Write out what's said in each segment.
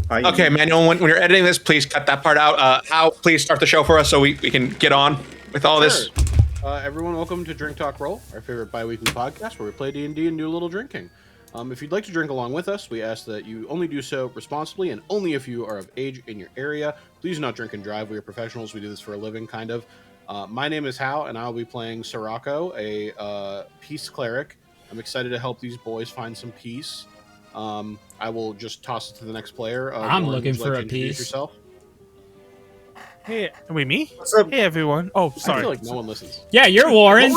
Okay, Manuel, when you're editing this, please cut that part out. Hal, please start the show for us so we can get on with all this. Everyone, welcome to Drink Talk Roll, our favorite bi-weekly podcast where we play D&D and do a little drinking. If you'd like to drink along with us, we ask that you only do so responsibly and only if you are of age in your area. Please do not drink and drive. We are professionals. We do this for a living, kind of. My name is Hal, and I'll be playing Sirocco, a peace cleric. I'm excited to help these boys find some peace. I will just toss it to the next player. I'm looking for a piece. Yourself? Hey, wait, me? What's up? Hey, everyone. Oh, sorry. I feel like no one listens. Yeah, you're Warren.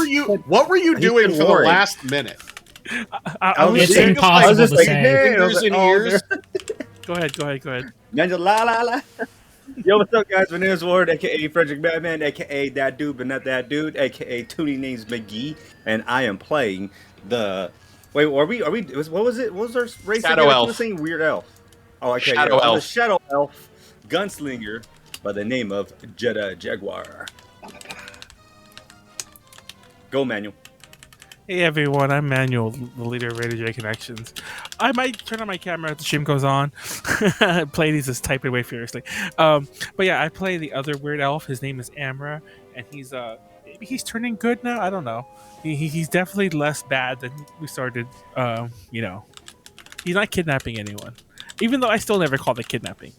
What were you doing for Warren? the last minute? It's impossible to say. Fingers in ears. Go ahead. Manuel, la la la. Yo, what's up, guys? My name is Ward, aka Frederick Batman, aka that dude, but not that dude, aka Toonie Names McGee, and I am playing the. Wait, are we? What was it? What was our race? Shadow again? Elf. I was saying Weird Elf. Oh, okay. Shadow I'm Elf. the Shadow Elf Gunslinger by the name of Jedah Jaguar. Go, Manuel. Hey, everyone. I'm Manuel, the leader of Radio J Connections. I might turn on my camera as the stream goes on. Pleiades is typing away furiously. But yeah, I play the other weird elf. His name is Amra, and maybe he's turning good now. I don't know. He's definitely less bad than we started. He's not kidnapping anyone, even though I still never called it kidnapping.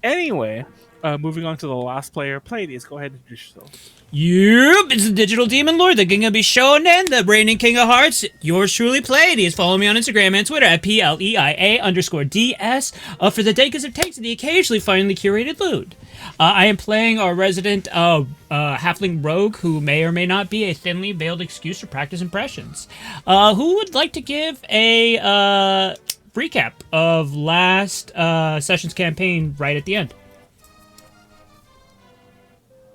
Anyway, moving on to the last player, Pleiades. Go ahead and introduce yourself. Yep, it's the Digital Demon Lord, the King of Bishonen, the reigning King of Hearts. Yours truly, Pleiades. Follow me on Instagram and Twitter at PLEIA_DS for the decades it takes and the occasionally finely curated loot. I am playing our resident halfling rogue who may or may not be a thinly veiled excuse to practice impressions. Who would like to give a recap of last session's campaign right at the end?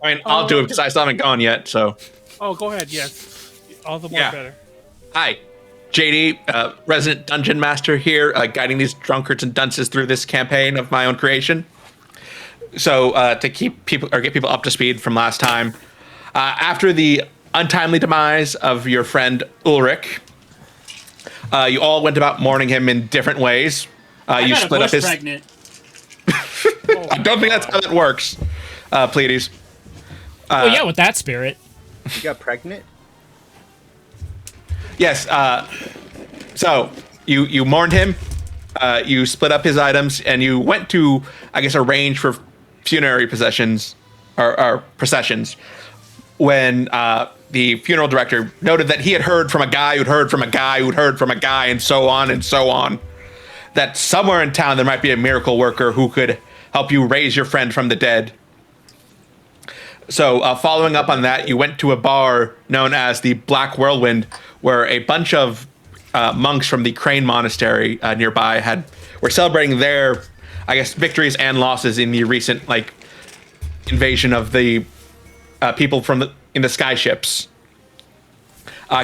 I mean, I'll do it because I still haven't gone yet, so. Oh, go ahead. Yes, all the more better. Hi, JD, resident dungeon master here, guiding these drunkards and dunces through this campaign of my own creation. So, to keep people or get people up to speed from last time, after the untimely demise of your friend Ulrich, you all went about mourning him in different ways. You split up his. Pregnant. I don't think that's how that works, Pleiades. Well, yeah, with that spirit. You got pregnant? Yes. So you mourned him. You split up his items, and you went to, I guess, arrange for funerary processions or processions. When the funeral director noted that he had heard from a guy who'd heard from a guy who'd heard from a guy, and so on, that somewhere in town there might be a miracle worker who could help you raise your friend from the dead. So, following up on that, you went to a bar known as the Black Whirlwind, where a bunch of monks from the Crane Monastery nearby were celebrating their, I guess, victories and losses in the recent invasion of the people in the sky ships.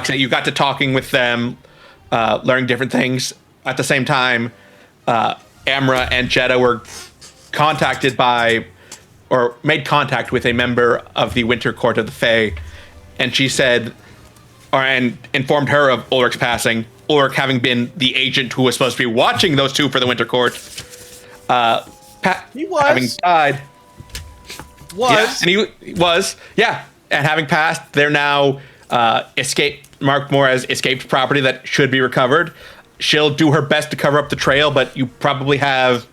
So you got to talking with them, learning different things. At the same time, Amra and Jedah were contacted by, or made contact with, a member of the Winter Court of the Fae, and she said, and informed her of Ulrich's passing. Ulrich having been the agent who was supposed to be watching those two for the Winter Court, He was. having died. Was. Yeah, and he was, yeah. And having passed, they're now marked more as escaped property that should be recovered. She'll do her best to cover up the trail, but you probably have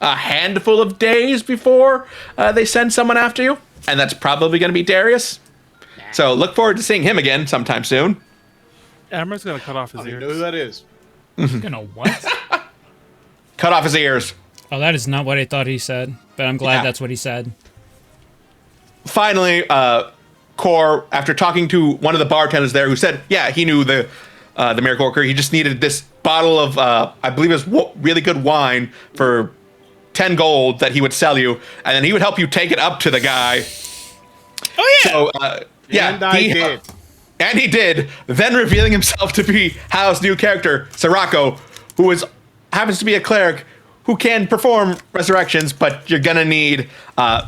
a handful of days before they send someone after you, and that's probably going to be Darius. So look forward to seeing him again sometime soon. Amra's gonna cut off his You ears. know who that is. Gonna what? Cut off his ears. Oh, that is not what I thought he said, but I'm glad Yeah. that's what he said. Finally, Khorr, after talking to one of the bartenders there, who said, yeah, he knew the miracle worker. He just needed this bottle of, I believe it was really good wine for 10 gold that he would sell you, and then he would help you take it up to the guy. Oh yeah. So, yeah, And I did. And he did, then revealing himself to be Hal's new character, Sirocco, who happens to be a cleric who can perform resurrections, but you're gonna need a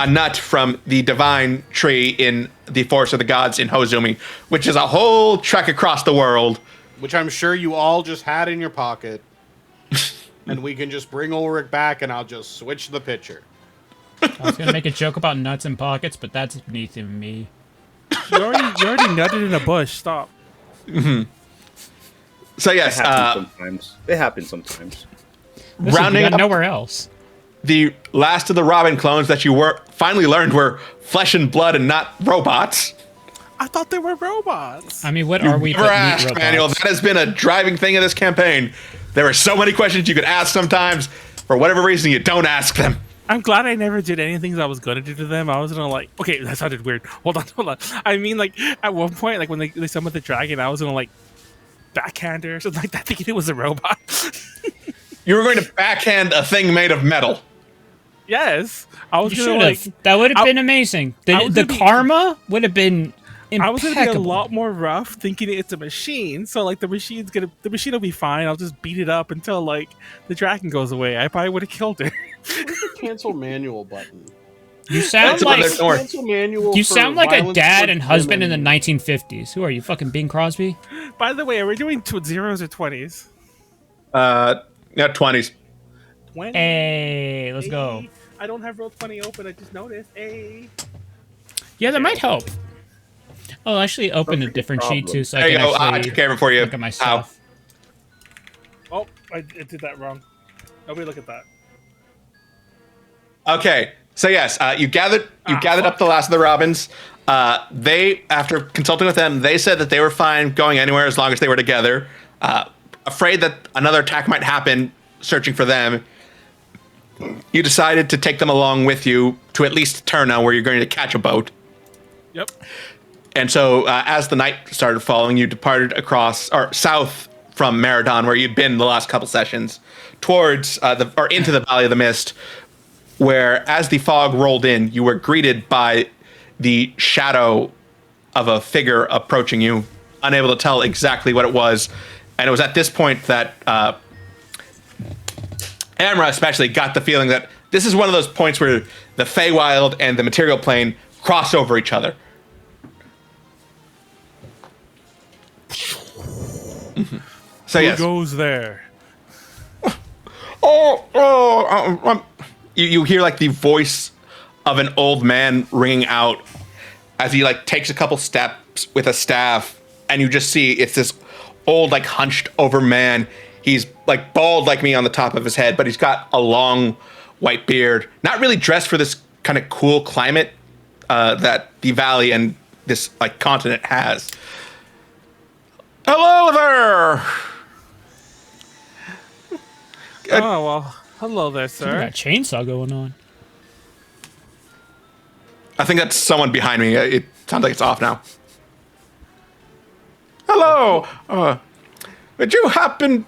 nut from the divine tree in the Forest of the Gods in Hozumi, which is a whole trek across the world. Which I'm sure you all just had in your pocket. and we can just bring Ulrich back, and I'll just switch the pitcher. I was gonna make a joke about nuts and pockets, but that's beneath even me. You already nutted in a bush. Stop. So yes, It happens sometimes. Listen, rounding you got up nowhere else. the last of the Robin clones that you finally learned were flesh and blood and not robots. I thought they were robots. I mean, what are we? Never but meat asked, robots? Manuel. That has been a driving thing of this campaign. There are so many questions you could ask sometimes. For whatever reason, you don't ask them. I'm glad I never did anything that I was gonna do to them. I was gonna like, okay, that sounded weird. Hold on. I mean, like at one point, like when they summoned the dragon, I was gonna like backhand her or something like that, thinking it was a robot. You were going to backhand a thing made of metal. Yes, I was You gonna should like. have. That would have been amazing. I was The gonna be- karma would have been impeccable. I was gonna be a lot more rough, thinking it's a machine. So like the machine will be fine. I'll just beat it up until like the dragon goes away. I probably would have killed her. Cancel manual button. You sound That's like another door. Cancel manual. you for sound like a violence dad towards and husband in the women. 1950s. Who are you, fucking Bing Crosby? By the way, are we doing zeros or 20s? Yeah, 20s. 20. Hey, let's go. I don't have roll 20 open. I just noticed. Hey. Yeah, that might help. I'll actually open a different sheet too, so I There you can go. I actually took care of it for you. look at my stuff. Oh, I did that wrong. Nobody look at that. Okay, so yes, you gathered up the last of the Robins. They, after consulting with them, they said that they were fine going anywhere as long as they were together. Afraid that another attack might happen, searching for them, you decided to take them along with you to at least Turna, where you're going to catch a boat. Yep. And so, as the night started falling, you departed across or south from Meridon, where you'd been the last couple sessions, towards into the Valley of the Mist, where, as the fog rolled in, you were greeted by the shadow of a figure approaching you, unable to tell exactly what it was. And it was at this point that Amra especially got the feeling that this is one of those points where the Feywild and the material plane cross over each other. So Who yes. goes there? You hear like the voice of an old man ringing out as he like takes a couple steps with a staff, and you just see it's this old like hunched over man. He's like bald like me on the top of his head, but he's got a long white beard. Not really dressed for this kind of cool climate that the valley and this like continent has. Hello there. Oh, well, hello there, You sir. got a chainsaw going on. I think that's someone behind me. It sounds like it's off now. Hello. Would you happen?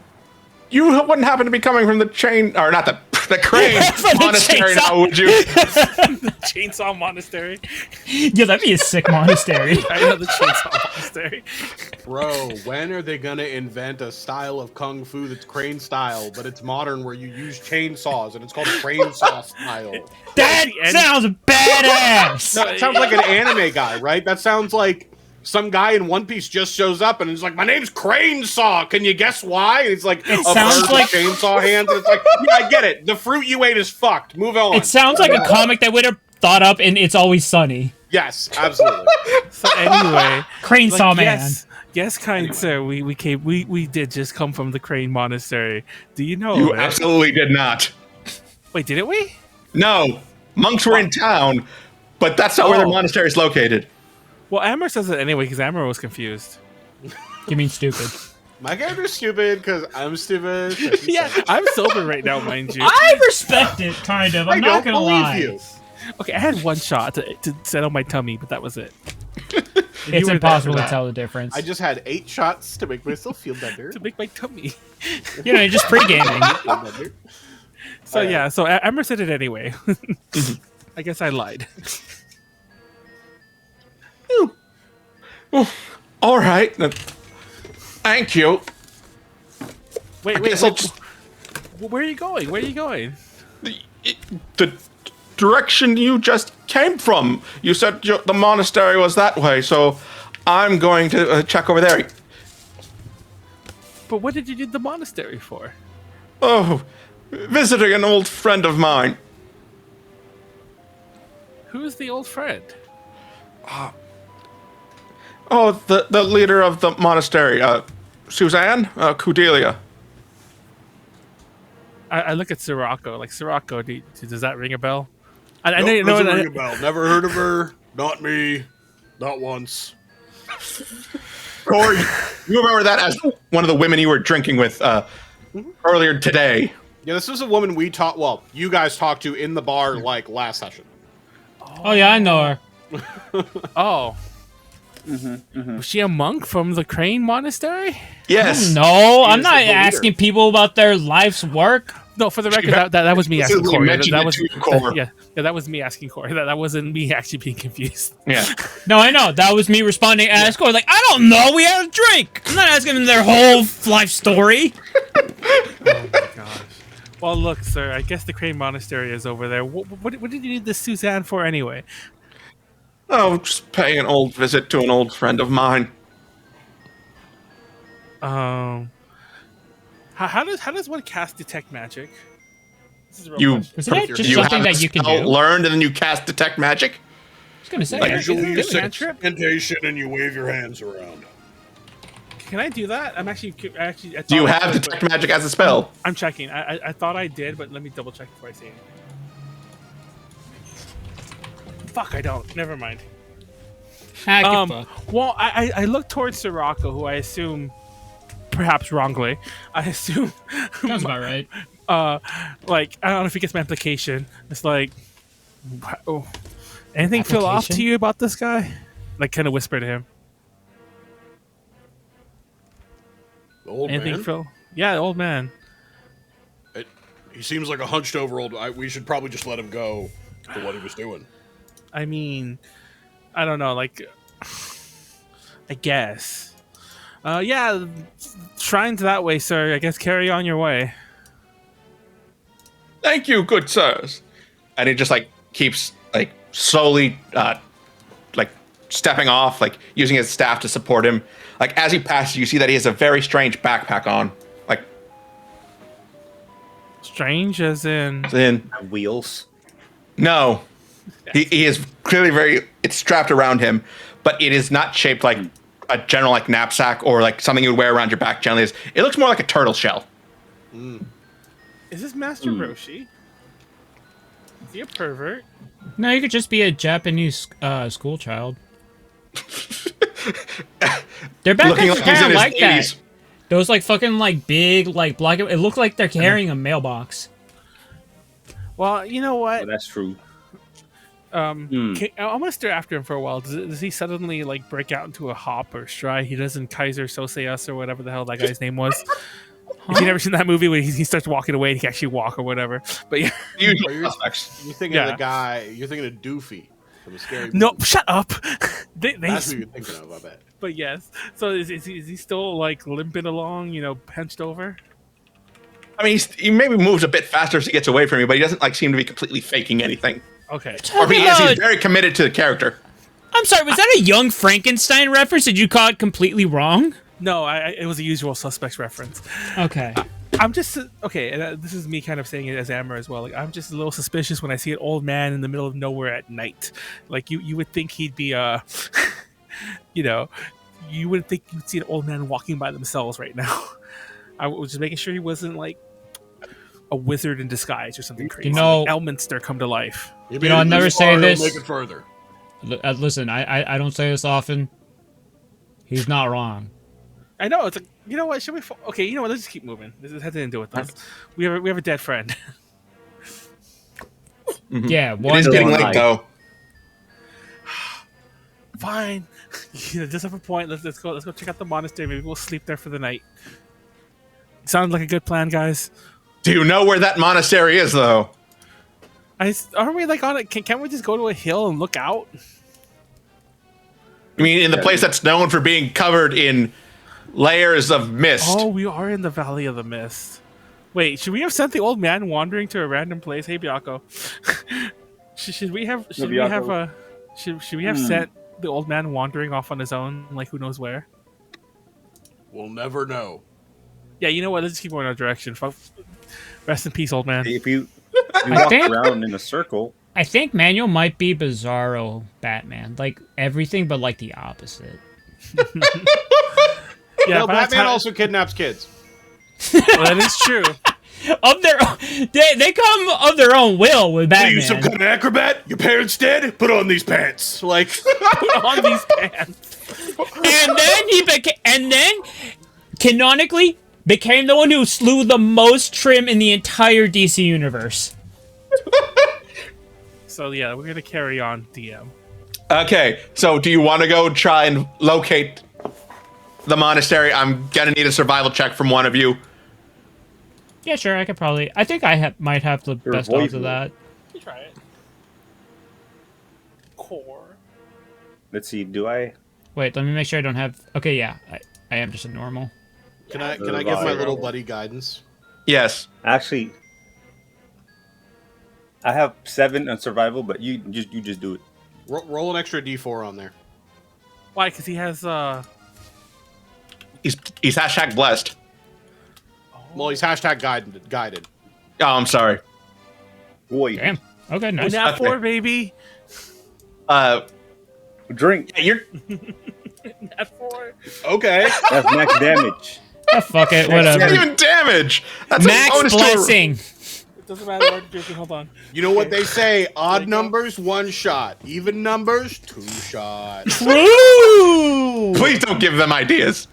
You wouldn't happen to be coming from the chain, or not the Crane From the Monastery, chainsaw. now, would you? Chainsaw Monastery. Yeah, that'd be a sick monastery. I know the Chainsaw Monastery. Bro, when are they gonna invent a style of kung fu that's crane style, but it's modern where you use chainsaws and it's called crane saw style? That sounds badass. No, it sounds like an anime guy, right? That sounds like some guy in One Piece just shows up and is like, "My name's Crane Saw. Can you guess why?" And it's like a sounds bird like- with chainsaw hands, and it's like, "Yeah, I get it. The fruit you ate is fucked. Move on." It sounds like a comic that would have thought up in It's Always Sunny. Yes, absolutely. So anyway, Crane like, Saw Man. yes, kind sir. We did just come from the Crane Monastery. Do you know? You that? absolutely did not. Wait, didn't we? No, monks were in town, but that's not where their Oh. monastery is located. Well, Amra says it anyway because Amra was confused. You mean stupid? My character's stupid because I'm stupid. Yeah, I'm sober right now, mind you. I respect it, kind of. I'm I not don't gonna believe lie. you. Okay, I had one shot to settle my tummy, but that was it. It's You were there impossible for to that. tell the difference. I just had 8 shots to make myself feel better. To make my tummy. You know, you're just pre-gaming. Feel better. So yeah, so Amra said it anyway. I guess I lied. All right. Thank you. Wait, Guess I'll wait. just- Where are you going? Where are you going? The direction you just came from. You said the monastery was that way, so I'm going to check over there. But what did you need the monastery for? Oh, visiting an old friend of mine. Who's the old friend? Oh, the leader of the monastery, Suzanne, Cordelia. I look at Sirocco. Like, Sirocco, does that ring a bell? I know Nope, you know. doesn't ring a bell. Never heard of her. Not me. Not once. Khorr, you remember that as one of the women you were drinking with earlier today. Yeah, this is a woman we talked. Well, you guys talked to in the bar like last session. Oh yeah, I know her. Oh. Was she a monk from the Crane Monastery? Yes. No, I'm is not the leader. asking people about their life's work. No, for the record, that was me asking Specifically Khorr. mentioned it to Khorr. Yeah, that was me asking Khorr. That wasn't me actually being confused. Yeah. No, I know. That was me responding as Khorr. Like, I don't know. We had a drink. I'm not asking them their whole life story. Oh my gosh. Well, look, sir. I guess the Crane Monastery is over there. What did you need this Suzanne for anyway? Oh, just paying an old visit to an old friend of mine. How does one cast detect magic? This is a real You, question. Isn't it just you something have a that you can spell do? learned and then you cast detect magic? I was gonna say. Like, I Usually can you do say it. cantrip? incantation and you wave your hands around. Can I do that? I Do you thought I have could, detect but magic as a spell? I'm checking. I thought I did, but let me double check before I say anything. Fuck, I don't. Never mind. Ah, give a fuck. Well, I look towards Sirocco, who I assume, perhaps wrongly, I assume, Sounds about right. like, I don't know if he gets my implication. It's like, oh, anything feel off to Application? you about this guy? Like, kind of whisper to him. The old Anything man. feel? Yeah, the old man. He seems like a hunched over old. We should probably just let him go for what he was doing. I mean, I don't know, like, I guess. Yeah, shrine's that way, sir. I guess carry on your way. Thank you, good sirs. And he just like keeps like slowly like stepping off, like using his staff to support him. Like as he passes, you see that he has a very strange backpack on. Like Strange as in... Wheels. no. He is clearly it's strapped around him, but it is not shaped like a general like knapsack or like something you would wear around your back generally. It looks more like a turtle shell. Is this Master Roshi? Is he a pervert? No, you could just be a Japanese school child. Their Looking backpacks like are he's kind in of his like that. 80s. Those like fucking like big like black. It looked like they're carrying a mailbox. Well, you know what? Oh, that's true. I'm gonna stare after him for a while. Does he suddenly like break out into a hop or stride? He doesn't Kaiser Sose us or whatever the hell that guy's name was. Have you never seen that movie where he starts walking away and he can actually walk or whatever? But yeah, Usual You're suspects. thinking of Yeah. the guy. You're thinking of Doofy from a scary. no, Movie. shut up. they, That's who you're thinking of. I bet. but yes. So is he still like limping along? You know, hunched over? I mean, he maybe moves a bit faster as he gets away from you, but he doesn't like seem to be completely faking anything. Okay. Or if he is, Talking he's about- very committed to the character. I'm sorry, was that a Young Frankenstein reference? Did you call it completely wrong? No, it was a Usual Suspects reference. Okay. I'm just okay, and this is me kind of saying it as Amra as well. Like, I'm just a little suspicious when I see an old man in the middle of nowhere at night. Like you would think he'd be you know, you would think you'd see an old man walking by themselves right now. I was just making sure he wasn't like a wizard in disguise or something crazy. know- like Elminster come to life. You know, I never say this. Make it further. Listen, I don't say this often. He's not wrong. I know it's like, you know what? Should we? Okay, you know what? Let's just keep moving. This has nothing to do with this. We have a dead friend. Yeah, It one is day. getting late, night. though. Fine. Just have a point. Let's go check out the monastery. Maybe we'll sleep there for the night. Sounds like a good plan, guys. Do you know where that monastery is, though? Aren't we like on it? Can't we just go to a hill and look out? I mean, in the place that's known for being covered in layers of mist. Oh, we are in the Valley of the Mist. Wait, should we have sent the old man wandering to a random place? Hey, Biako. should we have sent the old man wandering off on his own, like who knows where? We'll never know. Yeah, you know what? Let's just keep going in our direction. Rest in peace, old man. If you walk think- around in a circle, I think Manuel might be Bizarro Batman, like everything but like the opposite. Yeah, No, but that's Batman how- also kidnaps kids. Well, that is true. Of their own, they come of their own will with Are Batman. you some kind of acrobat? Your parents dead? Put on these pants. Like, Put on these pants. And then canonically became the one who slew the most trim in the entire DC universe. So yeah, we're gonna carry on, DM. Okay, so do you want to go try and locate the monastery? I'm gonna need a survival check from one of you. Yeah, sure. I could probably. I think I might have the Your best voice odds of will- that. You try it. Khorr. let's see. Do I? Wait, let me make sure I don't have. Okay, yeah, I am just a normal. can I give my Survival. little buddy guidance? Yes. Actually, I have 7 on survival, but you just do it. Roll an extra D4 on there. Why? Because he has He's hashtag blessed. Well, he's hashtag guided. Oh, I'm sorry. Boy, Damn. Okay, nice. nat Okay. 4, baby. drink. You're Nat 4. Okay. That's max damage. Ah, fuck it, it's not whatever. even damage. That's a Max bonus to a- blessing. It doesn't matter what you're drinking. Hold on. You know what they say? Odd numbers, 1 shot. Even numbers, 2 shots. Woo! Please don't give them ideas.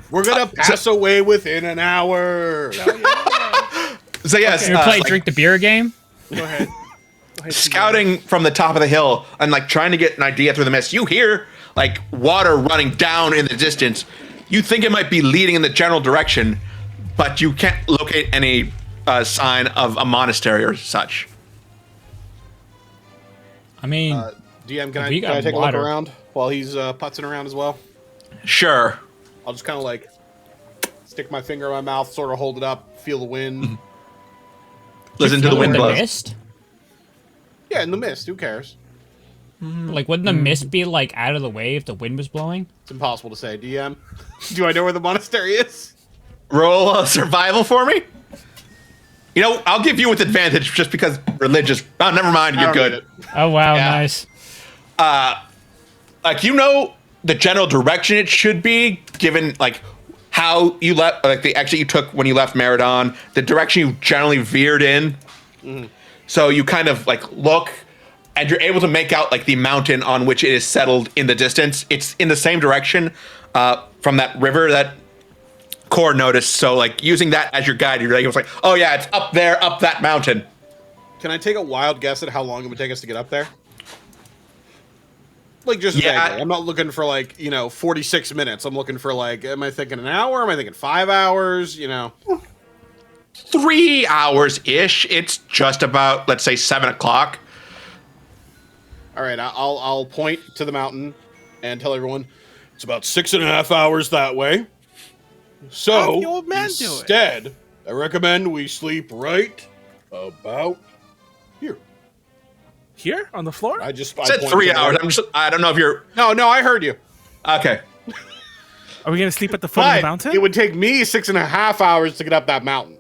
We're gonna pass away within an hour. So yes, You play like, drink the beer game? Go ahead. scouting from the top of the hill and like trying to get an idea through the mist. You hear like water running down in the distance. You think it might be leading in the general direction, but you can't locate any sign of a monastery or such. I mean, DM, can We I got take a water. look around while he's putzing around as well? Sure. I'll just kind of like stick my finger in my mouth, sort of hold it up, feel the wind. Listen to the in wind the blow. mist? Yeah, in the mist. Who cares? Like, wouldn't the mist be like out of the way if the wind was blowing? It's impossible to say. DM, do I know where the monastery is? Roll a survival for me. You know, I'll give you with advantage just because religious. Oh, never mind. I You're don't need good. it. Oh wow, Yeah. nice. Like you know the general direction it should be, given like how you left, like the exit you took when you left Meridon, the direction you generally veered in. So you kind of like look, and you're able to make out like the mountain on which it is settled in the distance. It's in the same direction from that river that Khorr noticed. So like using that as your guide, you're like, it's like, oh yeah, it's up there, up that mountain. Can I take a wild guess at how long it would take us to get up there? Like just Yeah, vaguely. I'm not looking for like 46 minutes. I'm looking for like, am I thinking an hour? Am I thinking 5 hours? 3 hours ish. It's just about, let's say, 7 o'clock. All right, I'll point to the mountain and tell everyone it's about 6.5 hours that way. Have So the old man do it. instead, I recommend we sleep right about here. Here on the floor. I just I said point 3 to the- hours. I don't know if you're No, I heard you. okay. Are we gonna sleep at the foot of the But mountain? it would take me 6.5 hours to get up that mountain.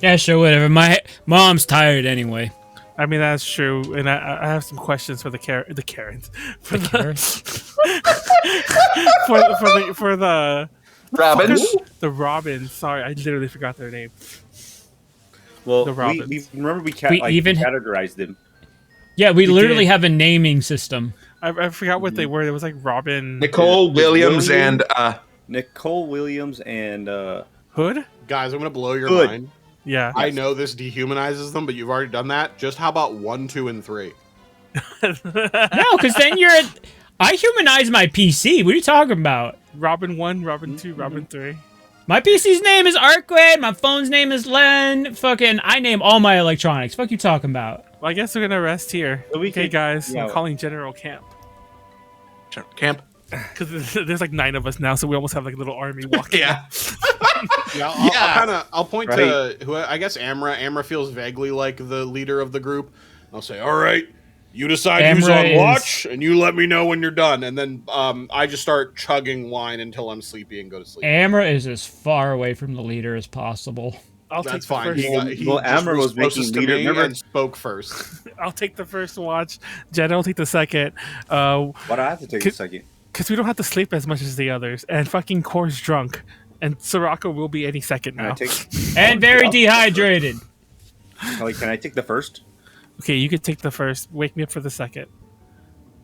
Yeah, sure, whatever. My mom's tired anyway. I mean that's true, and I have some questions for the Karens, for the for the Robins. the Robins. Sorry, I literally forgot their name. Well, The we Robins. remember we even- categorized them. Yeah, we literally did. have a naming system. I forgot what they were. It was like Robin Nicole Williams William? and Nicole Williams and Hood. Guys, I'm gonna blow your Good. mind. Yeah, I know this dehumanizes them, but you've already done that. Just how about 1, 2, and 3? No, because then I humanize my PC. What are you talking about? Robin 1, Robin 2, Robin 3. My PC's name is Arquid. My phone's name is Len. Fucking, I name all my electronics. Fuck you talking about? Well, I guess we're gonna rest here. So we Okay, could- guys, yeah. I'm calling General Camp Camp. because there's like 9 of us now, so we almost have like a little army walking. Yeah. Yeah, I'll point to who I guess Amra. Amra feels vaguely like the leader of the group. I'll say, all right, you decide who's Amra on is- watch, and you let me know when you're done. And then I just start chugging wine until I'm sleepy and go to sleep. Amra is as far away from the leader as possible. I'll take That's the fine. first. He Well, just Amra was closest making to leader- me remember- and spoke first. I'll take the first watch. Jedah will take the second. Why do I have to take a second? Because we don't have to sleep as much as the others. And fucking Khorr's drunk. And Sirocco will be any second Can I now. take? And very I'll- dehydrated. Like, can I take the first? Okay, you can take the first. Wake me up for the second.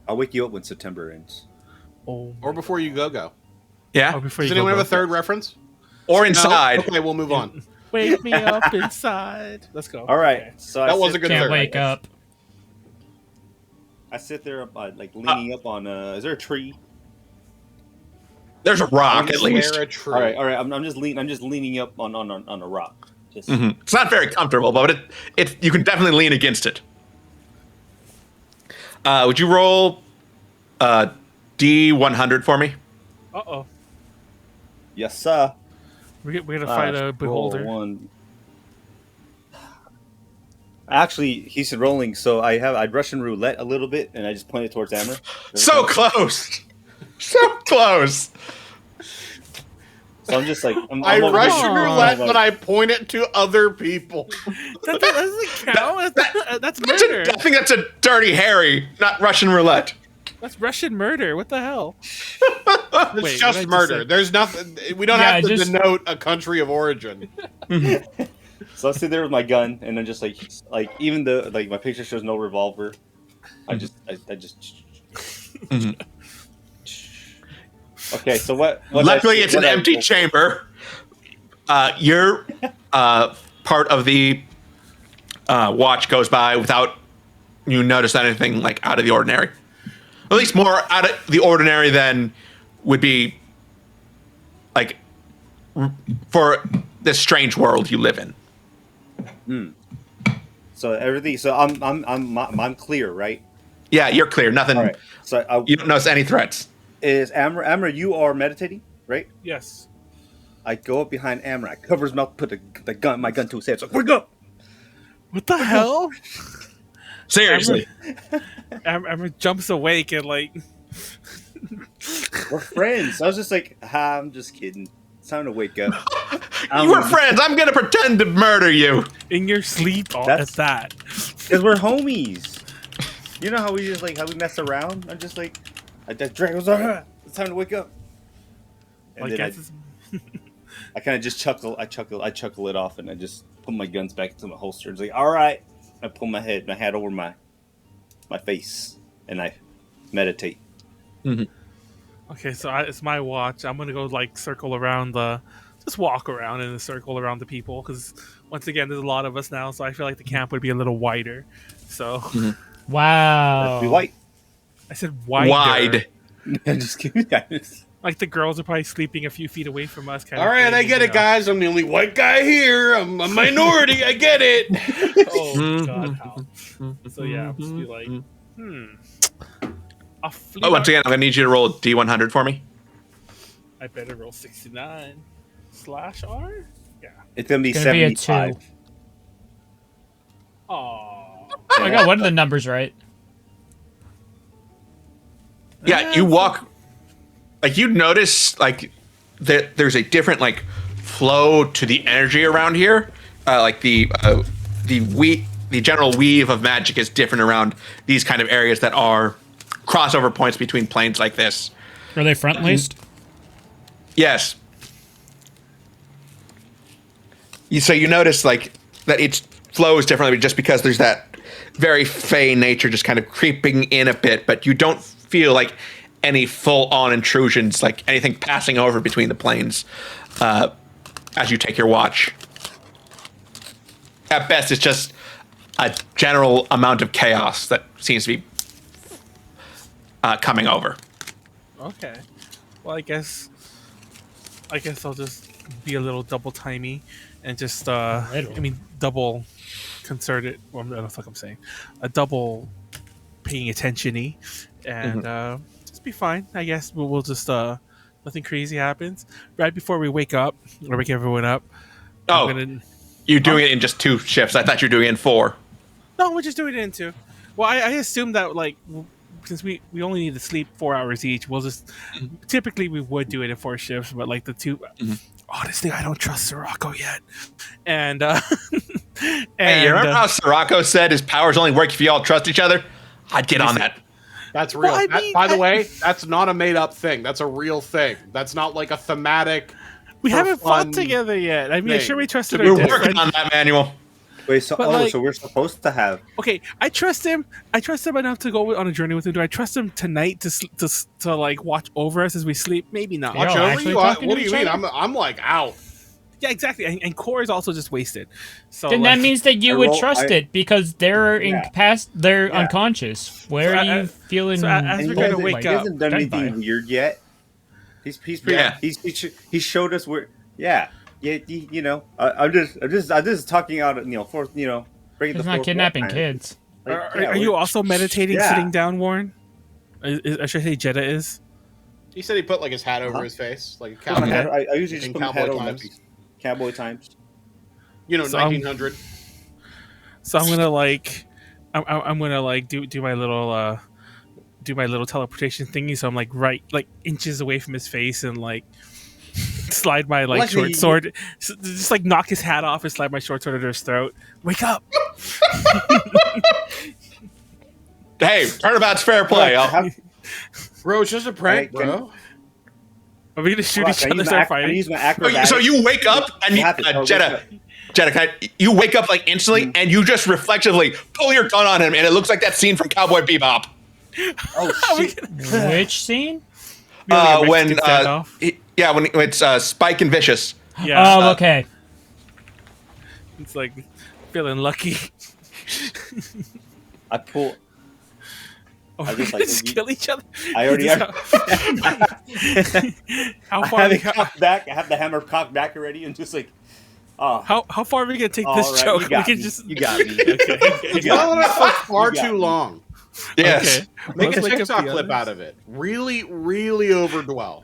I'll wake you up when September ends. Oh. Or before you go. Yeah. Or before Does you anyone go have a third reference? Or No? inside. Okay, we'll move on. Wake me up inside. Let's go. All right. Okay. So That was a good Can't third. wake up. I sit there, like leaning up on. Is there a tree? There's a rock at Is least. there a tree? All right. I'm just leaning up on a rock. Just It's not very comfortable, but it you can definitely lean against it. Would you roll D100 for me? Uh-oh. yes, sir. We're gonna fight a Roll beholder. one. Actually, he said rolling, so I'd Russian roulette a little bit, and I just pointed towards Amra. So close. So close. So I'm just like I over Russian here. roulette, I'm but I point it to other people. That doesn't count. That's That's murder. I think that's a Dirty Harry, not Russian roulette. That's Russian murder. What the hell? It's Wait, what did I just just murder. say? There's nothing. We don't Yeah, have to just- denote a country of origin. So I sit there with my gun, and I'm just like even though like my picture shows no revolver, I just. Mhm. Okay, so what? Luckily, it's an empty chamber. Your part of the watch goes by without you notice anything like out of the ordinary. At least more out of the ordinary than would be like for this strange world you live in. So everything. So I'm clear, right? Yeah, you're clear. Nothing. All right. So You don't notice any threats. is Amra? You are meditating, right? Yes. I go up behind Amra, I cover his mouth, put my gun to his head. So wake up! What the hell? Seriously. Amra jumps awake and like. We're friends. I was just like, I'm just kidding. It's time to wake up. You were friends. I'm gonna pretend to murder you. In your sleep at That's- that. Because we're homies. You know how we just how we mess around? I'm just like, I drag was it's time to wake up. And Like, then guess I kind of just chuckle. I chuckle it off, and I just put my guns back into my holster. It's like, all right. I pull my hat over my face, and I meditate. okay, so it's my watch. I'm gonna go like circle around just walk around in a circle around the people because once again, there's a lot of us now, so I feel like the camp would be a little wider. So Wow. Be white. I said wider. Wide. I'm just kidding, guys. Like the girls are probably sleeping a few feet away from us. Kind All of right, thing, I get you it, know. guys. I'm the only white guy here. I'm a minority. I get it. Oh god, how? So yeah, I'll just be like, I'll flee Oh, once out- again, I'm gonna need you to roll a D100 for me. I better roll 69 /R. Yeah. It's gonna be It's gonna be a 75. 2. Oh. I got one of the numbers right. Yeah, you walk. Like you notice, like that there's a different like flow to the energy around here. Like the general weave of magic is different around these kind of areas that are crossover points between planes like this. Are they front laced? Yes. So you notice like that it flows differently just because there's that very fey nature just kind of creeping in a bit, but you don't feel like any full-on intrusions, like anything passing over between the planes as you take your watch. At best, it's just a general amount of chaos that seems to be coming over. Okay. Well, I guess I'll just be a little double timey and just double concerted. Well, what the fuck I'm saying, a double paying attention-y, and just be fine. I guess we'll just nothing crazy happens right before we wake up or wake everyone up. Oh, I'm gonna, you're doing it in just 2 shifts. I thought you were doing it in 4. no, we're just doing it in 2. Well, I assumed that like. Since we only need to sleep 4 hours each, we'll just typically we would do it in 4 shifts, but like the 2, honestly, I don't trust Sirocco yet. And Hey, you remember how Sirocco said his powers only work if you all trust each other? I'd get on that. That's real. Well, I mean, by the way, that's not a made-up thing. That's a real thing. That's not like a thematic. we for haven't fun fought together yet. I mean, thing. sure we trusted We're our dead working friend. on that, Manuel. Wait, so But, like- so we're supposed to have. Okay, I trust him. I trust him enough to go on a journey with him. Do I trust him tonight to like watch over us as we sleep? Maybe not. Yeah. Watch Y'all over actually you? talking What to do you each mean? other? I'm like out. Yeah, exactly. And Khorr is also just wasted. So Then like, that means that you I would roll- trust I- it because they're they're Yeah. unconscious. Where So are I- you feeling? so as And we're he gonna hasn't, wake he up, hasn't done dead by anything him. weird yet. He's pretty. Yeah. He showed us where. Yeah. You know. I'm just talking out. For bringing He's the not fourth kidnapping wall kind. kids. Like, are you also meditating, Yeah. sitting down, Warren? I should say Jedah is. He said he put like his hat over Uh-huh. his face, like a Put my cowboy. head- I usually just In put my head cowboy over my times. face. Cowboy times. You know, So, 1900. So I'm gonna like, I'm gonna like do my little teleportation thingy. So I'm like right inches away from his face and like slide my like Luckily, short sword, just like knock his hat off and slide my short sword at his throat. Wake up! Hey, turnabout's fair play. Bro, it's just a prank, Hey, can- bro. Are we gonna shoot each Can I other? use Start my fighting? acrobatics? So you wake up and you, Jedah, you wake up like instantly and you just reflexively pull your gun on him and it looks like that scene from Cowboy Bebop. Oh shit! Which scene? When standoff? when it's Spike and Vicious. Yeah, Oh, okay. it's like feeling lucky. I pull. Oh, I we just, gonna like, just you- kill each other. I already Just have. How I far? have it cocked back. I have the hammer cocked back already, and just like, oh, How far are we gonna take all this right, joke? you We got can me. just You got me. Okay. You Well, got me. that's like far You got too me. long. Yes. Okay. Make a Let's wake up TikTok the clip others. out of it. Really, really overdwell.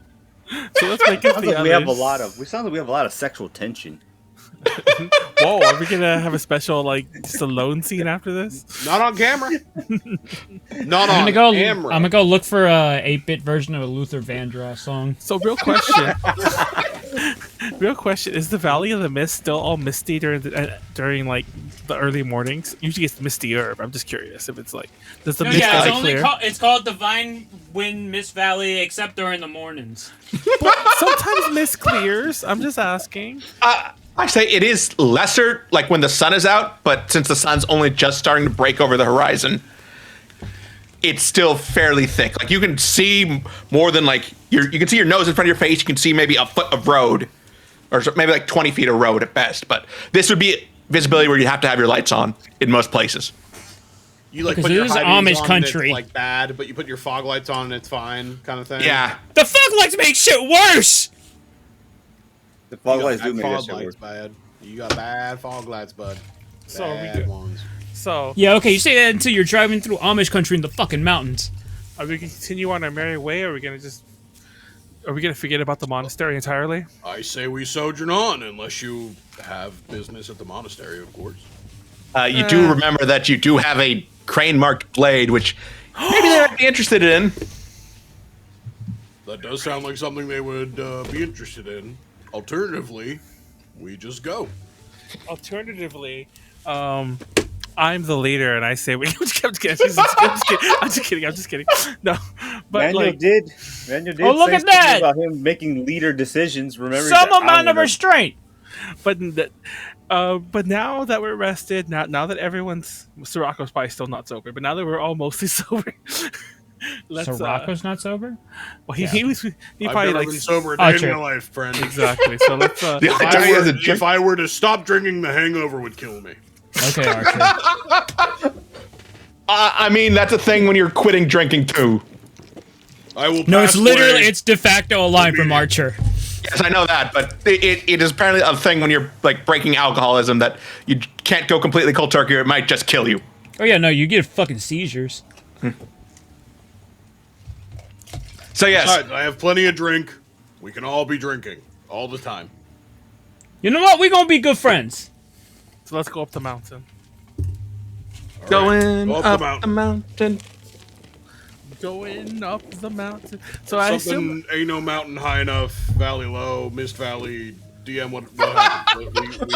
So let's make it Sounds the like we have a others. lot of. We sound like we have a lot of sexual tension. Whoa, are we gonna have a special just a lone scene after this? Not on camera. Not I'm on gonna go. camera. I'm gonna go look for a 8-bit version of a Luther Vandross song. So real question. Real question: is the Valley of the Mist still all misty during like the early mornings? Usually it's misty herb. I'm just curious if it's like does the mist yeah, get clear? it's called Divine Wind Mist Valley, except during the mornings. But sometimes mist clears. I'm just asking. I say it is lesser, like when the sun is out, but since the sun's only just starting to break over the horizon, it's still fairly thick. Like you can see more than like you can see your nose in front of your face. You can see maybe a foot of road, or maybe like 20 feet of road at best. But this would be visibility where you have to have your lights on in most places. You like Because put your it is high beams Amish on and country. it's like bad, but you put your fog lights on and it's fine, kind of thing. Yeah. The fog lights make shit worse. The fog You lights got do bad make that fog shit work. lights, bad. You got bad fog lights, bud. So we Bad good. ones. So Yeah, okay. You say that until you're driving through Amish country in the fucking mountains. are we gonna continue on our merry way? Or are we gonna forget about the monastery entirely? I say we sojourn on, unless you have business at the monastery, of course. You do remember that you do have a crane marked blade, which maybe they might be interested in. That does sound like something they would be interested in. Alternatively, we just go. Alternatively, I'm the leader, and I say we. I'm just kidding. No, but Manuel like did. Manuel did. Oh, look say at something that! about him making leader decisions. Remember, Some that- I amount don't of know. restraint. but now that we're rested, now that everyone's Sirocco's probably still not sober, but now that we're all mostly sober, let's. Sirocco's not sober? Well, he was. He I've probably never like been sober a Oh, day in true. my life, friend. exactly. So let's. The If only I, time he were, has a drink- if I were to stop drinking, the hangover would kill me. Okay, Archer. I mean, that's a thing when you're quitting drinking too. I will. No, pass it's literally away. it's de facto a line from Archer. Yes, I know that, but it is apparently a thing when you're like breaking alcoholism that you can't go completely cold turkey or it might just kill you. Oh yeah, no, you get fucking seizures. So yes, Besides, I have plenty of drink. We can all be drinking all the time. You know what? We're gonna be good friends. So let's go up the mountain. going Go up up the the mountain. Going up the mountain. So I assume Something ain't no mountain high enough, valley low, mist valley, DM, what happened?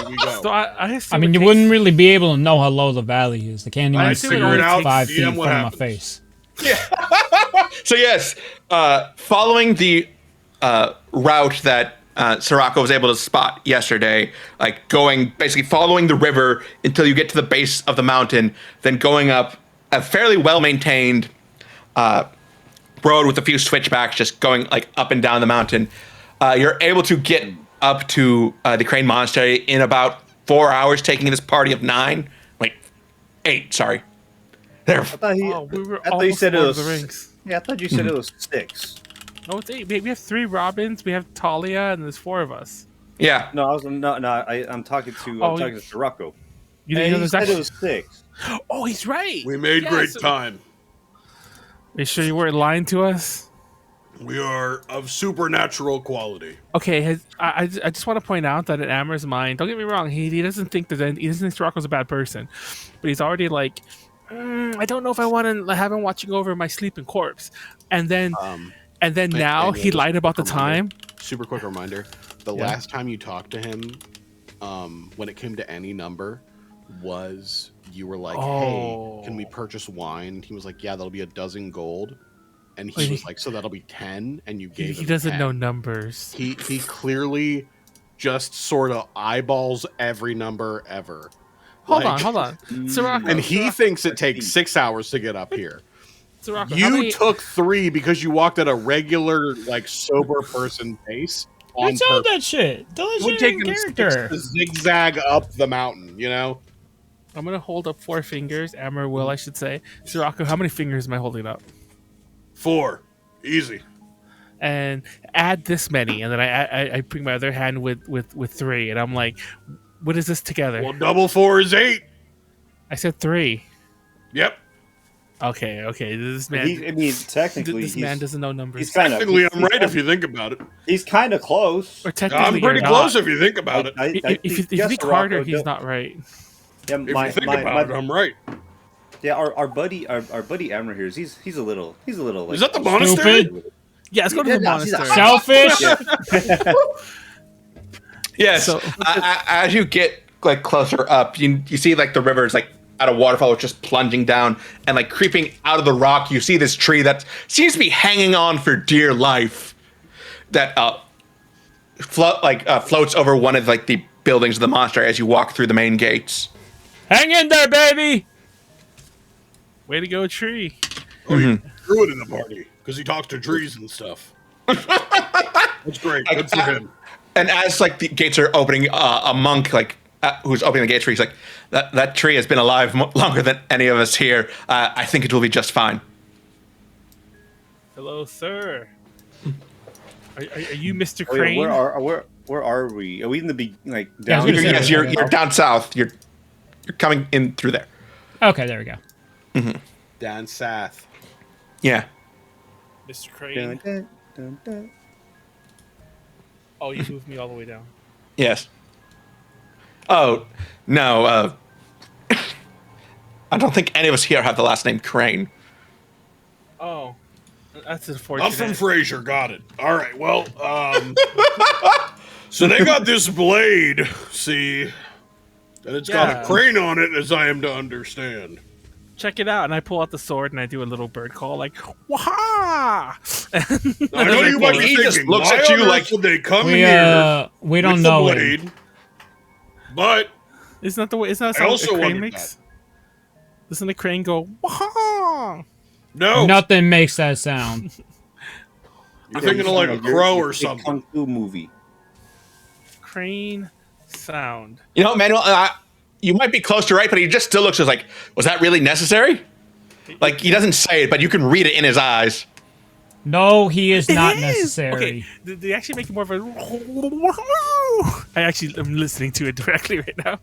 We go. So I assume I mean, it you takes- wouldn't really be able to know how low the valley is. The I Candyman's assume it figured only it takes 5 feet DM in what front of my happens. face. So yes, following the route that Sirocco was able to spot yesterday, like going basically following the river until you get to the base of the mountain, then going up a fairly well-maintained road with a few switchbacks, just going like up and down the mountain. You're able to get up to the Crane Monastery in about 4 hours, taking this party of 9. Wait, 8. Sorry. There. I thought he. Oh, we were I thought you almost said it Lord was. of the Rings. Yeah, I thought you said it was 6. No, it's 8. We have 3 Robins. We have Talia, and there's 4 of us. Yeah. No, I was no. I'm talking to. Oh, I'm talking to Sirocco. You Hey, know, he there's said actually... it was 6. Oh, he's right. We made Yeah, great so- time. Are you sure you weren't lying to us? We are of supernatural quality. Okay, I just want to point out that in Amra's mind, don't get me wrong, he doesn't think he doesn't think Sirocco's a bad person, but he's already like, I don't know if I want to have him watching over my sleeping corpse, and then now he lied about the time. Super quick reminder: the Yeah. last time you talked to him, when it came to any number, was you were like, "Hey, can we purchase wine?" He was like, "Yeah, that'll be 12 gold." And he Wait, was like, "So that'll be 10," and you gave He him doesn't 10. know numbers. He clearly just sort of eyeballs every number ever. Hold Like- on, Sirocco. And he thinks it takes 6 hours to get up here. Sirocco, how You many- took 3 because you walked at a regular, like, sober person pace. On What's all purpose. that shit? Don't It would let take your him 6 character. to zigzag up the mountain, you know? I'm gonna hold up 4 fingers. Amra will, I should say. Sirocco, how many fingers am I holding up? 4. Easy. And add this many, and then I bring my other hand with 3, and I'm like, what is this together? Well, double 4 is 8. I said 3. Yep. Okay. This man, I mean, technically, this man doesn't know numbers. He's kind of. Technically, I'm right if you think about it. He's kind of close. Or technically, I'm pretty you're close not. if you think about it. If you yes, think Sirocco, harder, he's yeah. not right. Yeah, If you think about it, I'm right. yeah, our buddy Amra here. He's a little. Like, Is that the monastery? Stupid. Yeah, let's go to Yeah, the no, he's monastery. Selfish. Yes. So- As you get like closer up, you see like the river is like at a waterfall, it's just plunging down and like creeping out of the rock. You see this tree that seems to be hanging on for dear life. That floats over one of like the buildings of the monastery as you walk through the main gates. Hang in there, baby. Way to go, tree. Oh, you threw it in the party because he talks to trees and stuff. That's great. Good for him. And as like the gates are opening, a monk like who's opening the gates for you, he's like, that tree has been alive longer than any of us here. I think it will be just fine. Hello, sir. Are you Mr. Oh, yeah, Crane? where are we? Are we in the like Yeah, I down? was gonna say- Yes, you're down south. You're coming in through there. Okay, there we go. Dan Sath. Yeah. Mr. Dun, Crane. dun, dun, dun. Oh, you moved me all the way down. Yes. Oh no. I don't think any of us here have the last name Crane. Oh, that's I'm unfortunate. from Fraser. Got it. All right. Well, so they got this blade, see, and it's got Yeah. a crane on it, as I am to understand. Check it out, and I pull out the sword and I do a little bird call, like "Waha!" I know you might be He just thinking, looks why at you on earth like- would they come We here we don't with know the it. blade? But Isn't that the way? Isn't that I something also a crane wondered makes? Doesn't the crane go "Waha"? no, Nothing makes that sound. you're thinking of like a You're- crow you're or a something. Kung Fu movie. Crane sound. You know, Manuel, you might be close to right, but he just still looks like, was that really necessary? Like, he doesn't say it, but you can read it in his eyes. No, he is It not is! necessary. Okay, they actually make it more of a. I actually am listening to it directly right now.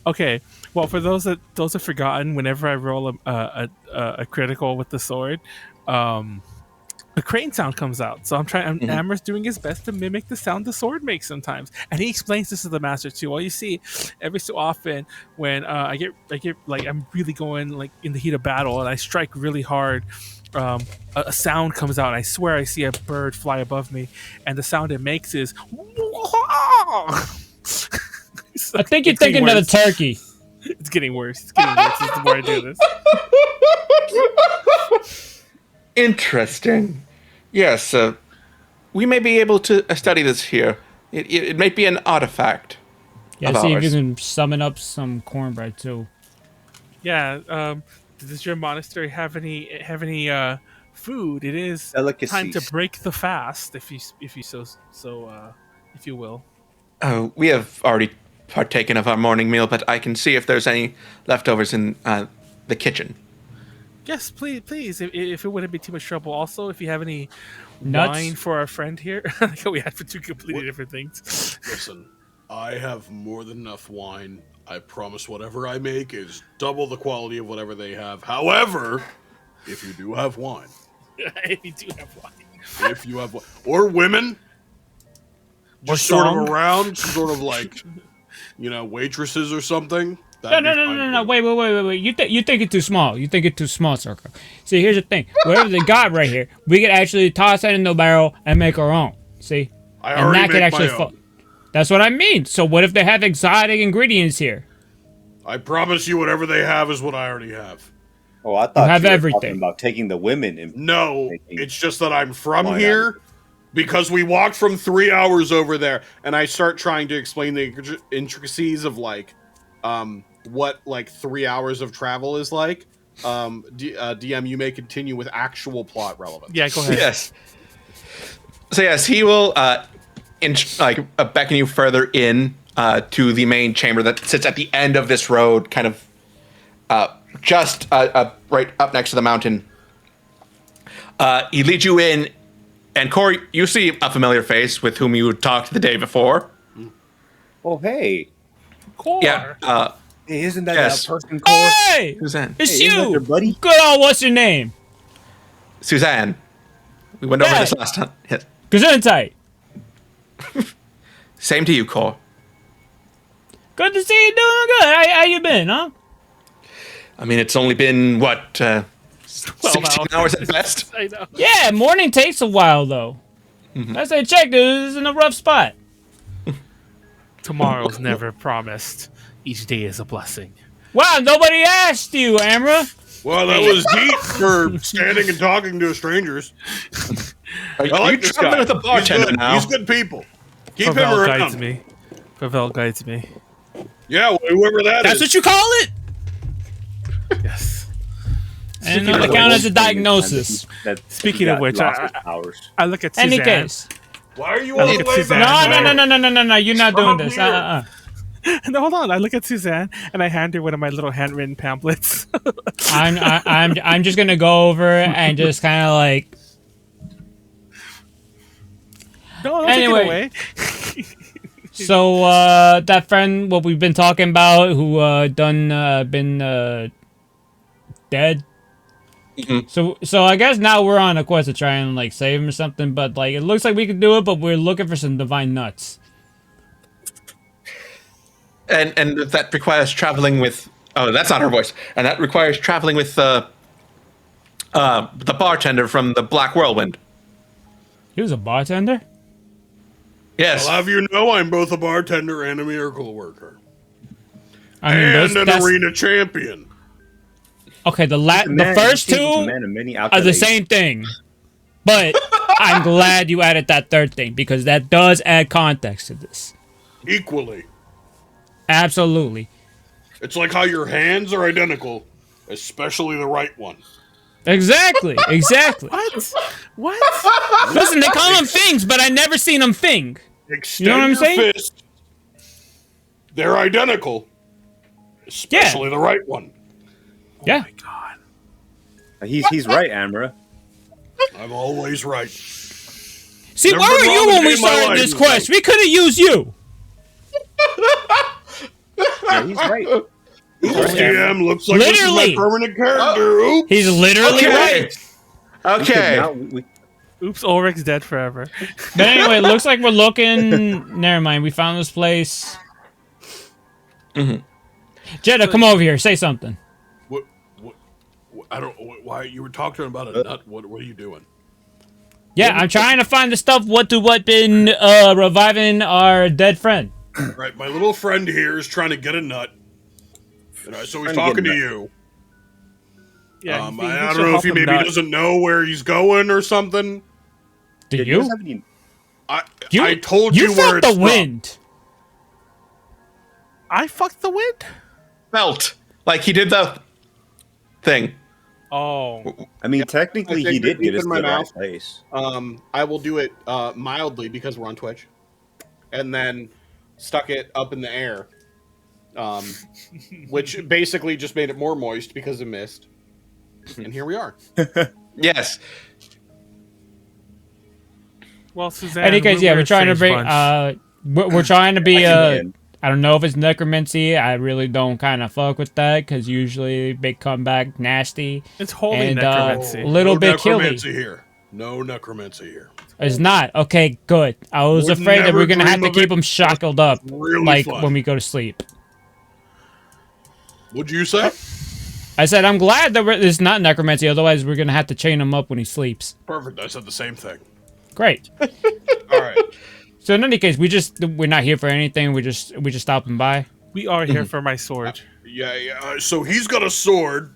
Okay, well, for those that have forgotten, whenever I roll a critical with the sword, a crane sound comes out. So I'm trying. Amra's doing his best to mimic the sound the sword makes sometimes, and he explains this to the master too. Well, you see, every so often when I get like I'm really going like in the heat of battle and I strike really hard. A sound comes out. And I swear I see a bird fly above me, and the sound it makes is I think you're thinking of the turkey. It's getting worse. It's getting worse the more I do this. Interesting. Yes, we may be able to study this here. It might be an artifact. Yeah, of see if ours. you can summon up some cornbread too. Yeah. Does your monastery have any food? It is time to Delicacies. break the fast, if you will. Oh, we have already partaken of our morning meal, but I can see if there's any leftovers in the kitchen. Yes, please. If it wouldn't be too much trouble. Also, if you have any Nuts? wine for our friend here, like we had for two completely different things. Listen, I have more than enough wine. I promise whatever I make is double the quality of whatever they have. However, if you do have wine, If you do have wine, if you have wine, or women, Or just sort song. of around, sort of like, waitresses or something. No, that'd no, be no, fine no, no. too. Wait. You think it's too small. You think it's too small, Circle. See, here's the thing. Whatever they got right here, we could actually toss that in the barrel and make our own. See? I And already that could make actually my own. That's what I mean. So what if they have exotic ingredients here? I promise you, whatever they have is what I already have. Oh, I thought have you were everything. talking about taking the women and No, Making it's just that I'm from wine here because we walked from 3 hours over there, and I start trying to explain the intricacies of what 3 hours of travel is like. DM, you may continue with actual plot relevance. yeah, go ahead. Yes. So yes, he will beckon you further in to the main chamber that sits at the end of this road, kind of just right up next to the mountain. He leads you in, and Khorr, you see a familiar face with whom you talked the day before. oh hey, Khorr. Yeah, hey, isn't that Yes. that person called? Hey! Suzanne. It's Hey, isn't that you! your buddy? Good old, what's your name? Suzanne. We went over Yeah. this last time. Yes. Gesundheit. Same to you, Khorr. Good to see you doing good. How you been, huh? I mean, it's only been, what, 16 hours at best? I know. Yeah, morning takes a while, though. As I checked, it was in a rough spot. Tomorrow's never promised. Each day is a blessing. Wow, nobody asked you, Amra. Well, that was deep for standing and talking to strangers. Are I you like this traveling guy. with a bartender He's good. now? He's good people. Keep him Pavel around. guides me. Pavel guides me. Yeah, whoever that That's is. what you call it? Yes. And Speaking that of counts as a old diagnosis. that Speaking he of got which, lost his powers. I look at Any Suzanne. case. Why are you I all look the at way Suzanne. back? No, you're not doing this. here. No, hold on. I look at Suzanne and I hand her one of my little handwritten pamphlets. I'm just gonna go over and just kind of like. No, don't Anyway. take it away. So that friend, what we've been talking about, who been dead. So I guess now we're on a quest to try and like save him or something. But like it looks like we could do it, but we're looking for some divine nuts. And that requires traveling with... Oh, that's not her voice. And that requires traveling with the bartender from the Black Whirlwind. He was a bartender. Yes. I'll have you know I'm both a bartender and a miracle worker. I mean, And an that's arena champion. okay. The Man, first he's a two man of many are the accolades. same thing, but I'm glad you added that third thing because that does add context to this. Equally. Absolutely. It's like how your hands are identical, especially the right one. Exactly. What? What? Listen, they call them things, but I never seen them thing. Extend know what I'm your saying? fist. They're identical, especially the right one. Yeah. He's right, Amra. I'm always right. See, Never where were been you wrong when a we day in my started life, this you quest? think. We could have used you. Yeah, he's right. He's This right, Amra. DM looks like this is Literally. my permanent character. Oops. He's literally Okay. right. We could Okay. now- we- Oops, Ulrich's dead forever. But anyway, it looks like we're looking. Never mind. We found this place. Jedah, come over here. Say something. What, I don't. Why you were talking about a nut? What are you doing? Yeah, I'm trying to find the stuff. What been reviving our dead friend? Right, my little friend here is trying to get a nut. So he's Trying to get talking a to nut. you. Yeah, I don't know if he maybe doesn't know where he's going or something. Do Did you? guys have any- I told you where felt it's the wind. I fucked the wind. Felt like he did the thing. Oh, I mean, technically, I he think did deep get us in to my the right mouth. place. I will do it mildly because we're on Twitch, and then stuck it up in the air, which basically just made it more moist because of mist. And here we are. Yes. well, Suzanne. Any case, yeah, we're trying to bring. bunch. We're trying to be. I can I don't know if it's necromancy. I really don't kind of fuck with that because usually big comeback, nasty. It's holy and, necromancy. a little no bit necromancy killy. here. No necromancy here. It's not okay. Good. I was Would afraid that never we're gonna have dream to of keep it. them shackled up, Really like fun. when we go to sleep. What'd you say? I said I'm glad that it's not necromancy. Otherwise, we're gonna have to chain him up when he sleeps. Perfect. I said the same thing. Great. All right. So in any case, we're not here for anything. We just stopping by. We are here for my sword. Yeah. So he's got a sword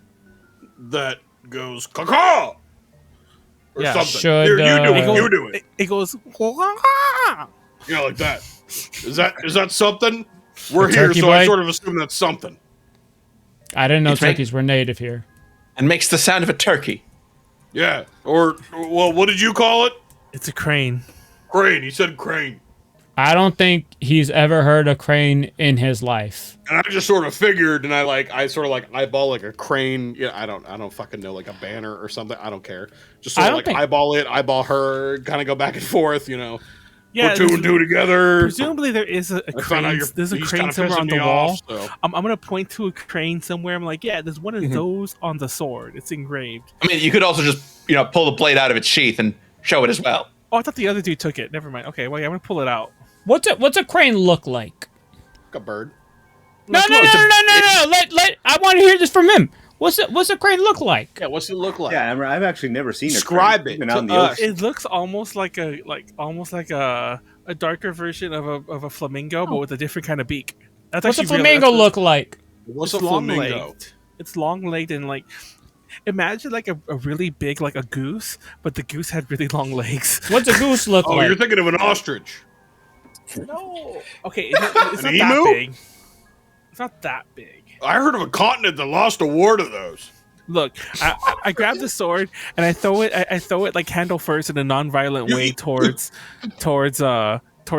that goes caw or Yeah, something. should, Here, you do uh, it. You do it. It goes. Yeah, like that. Is that something? We're A here, turkey so I blade? sort of assume that's something. I didn't know It's right. turkeys were native here. And makes the sound of a turkey. Yeah. Or well, what did you call it? It's a crane. Crane. He said crane. I don't think he's ever heard a crane in his life. And I just sort of figured, and I sort of eyeball like a crane. Yeah, I don't fucking know, like a banner or something. I don't care. Just sort I of don't like think- eyeball her, kind of go back and forth. Yeah, Put two and two together. presumably there is a I found out crane. There's a he's crane kinda somewhere pissing on the me wall. off, so. I'm gonna point to a crane somewhere. I'm like, yeah, there's one of those on the sword. It's engraved. I mean, you could also just, pull the blade out of its sheath and show it as well. Oh, I thought the other dude took it. Never mind. Okay, well, yeah, I'm gonna pull it out. What's a crane look like? Like a bird. No. Let I want to hear this from him. What's a crane look like? Yeah, what's it look like? Yeah, I've actually never seen a Describe crane, it even to out in the us. ocean. It looks almost like a darker version of a flamingo, but with a different kind of beak. That's What's a actually flamingo look like? What's It's a long flamingo? legged. It's long legged and imagine like a really big like a goose, but the goose had really long legs. What's a goose look Oh, like? you're thinking of an ostrich. No. Okay, it's not An that emu? big. It's not that big. I heard of a continent that lost a war to those. Look, I grab the sword and I throw it. I throw it like handle first in a non-violent way towards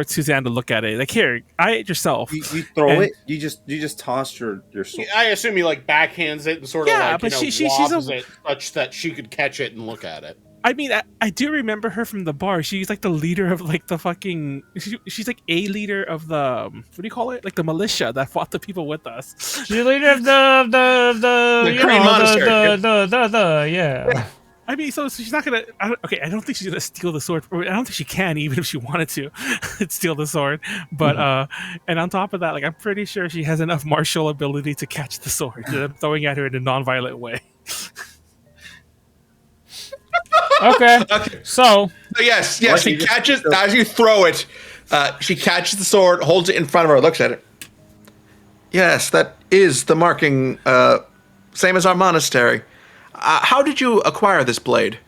Suzanne to look at it. Like, here, eye it yourself. You throw And- it. You just toss your sword. I assume he backhands it and sort of Yeah, but she's lobs a- it such that she could catch it and look at it. I mean, I do remember her from the bar. She's like the leader of like the fucking. She's like a leader of the what do you call it? Like the militia that fought the people with us. She's the leader of the Crane Monastery. Yeah. I mean, so she's not gonna. I don't think she's gonna steal the sword. I don't think she can, even if she wanted to, steal the sword. But and on top of that, like I'm pretty sure she has enough martial ability to catch the sword. That I'm throwing at her in a non-violent way. Okay. Okay. So So yes, What, she you just- catches, as you throw it, she catches the sword, holds it in front of her, looks at it. Yes, that is the marking, same as our monastery. How did you acquire this blade?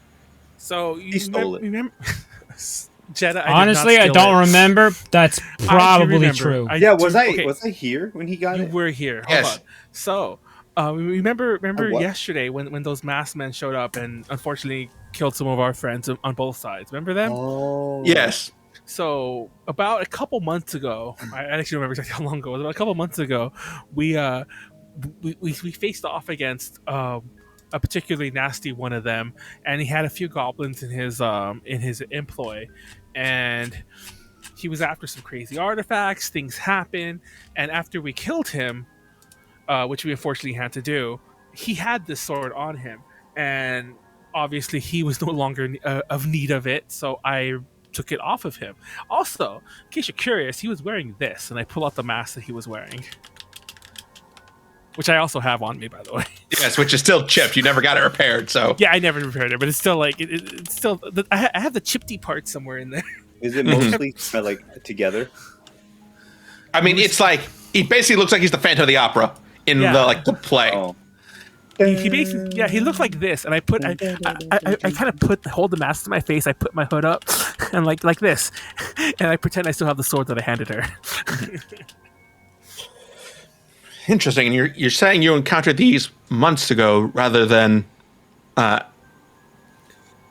So you stole it. Remember, Jedah? honestly, I don't remember. That's probably remember. true. Yeah, was okay. I here when he got You it? were here. Hold Yes. on. So, remember what? yesterday when those masked men showed up and unfortunately killed some of our friends on both sides. Remember them? Oh, Yes. So about a couple months ago, I actually don't remember exactly how long ago. It was about a couple months ago. We faced off against a particularly nasty one of them, and he had a few goblins in his employ, and he was after some crazy artifacts. Things happen, and after we killed him, which we unfortunately had to do, he had this sword on him, and obviously he was no longer of need of it, so I took it off of him. Also, in case you're curious, he was wearing this, and I pull out the mask that he was wearing. which I also have on me, by the way. Yes, which is still chipped. You never got it repaired, so Yeah, I never repaired it, but it's still like it's still. I have the chippy part somewhere in there. Is it mostly like together? I mean, it's like he basically looks like he's the Phantom of the Opera in the play. Oh. He basically, he looks like this, and I kind of hold the mask to my face. I put my hood up, and like this, and I pretend I still have the sword that I handed her. Interesting. And you're saying you encountered these months ago rather than the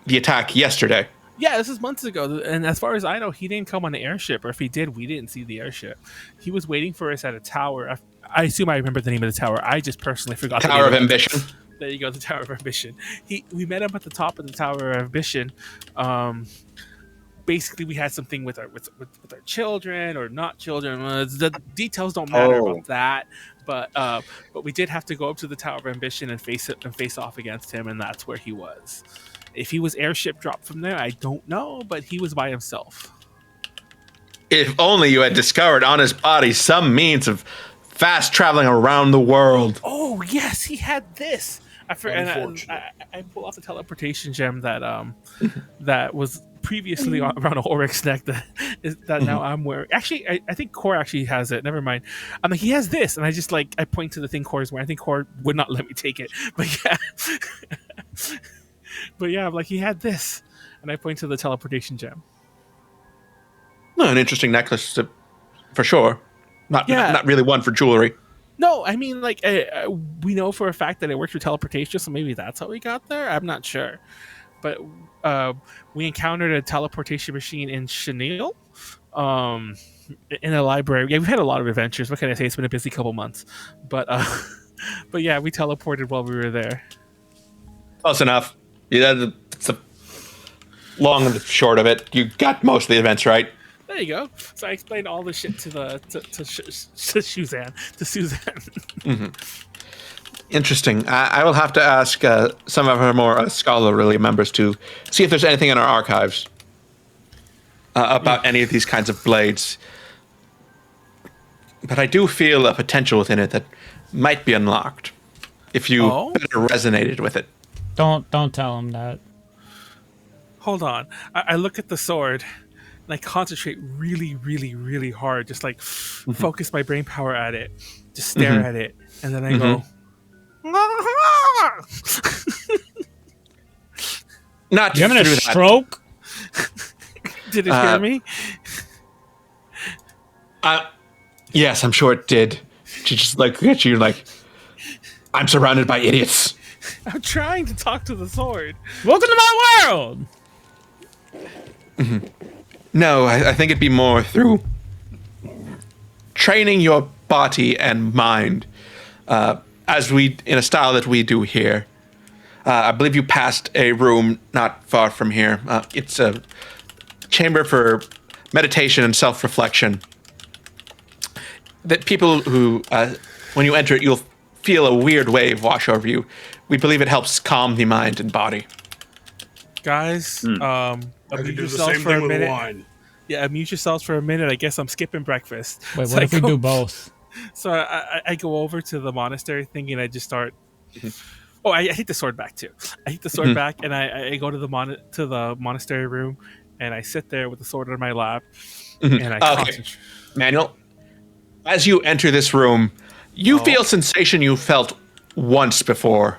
attack yesterday. Yeah, this is months ago, and as far as I know, he didn't come on the airship, or if he did, we didn't see the airship. He was waiting for us at a tower. I assume I remember the name of the tower. I just personally forgot. Tower of Ambition. There you go, the Tower of Ambition. We met him at the top of the Tower of Ambition. Basically, we had something with our children or not children. The details don't matter about that, but we did have to go up to the Tower of Ambition and face off against him, and that's where he was. If he was airship dropped from there, I don't know, but he was by himself. If only you had discovered on his body some means of fast traveling around the world. Oh yes, he had this. I pulled off the teleportation gem that was previously around a Oryx neck that now I'm wearing. Actually, I think Khorr actually has it. Never mind. I'm like, he has this, and I just I point to the thing Khorr is wearing. I think Khorr would not let me take it, but yeah. But yeah, I'm like, he had this, and I point to the teleportation gem. No, an interesting necklace, for sure. Not really one for jewelry. No, I mean, we know for a fact that it works for teleportation, so maybe that's how we got there. I'm not sure, but we encountered a teleportation machine in Chenille, in a library. Yeah, we've had a lot of adventures. What can I say? It's been a busy couple months, but yeah, we teleported while we were there. Close enough. Yeah, it's the long and the short of it. You got most of the events right. There you go. So I explained all the shit to Suzanne. Mm-hmm. Interesting. I will have to ask some of our more scholarly members to see if there's anything in our archives about any of these kinds of blades. But I do feel a potential within it that might be unlocked if you better resonated with it. Don't tell him that. Hold on. I look at the sword and I concentrate really, really, really hard. Just focus my brain power at it. Just stare at it. And then I go... Not you having a stroke? Did it hear me? Yes, I'm sure it did. She just look at you like, I'm surrounded by idiots. I'm trying to talk to the sword. Welcome to my world. Mm-hmm. No, I think it'd be more through training your body and mind, as we in a style that we do here. I believe you passed a room not far from here. It's a chamber for meditation and self-reflection. That people who, when you enter it, you'll feel a weird wave wash over you. We believe it helps calm the mind and body. Guys, I could do the same thing with wine. Yeah, mute yourselves for a minute. I guess I'm skipping breakfast. Wait, what if we do both? So I go over to the monastery thinking I just start... Oh, I take the sword back too. I take the sword back and I go to the monastery room and I sit there with the sword on my lap and I concentrate. Manuel, as you enter this room, you feel sensation you felt once before.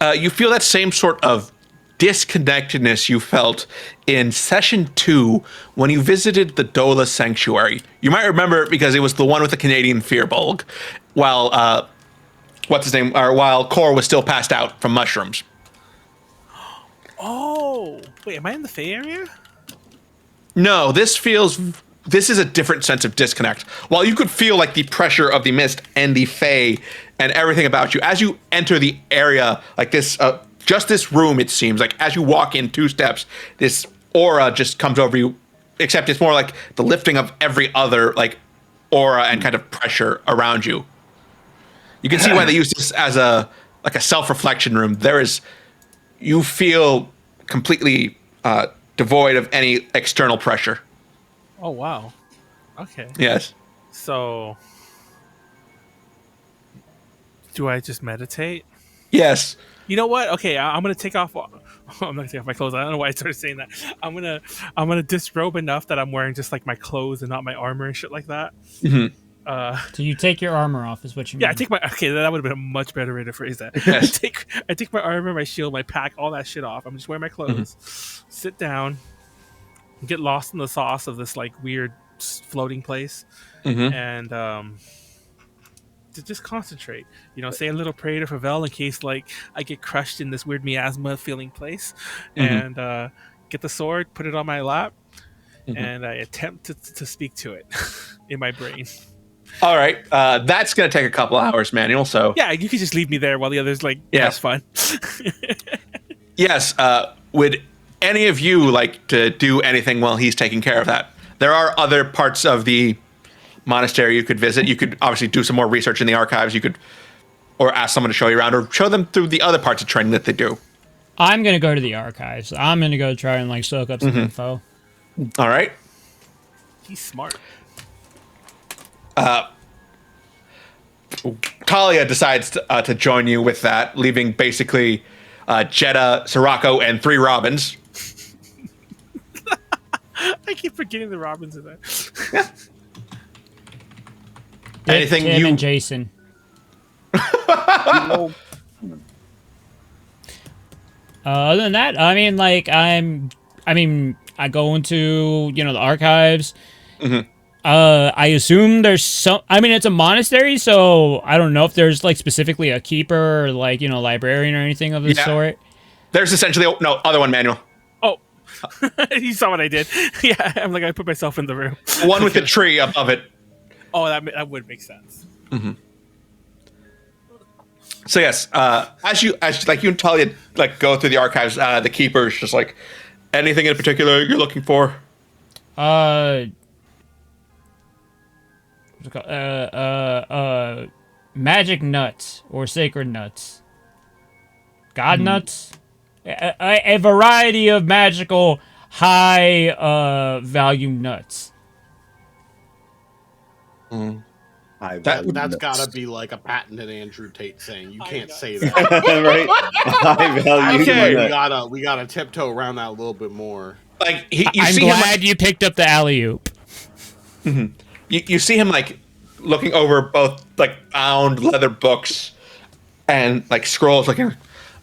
You feel that same sort of disconnectedness you felt in session 2 when you visited the Dola Sanctuary. You might remember it because it was the one with the Canadian Fearbulg, while while Khorr was still passed out from mushrooms. Oh, wait, am I in the Fey area? No, this is a different sense of disconnect. While you could feel like the pressure of the mist and the Fey and everything about you, as you enter the area like this, just this room, it seems like as you walk in 2 steps, this aura just comes over you, except it's more like the lifting of every other aura and kind of pressure around you. You can see why they use this as a self-reflection room. You feel completely devoid of any external pressure. Oh, wow. Okay. Yes. So Do I just meditate? Yes. You know what? Okay, I'm gonna take off. I'm not gonna take off my clothes. I don't know why I started saying that. I'm gonna disrobe enough that I'm wearing just like my clothes and not my armor and shit like that. Mm-hmm. So you take your armor off, is what you mean? Yeah, I take my. Okay, that would have been a much better way to phrase that. Yes. I take my armor, my shield, my pack, all that shit off. I'm just wearing my clothes. Sit down, get lost in the sauce of this like weird floating place, and to just concentrate. You know, say a little prayer to Favel in case like I get crushed in this weird miasma feeling place, and get the sword, put it on my lap, and I attempt to speak to it in my brain. All right. That's going to take a couple hours, Manuel. So Yeah, you could just leave me there while the others like Yes. have fun. yes. Would any of you like to do anything while he's taking care of that? There are other parts of the monastery you could visit. You could obviously do some more research in the archives. You could, or ask someone to show you around, or show them through the other parts of training that they do. I'm gonna go to the archives. I'm gonna go try and like soak up some info. All right. He's smart. Talia decides to join you with that, leaving basically Jedah, Sirocco, and 3 Robins. I keep forgetting the Robins in there. Anything Tim you and Jason. Other than that, I mean, like I go into the archives. I assume there's some. I mean, it's a monastery, so I don't know if there's like specifically a keeper or like librarian or anything of the sort. There's essentially other one, Manuel. Oh, you saw what I did. Yeah, I'm like I put myself in the room. One with the tree above it. Oh, that would make sense. So yes, as you and Talia like go through the archives, the keeper's just like, anything in particular you're looking for? Magic nuts or sacred nuts. God nuts. A variety of magical high value nuts. That's gotta be like a patented Andrew Tate saying. You can't say that. Right? High value. Okay. We gotta tiptoe around that a little bit more. Like you I'm see him, glad you picked up the alley-oop. you see him like looking over both like bound leather books and like scrolls. Looking,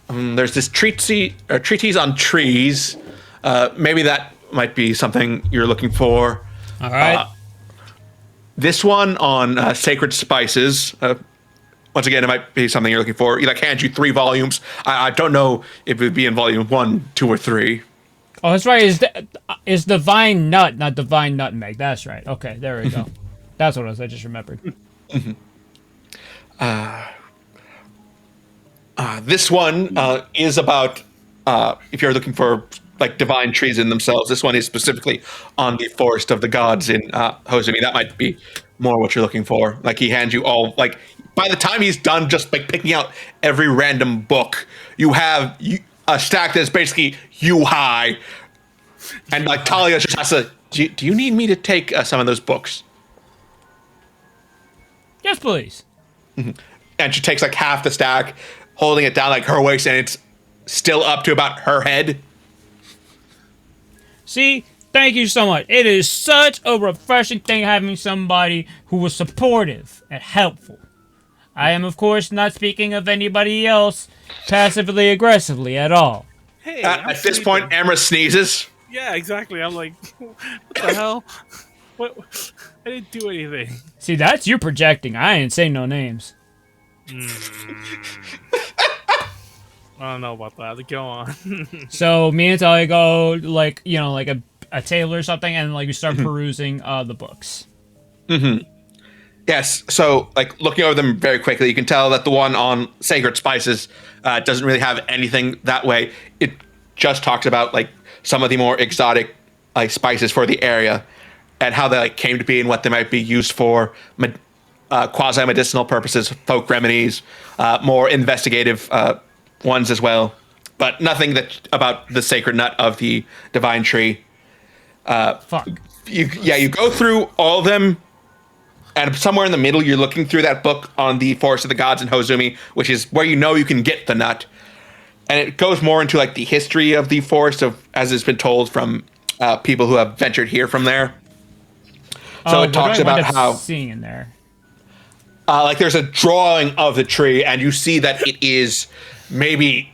there's this treatise on trees. Maybe that might be something you're looking for. All right. This one on sacred spices. Once again, it might be something you're looking for. He like hands you 3 volumes. I don't know if it would be in volume 1, 2, or 3. Oh, that's right. Is divine nut, not divine nutmeg. That's right. Okay, there we go. That's what it was. I just remembered. This one is about if you're looking for like divine trees in themselves. This one is specifically on the forest of the gods in Hosemi. That might be more what you're looking for. Like he hands you all, like by the time he's done just like picking out every random book, you have a stack that's basically you high. And like Talia just has to, do you need me to take some of those books? Yes, please. And she takes like half the stack, holding it down like her waist, and it's still up to about her head. See, thank you so much. It is such a refreshing thing having somebody who was supportive and helpful. I am, of course, not speaking of anybody else passively aggressively at all. Hey, At this point, Amra sneezes. Yeah, exactly. I'm like, what the hell? What? I didn't do anything. See, that's you projecting. I ain't saying no names. I don't know about that. Go on. So me and Talia go like like a table or something, and like we start perusing the books. Yes, so like looking over them very quickly, you can tell that the one on sacred spices doesn't really have anything that way. It just talks about like some of the more exotic like spices for the area and how they like came to be and what they might be used for, quasi-medicinal purposes, folk remedies, more investigative ones as well, but nothing that about the sacred nut of the divine tree. Fuck. You go through all of them. And somewhere in the middle, you're looking through that book on the Forest of the Gods in Hozumi, which is where you can get the nut. And it goes more into like the history of the forest, as it's been told from people who have ventured here from there. So it talks about how seeing in there. Like there's a drawing of the tree, and you see that it is maybe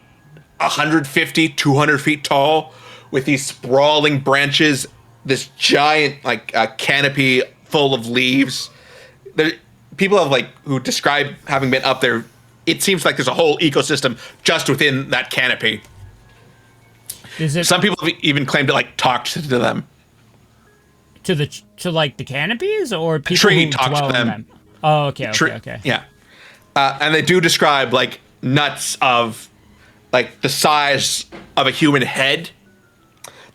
150, 200 feet tall, with these sprawling branches, this giant like canopy full of leaves. People have who describe having been up there. It seems like there's a whole ecosystem just within that canopy. Some people have even claimed to talked to them. To the canopies, or people tree who talks dwell to them. in them? Oh, okay. Yeah, and they do describe nuts of the size of a human head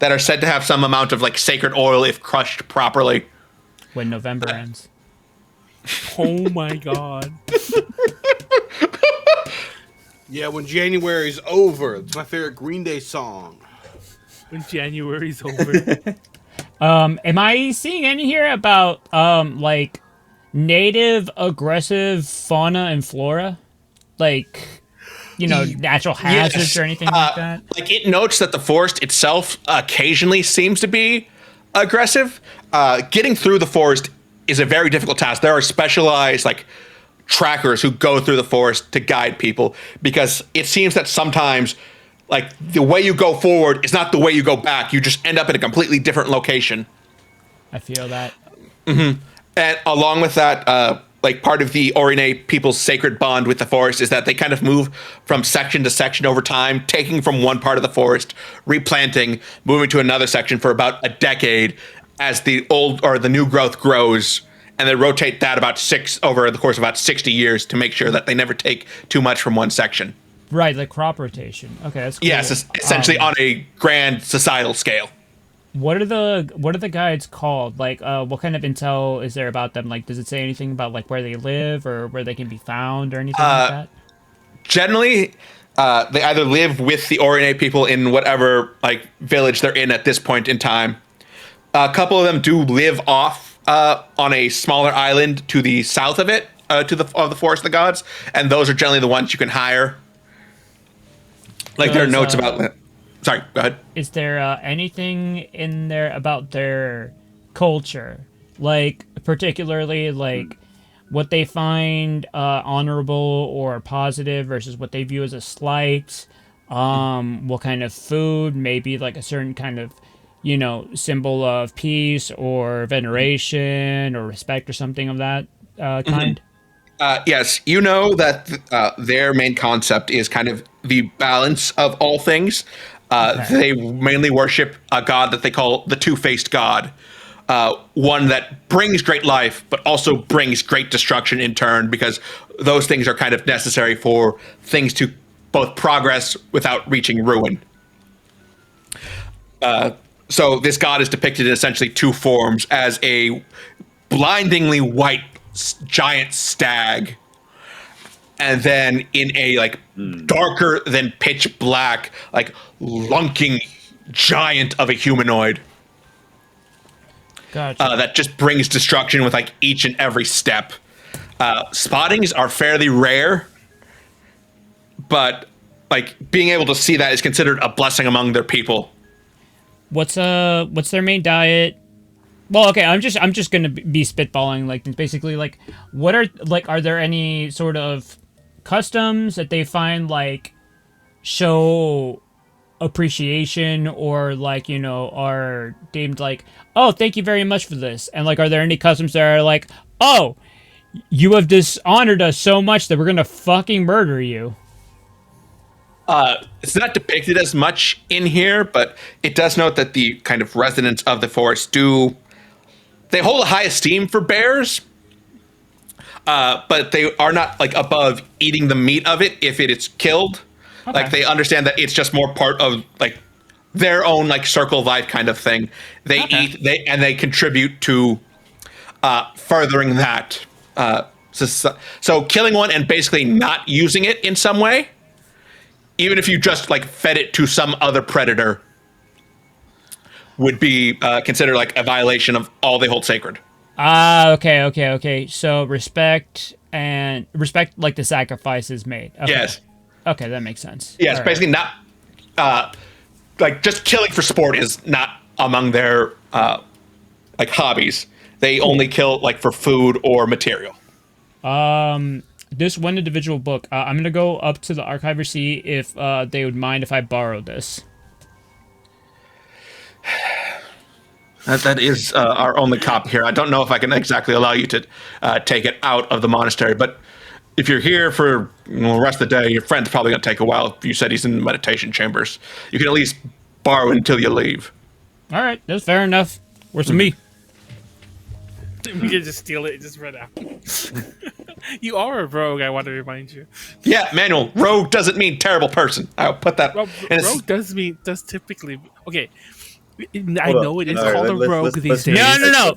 that are said to have some amount of sacred oil if crushed properly. When November ends. Oh my god. Yeah, when January's over. It's my favorite Green Day song. When January's over. Am I seeing any here about native aggressive fauna and flora? Natural hazards or anything like that? It notes that the forest itself occasionally seems to be aggressive. Getting through the forest is a very difficult task. There are specialized trackers who go through the forest to guide people, because it seems that sometimes the way you go forward is not the way you go back. You just end up in a completely different location. I feel that. Mm-hmm. And along with that, part of the Orine people's sacred bond with the forest is that they kind of move from section to section over time, taking from one part of the forest, replanting, moving to another section for about a decade as the old or the new growth grows, and they rotate that over the course of about 60 years to make sure that they never take too much from one section. Right, like crop rotation. Okay, that's cool. Yes, essentially on a grand societal scale. What are the guides called? What kind of intel is there about them? Does it say anything about where they live or where they can be found or anything like that? Generally, they either live with the Orine people in whatever village they're in at this point in time. A couple of them do live off on a smaller island to the south of it, of the Forest of the Gods, and those are generally the ones you can hire. There are notes about. Sorry, go ahead. Is there anything in there about their culture, particularly what they find honorable or positive versus what they view as a slight? What kind of food? Maybe a certain kind of symbol of peace or veneration or respect or something of that kind. Yes, you know that their main concept is kind of the balance of all things. They mainly worship a god that they call the two-faced god, one that brings great life, but also brings great destruction in turn, because those things are kind of necessary for things to both progress without reaching ruin. So this god is depicted in essentially two forms: as a blindingly white giant stag, and then in a darker than pitch black lunking giant of a humanoid. Gotcha. That just brings destruction with each and every step. Spottings are fairly rare, but being able to see that is considered a blessing among their people. What's their main diet? Well, okay, I'm just gonna be spitballing. Basically, what are there any sort of customs that they find show appreciation or are deemed oh, thank you very much for this, and are there any customs that are oh, you have dishonored us so much that we're gonna fucking murder you? It's not depicted as much in here, but it does note that the kind of residents of the forest they hold a high esteem for bears, but they are not above eating the meat of it if it is killed. Okay. They understand that it's just more part of their own circle of life kind of thing. They eat, they contribute to furthering that. So killing one and basically not using it in some way, even if you just fed it to some other predator, would be considered a violation of all they hold sacred. Okay. So respect like the sacrifices made. Okay. Yes. Okay, that makes sense. Yes, All right. basically not like just killing for sport is not among their like hobbies. They only kill like for food or material. This one individual book. I'm gonna go up to the archiver, see if they would mind if I borrow this. That is our only copy here. I don't know if I can exactly allow you to take it out of the monastery, but if you're here for the rest of the day, your friend's probably going to take a while. If you said he's in meditation chambers, you can at least borrow it until you leave. All right, that's fair enough. Works for me. We can just steal it and just run out. You are a rogue, I want to remind you. Yeah, Manuel, rogue doesn't mean terrible person. I'll put that. Rogue does typically... Okay, I Hold know up. it is All right, called a let's- rogue let's- these let's- days. No.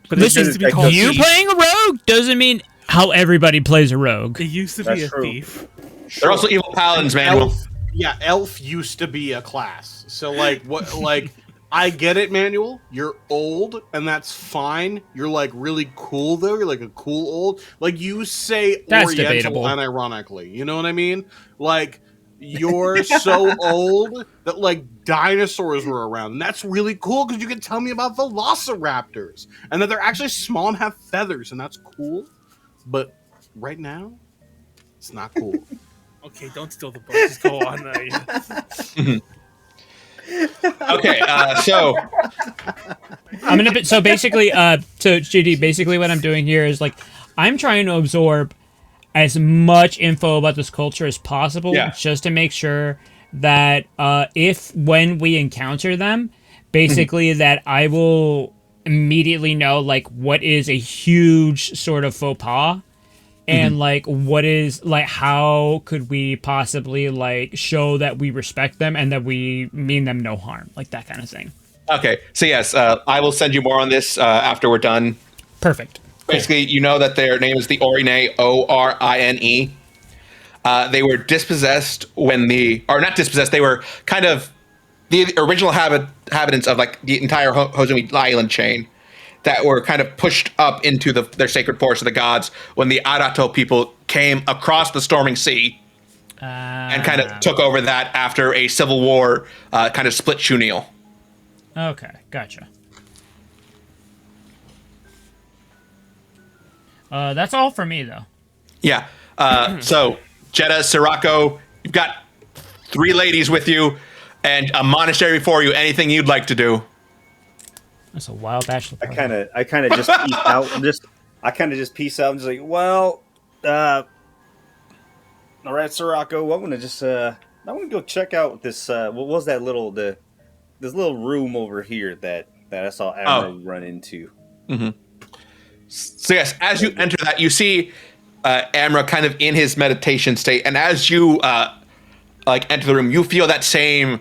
But Listen, it used to be called You thief. playing a rogue doesn't mean how everybody plays a rogue. It used to That's be a true. thief. They're also evil paladins, Manuel. Elf used to be a class. So like what like I get it, Manuel. You're old, and that's fine. You're like really cool though. You're like a cool old. Like you say That's Oriental debatable. unironically. You know what I mean? Like you're so old that like dinosaurs were around. And that's really cool because you can tell me about velociraptors and that they're actually small and have feathers, and that's cool. But right now, it's not cool. Okay, don't steal the book. Just go on. Okay, so I'm gonna. So basically, so GD, basically what I'm doing here is like I'm trying to absorb as much info about this culture as possible, Yeah. just to make sure that if when we encounter them, basically that I will immediately know like what is a huge sort of faux pas. And like, what is like? How could we possibly like show that we respect them and that we mean them no harm, like that kind of thing? okay, so yes, I will send you more on this after we're done. Perfect. Basically, you know that their name is the Orine, Orine. They were dispossessed or not dispossessed. They were kind of the original inhabitants of like the entire Hozumi island chain that were kind of pushed up into their sacred forest of the gods when the Arato people came across the storming sea and kind of took over that after a civil war kind of split Shunil. Okay, gotcha. That's all for me though. Yeah. So, Jedah, Sirocco, you've got 3 ladies with you and a monastery before you. Anything you'd like to do? That's a wild bachelor I party. kind of just peace out. I kind of just peace out and just like, well, all right, Sirocco, I want to go check out this. What was that this little room over here that I saw Amra run into? So yes, as you enter that, you see Amra kind of in his meditation state, and as you like enter the room, you feel that same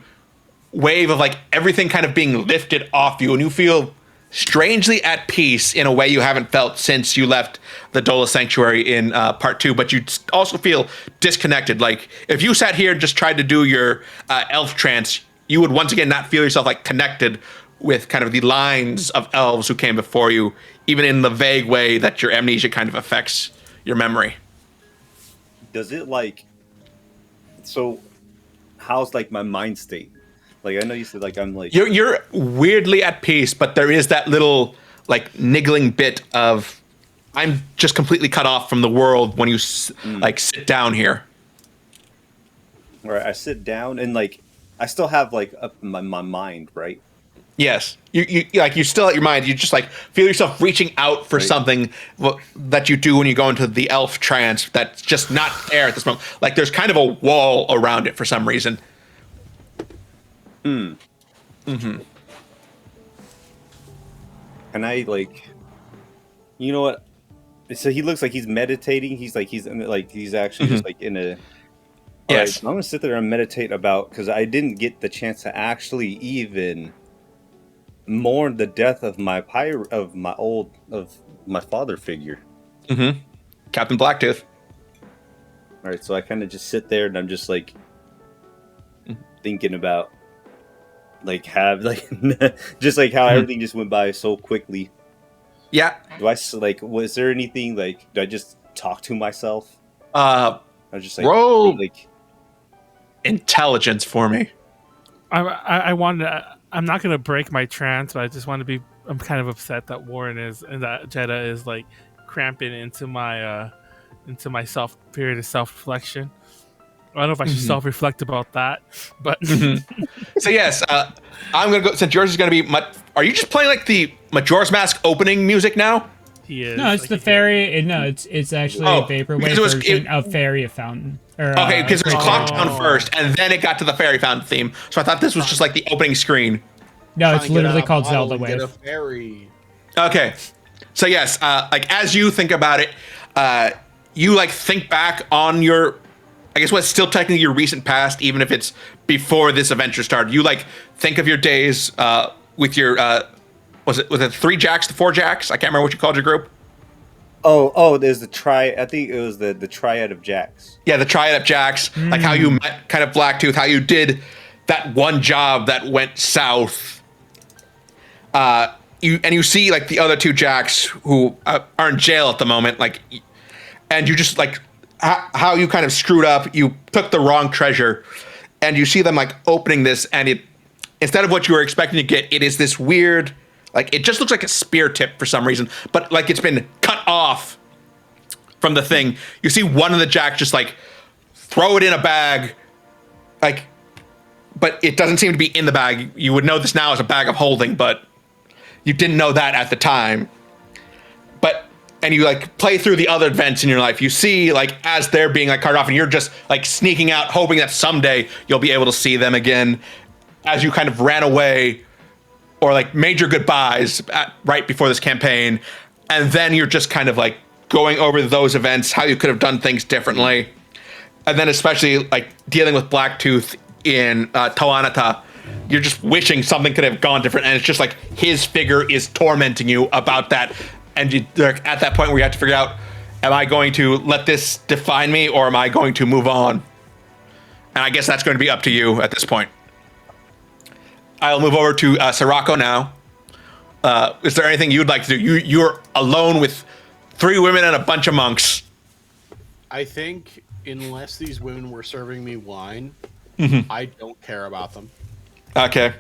wave of like everything kind of being lifted off you, and you feel strangely at peace in a way you haven't felt since you left the Dola Sanctuary in part 2. But you also feel disconnected. Like if you sat here and just tried to do your elf trance, you would once again not feel yourself like connected with kind of the lines of elves who came before you, even in the vague way that your amnesia kind of affects your memory. Does it like? So, how's like my mind state? Like I know you said like I'm like You're weirdly at peace, but there is that little like niggling bit of I'm just completely cut off from the world when you like sit down here. All right, I sit down and like I still have like my mind, right? Yes, you like you still at your mind. You just like feel yourself reaching out for something that you do when you go into the elf trance that's just not there at this moment. Like there's kind of a wall around it for some reason. And I like, you know what? So he looks like he's meditating. He's actually just like in a. All right, Yes. so I'm gonna sit there and meditate about because I didn't get the chance to actually even mourn the death of my father figure. Captain Blacktooth. All right, so I kind of just sit there and I'm just like thinking about like just like how everything just went by so quickly. Yeah. Do I was there anything like? Do I just talk to myself? Uh, I just like roll like intelligence for me. I wanted to, I'm not gonna break my trance, but I just want to be. I'm kind of upset that Warren is and that Jedah is like cramping into my self period of self reflection. I don't know if I should self-reflect about that, but So yes, I'm gonna go. Since yours is gonna be, are you just playing like the Majora's Mask opening music now? he is. No, it's like, the fairy. No, it's actually a vaporwave version of Fairy Fountain. Okay, because it was clocked down first, and then it got to the fairy fountain theme. So I thought this was just like the opening screen. No, it's Trying to get literally a called bottle Zelda and get a Wave. fairy. Okay, so yes, like as you think about it, you like think back on your, I guess what's still technically your recent past, even if it's before this adventure started. You like think of your days with your was it 3 jacks to 4 jacks? I can't remember what you called your group. oh, there's the I think it was the triad of jacks. Yeah, the triad of jacks, like how you met kind of Blacktooth, how you did that one job that went south. You see like the other 2 jacks who are in jail at the moment, like, and you just like how you kind of screwed up. You took the wrong treasure, and you see them like opening this, and it, instead of what you were expecting to get, it is this weird, like it just looks like a spear tip for some reason, but like it's been cut off from the thing. You see one of the jacks just like throw it in a bag, like, but it doesn't seem to be in the bag. You would know this now as a bag of holding, but you didn't know that at the time. But, and you like play through the other events in your life. You see like as they're being like carted off, and you're just like sneaking out, hoping that someday you'll be able to see them again, as you kind of ran away or like made your goodbyes right before this campaign. And then you're just kind of like going over those events, how you could have done things differently. And then especially like dealing with Blacktooth in Toanata, you're just wishing something could have gone different. And it's just like his figure is tormenting you about that. And you're at that point where you have to figure out, am I going to let this define me, or am I going to move on? And I guess that's going to be up to you at this point. I'll move over to Sirocco now. Is there anything you'd like to do? You're alone with 3 women and a bunch of monks. I think unless these women were serving me wine, I don't care about them. Okay.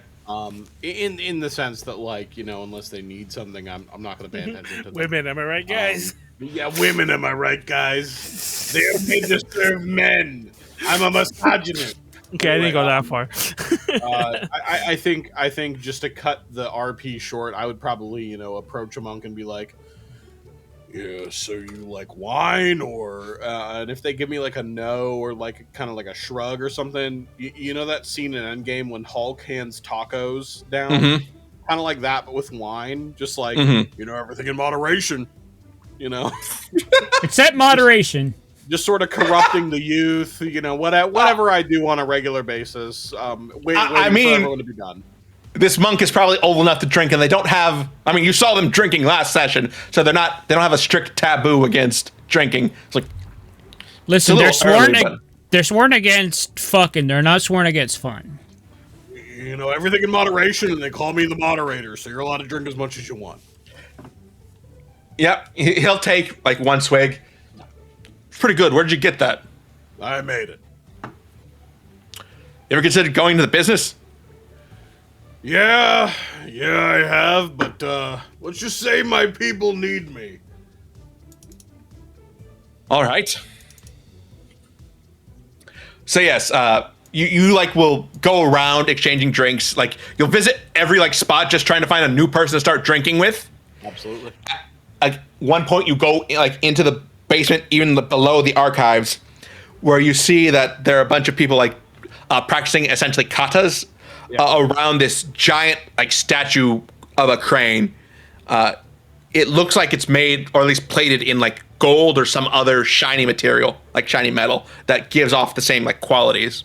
In the sense that, like, you know, unless they need something, I'm not going to pay attention to them. women, am I right, guys? Yeah, women, am I right, guys? They're made to serve men. I'm a misogynist. Okay, I didn't go that far. I think just to cut the RP short, I would probably, you know, approach a monk and be like, yeah, so you like wine, or and if they give me like a no, or like kind of like a shrug or something, you know that scene in Endgame when Hulk hands tacos down, kind of like that, but with wine, just like you know, everything in moderation, you know, Except moderation. just sort of corrupting the youth, you know, whatever I do on a regular basis. Waiting for everyone to be done. This monk is probably old enough to drink, and they don't have, I mean, you saw them drinking last session, so they don't have a strict taboo against drinking. It's like, Listen, it's a little early, they're sworn against fucking. They're not sworn against fun. You know, everything in moderation, and they call me the moderator, so you're allowed to drink as much as you want. Yep, he'll take like 1 swig. It's pretty good. Where'd you get that? I made it. You ever considered going to the business? Yeah, I have, but let's just say my people need me. All right. So yes, you like will go around exchanging drinks. Like you'll visit every like spot, just trying to find a new person to start drinking with. Absolutely. At one point, you go like into the basement, even below the archives, where you see that there are a bunch of people like practicing essentially katas around this giant like statue of a crane. It looks like it's made, or at least plated in like gold or some other shiny material, like shiny metal, that gives off the same like qualities.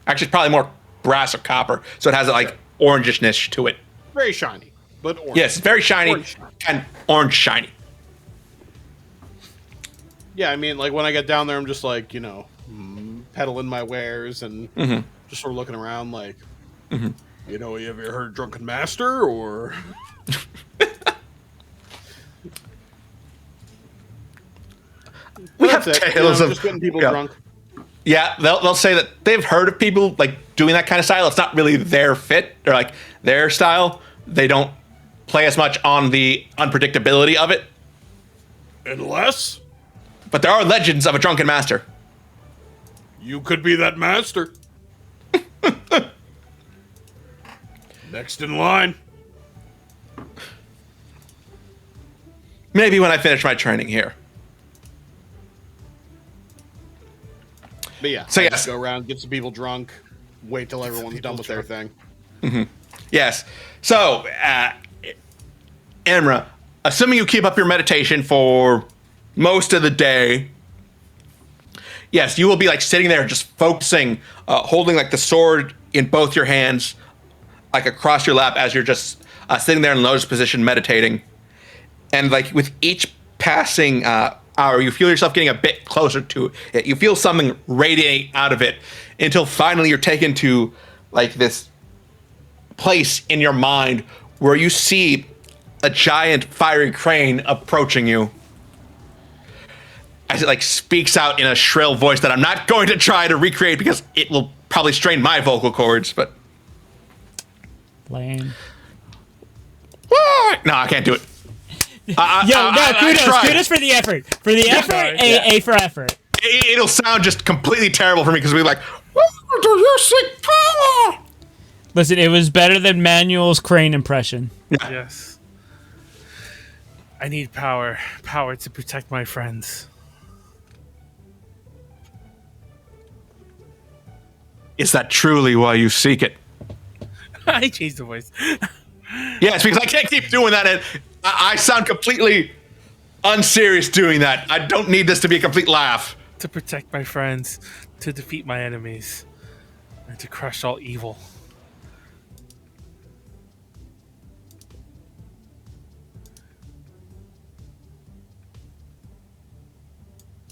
Actually, it's probably more brass or copper, so it has like orangishness to it. Very shiny, but orange. Yes, it's very shiny, Orange shiny. and orange shiny. Yeah, I mean, like when I get down there, I'm just like, you know, peddling my wares and just sort of looking around like, you know, have you eard Drunken Master, or... We have That's it. tales of just getting people yeah. drunk. Yeah, they'll say that they've heard of people like doing that kind of style. It's not really their fit or like their style. They don't play as much on the unpredictability of it. Unless But there are legends of a drunken master. you could be that master. Next in line. Maybe when I finish my training here. But yeah, So I yes. just go around, get some people drunk, wait till everyone's done with their thing. Yes. So, Amra, assuming you keep up your meditation for most of the day, yes, you will be like sitting there just focusing, holding like the sword in both your hands, like across your lap as you're just sitting there in lotus position meditating. And like with each passing hour, you feel yourself getting a bit closer to it. You feel something radiate out of it until finally you're taken to like this place in your mind where you see a giant fiery crane approaching you. As it like speaks out in a shrill voice that I'm not going to try to recreate because it will probably strain my vocal cords, but Lame. no, I can't do it. Kudos for the effort. For the effort, A for effort. It'll sound just completely terrible for me because we're like, "Where do you seek power?" Listen, it was better than Manuel's crane impression. Yes. I need power. Power to protect my friends. Is that truly why you seek it? I changed the voice. Yes, because I can't keep doing that, and I sound completely unserious doing that. I don't need this to be a complete laugh. To protect my friends, to defeat my enemies, and to crush all evil.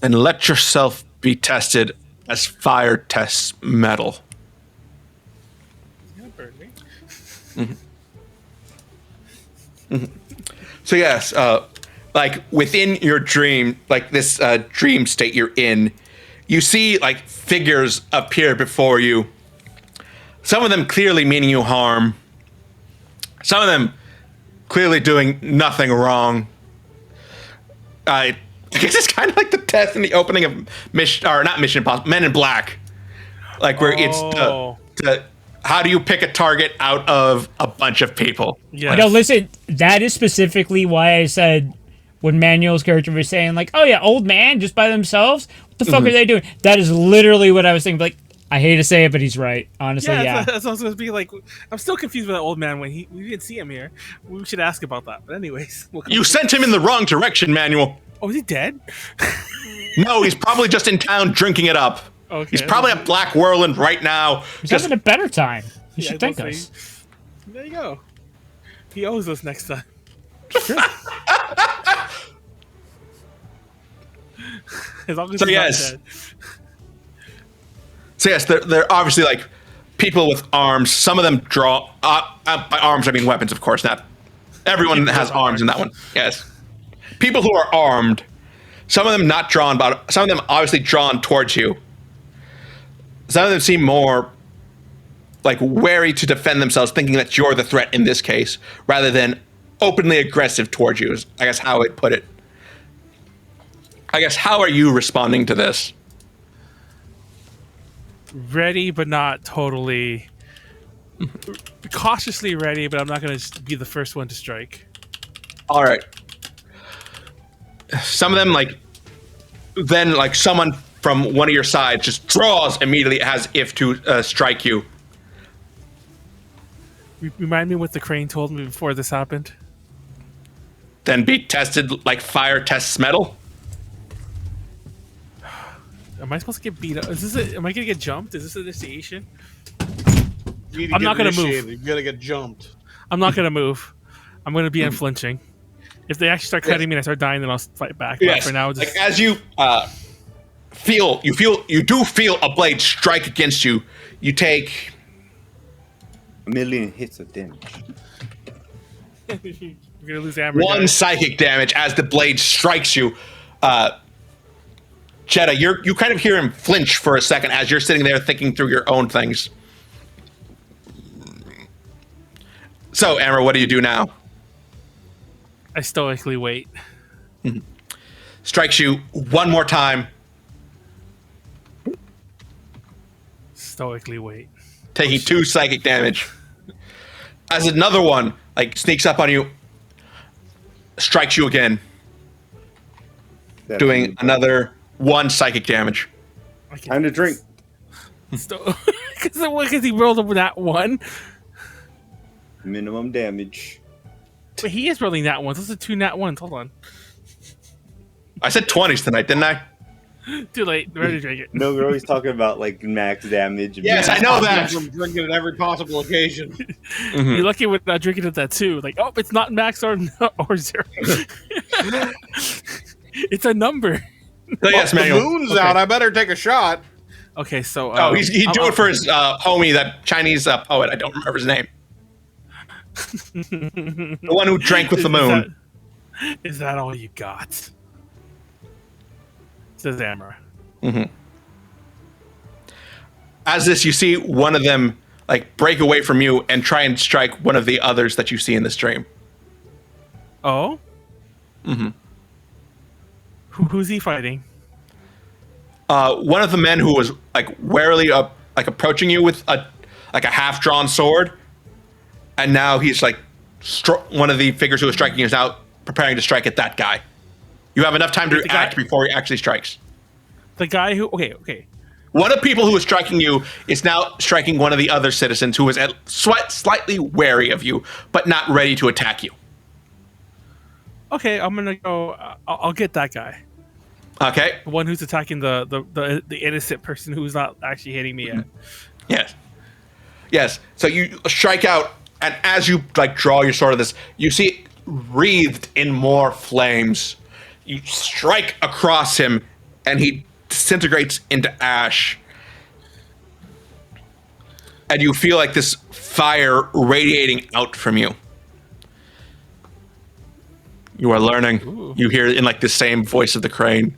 And let yourself be tested as fire tests metal. You burned me. So yes, like within your dream, like this dream state you're in, you see like figures appear before you. Some of them clearly meaning you harm. Some of them clearly doing nothing wrong. I guess it's kind of like the test in the opening of not Mission Impossible, Men in Black, like where it's how do you pick a target out of a bunch of people? Yes. No, listen, that is specifically why I said when Manuel's character was saying, like, oh yeah, old man just by themselves? What the fuck are they doing? That is literally what I was thinking. Like, I hate to say it, but he's right. Honestly, yeah. That's what I was going to be like. I'm still confused with that old man when we didn't see him here. We should ask about that. But anyways. You sent him in the wrong direction, Manuel. Oh, is he dead? No, he's probably just in town drinking it up. Okay. He's probably at Black Whirlwind right now. He's having a better time. You should thank we'll us. see. There you go. He owes us next time. As long as So he's not yes. dead. So yes, they're obviously like people with arms. Some of them draw by arms. I mean weapons, of course. Not everyone has arms in that one. Yes, people who are armed. Some of them not drawn, but some of them obviously drawn towards you. Some of them seem more like wary to defend themselves, thinking that you're the threat in this case, rather than openly aggressive towards you. Is I guess how I'd put it. I guess how are you responding to this? Ready, but not totally. Cautiously ready, but I'm not going to be the first one to strike. All right. Some of them, then someone from one of your sides just draws immediately as if to strike you. Remind me what the crane told me before this happened. Then be tested like fire tests metal. Am I supposed to get beat up? Am I going to get jumped? Is this initiation? I'm not gonna move. You're gonna get jumped. I'm not going to move. I'm going to be unflinching. If they actually start cutting me and I start dying, then I'll fight back. Yes. But for now, just... as you do feel a blade strike against you. You take 1,000,000 hits of damage. We're gonna lose Amra. One guys. psychic damage as the blade strikes you. Jedah, you kind of hear him flinch for a second as you're sitting there thinking through your own things. So, Amra, what do you do now? I stoically wait. Strikes you one more time, Stoically wait. taking 2 psychic damage. As another one sneaks up on you, strikes you again, doing another 1 psychic damage. Time to drink. Because he rolled up that one. Minimum damage. But he is rolling that ones. Those are 2 nat ones. Hold on. I said 20s tonight, didn't I? Too late. Ready to drink it. No, we're always talking about like max damage. Yes, I know that. From drinking at every possible occasion. You're lucky with not drinking at that too. Like, oh, it's not max or 0. It's a number. So yes, The Manuel. moon's out. I better take a shot. Okay, so He's do it for his homie, that Chinese poet. I don't remember his name. The one who drank with the moon. Is that all you got? Says Amra. As this, you see one of them break away from you and try and strike one of the others that you see in the stream. Oh. Who's he fighting? One of the men who was warily approaching you with a half-drawn sword, and now he's one of the figures who was striking you is now preparing to strike at that guy. You have enough time to act before he actually strikes. The guy who... Okay. One of the people who was striking you is now striking one of the other citizens who was slightly wary of you, but not ready to attack you. Okay, I'm gonna go... I'll get that guy. Okay. The one who's attacking the innocent person who's not actually hitting me yet. Yes. So you strike out, and as you draw your sword of this, you see it wreathed in more flames. You strike across him, and he disintegrates into ash. And you feel this fire radiating out from you. You are learning. Ooh. You hear in the same voice of the crane.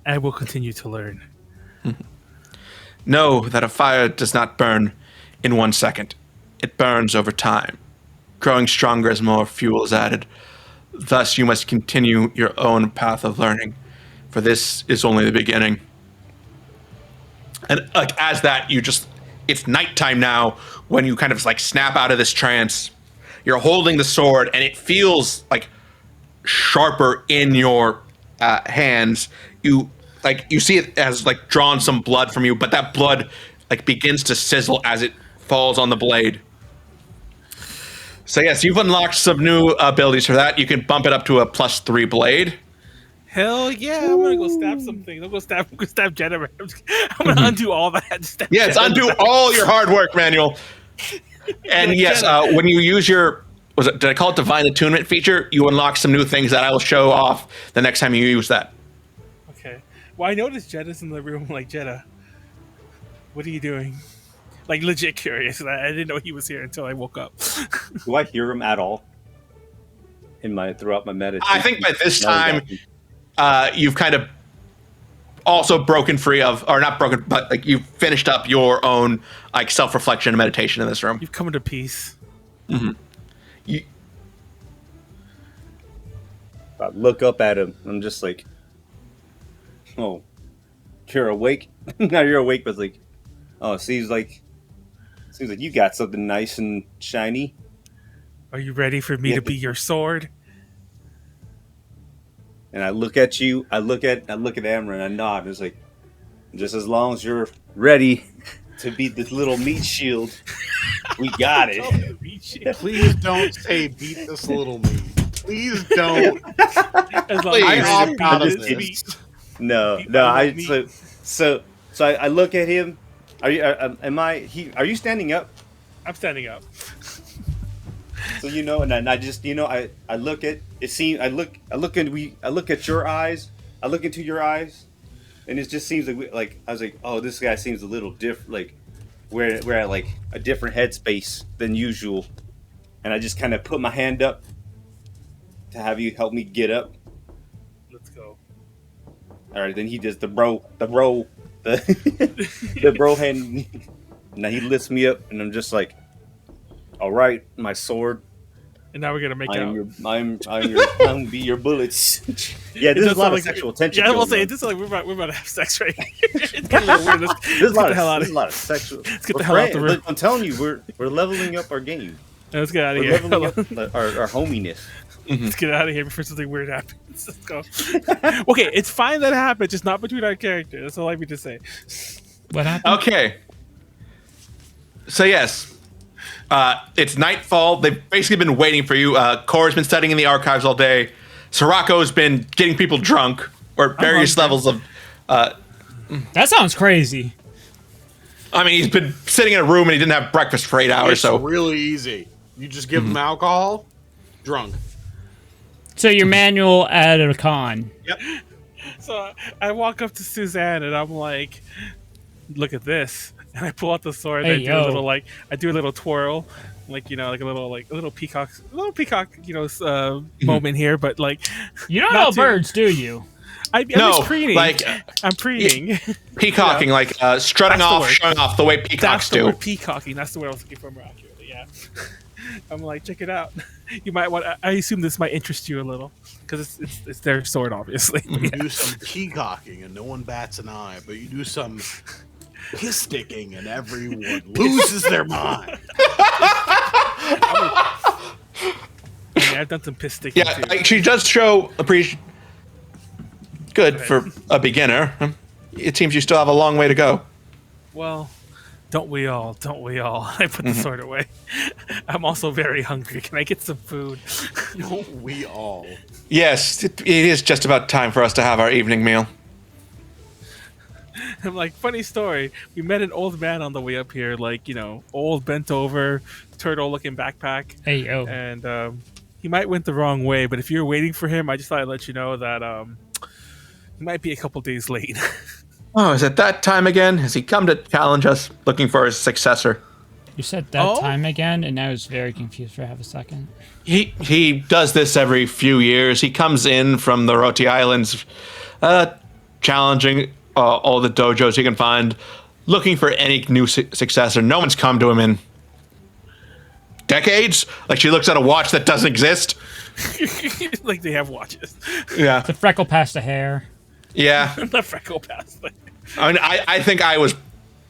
I will continue to learn. Know that a fire does not burn in 1 second. It burns over time, growing stronger as more fuel is added. Thus, you must continue your own path of learning, for this is only the beginning. And as that, it's nighttime now when you kind of snap out of this trance. You're holding the sword, and it feels sharper in your hands. You see it has drawn some blood from you, but that blood begins to sizzle as it falls on the blade. So yes, you've unlocked some new abilities for that. You can bump it up to a +3 blade. Hell yeah! I'm gonna go stab something. I'm gonna stab Jedah. I'm gonna undo all that. Yes, undo all your hard work, Manuel. And yes, when you use your did I call it Divine Attunement feature? You unlock some new things that I will show off the next time you use that. Okay. Well, I noticed Jedah's in the room. Jedah, what are you doing? Legit curious. I didn't know he was here until I woke up. Do I hear him at all? Throughout my meditation? I think by this time, you've kind of also broken free of, or not broken, but you've finished up your own self-reflection and meditation in this room. You've come to peace. I look up at him. I'm just oh, you're awake? Now you're awake, but oh, it seems like you got something nice and shiny. Are you ready for me to be your sword? And I look at you. I look at Amra, and I nod. It's just as long as you're ready to beat this little meat shield, we got it. Please don't say beat this little meat. Please don't. Please. I opt out of this. No. So I look at him. Are you? Are you standing up? I'm standing up. So and I just I look at it. I look at your eyes. I look into your eyes, and it just seems I was oh, this guy seems a little different. we're at like a different headspace than usual, and I just kind of put my hand up to have you help me get up. Let's go. All right, then he does the the bro hand. Now he lifts me up, and I'm just like, all right, my sword. And now we're gonna make out. I'm gonna be your bullets. Yeah, this is a lot of sexual tension. Yeah, I will say this is like we're about to have sex right here. It's getting a little weird. There's a lot of sexual. Let's get the hell out the room. I'm telling you, we're leveling up our game. Let's get out of We're here. leveling up our hominess. Let's get out of here before something weird happens. Let's go. Okay, it's fine that it happened, just not between our characters. That's all I mean to say. What happened? Okay. So yes, it's nightfall. They've basically been waiting for you. Khorr's been studying in the archives all day. Sirocco's been getting people drunk, or various levels of. That sounds crazy. I mean, he's been sitting in a room and he didn't have breakfast for 8 hours. It's So really easy. You just give them alcohol, drunk. So you're Manuel at a con. Yep. So I walk up to Suzanne and I'm like, "Look at this!" And I pull out the sword. Hey, and I do a little twirl, like a little peacock, moment here. But like, You don't know birds, do you? I'm no, just preening. like I'm preening. peacocking, like strutting That's the off, word. showing off the way peacocks That's the do. word, peacocking. That's the word I was looking for more accurately. Yeah. I'm like, check it out. You might want. I assume this might interest you a little because it's their sword, obviously. You do some peacocking and no one bats an eye, but you do some piss sticking and everyone loses their mind. I mean, I've done some piss sticking Yeah, too. like, she does show good for a beginner. It seems you still have a long way to go. Well, don't we all? Don't we all? I put the sword away. I'm also very hungry. Can I get some food? Don't we all? Yes, it is just about time for us to have our evening meal. I'm like, funny story. We met an old man on the way up here, like, old, bent over, turtle-looking backpack. Hey, yo. And he might went the wrong way, but if you're waiting for him, I just thought I'd let you know that he might be a couple days late. Oh, is it that time again? Has he come to challenge us, looking for his successor? You said that time again, and I was very confused for half a second. He does this every few years. He comes in from the Roti Islands, challenging all the dojos he can find, looking for any new successor. No one's come to him in decades. Like, she looks at a watch that doesn't exist. Like they have watches. Yeah. The freckle past the hair. Yeah. The freckle pass thing. I mean, I think I was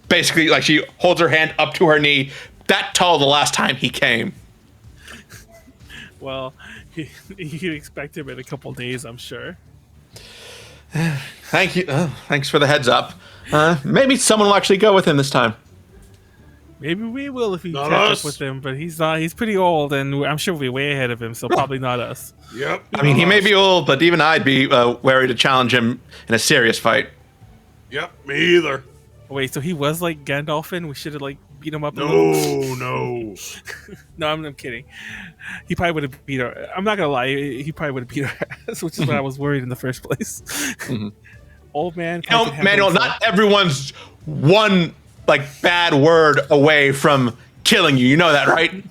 basically, like, she holds her hand up to her knee, that tall the last time he came. Well, you'd expect him in a couple days, I'm sure. Thank you. Thanks for the heads up. Maybe someone will actually go with him this time. Maybe we will if we Not catch us. up with him, but he's not. He's pretty old, and I'm sure we'll be way ahead of him, so probably not us. Yep. I mean, he may be old, but even I'd be wary to challenge him in a serious fight. Yep, me either. Wait, so he was like Gandalfin? We should have like beat him up. A little? No. No, I'm kidding. He probably would have beat her. I'm not gonna lie. He probably would have beat her ass, which is what I was worried in the first place. Old man. You know, Manuel, not everyone's one bad word away from killing you. You know that, right?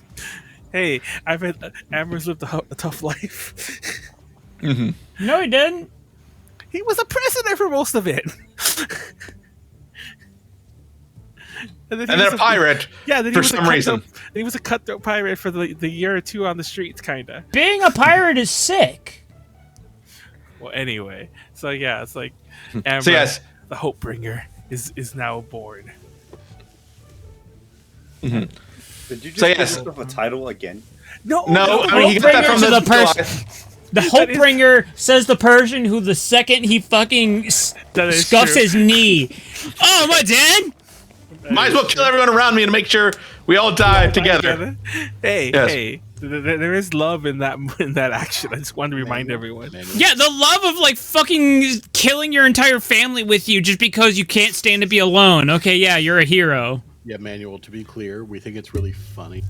Hey, I've had Amra's lived a tough life. No, he didn't. He was a prisoner for most of it. And And then a pirate. Yeah, then for some reason. He was a cutthroat pirate for the year or two on the streets, kinda. Being a pirate is sick. Well, anyway, so yeah, it's like Amra, So yes. the Hope Bringer, is now born. Did you just So, give yes. yourself a title again? No, I mean, he got that Hopebringer from to the the person. The Hopebringer, says the Persian, who the second he fucking That is scuffs true. his knee. Oh, am I dead? Might as well kill everyone around me to make sure we all die together. Hey, Yes. hey, there is love in that action. I just wanted to remind everyone. Yeah, the love of fucking killing your entire family with you just because you can't stand to be alone. Okay, yeah, you're a hero. Yeah, Manuel, to be clear, we think it's really funny.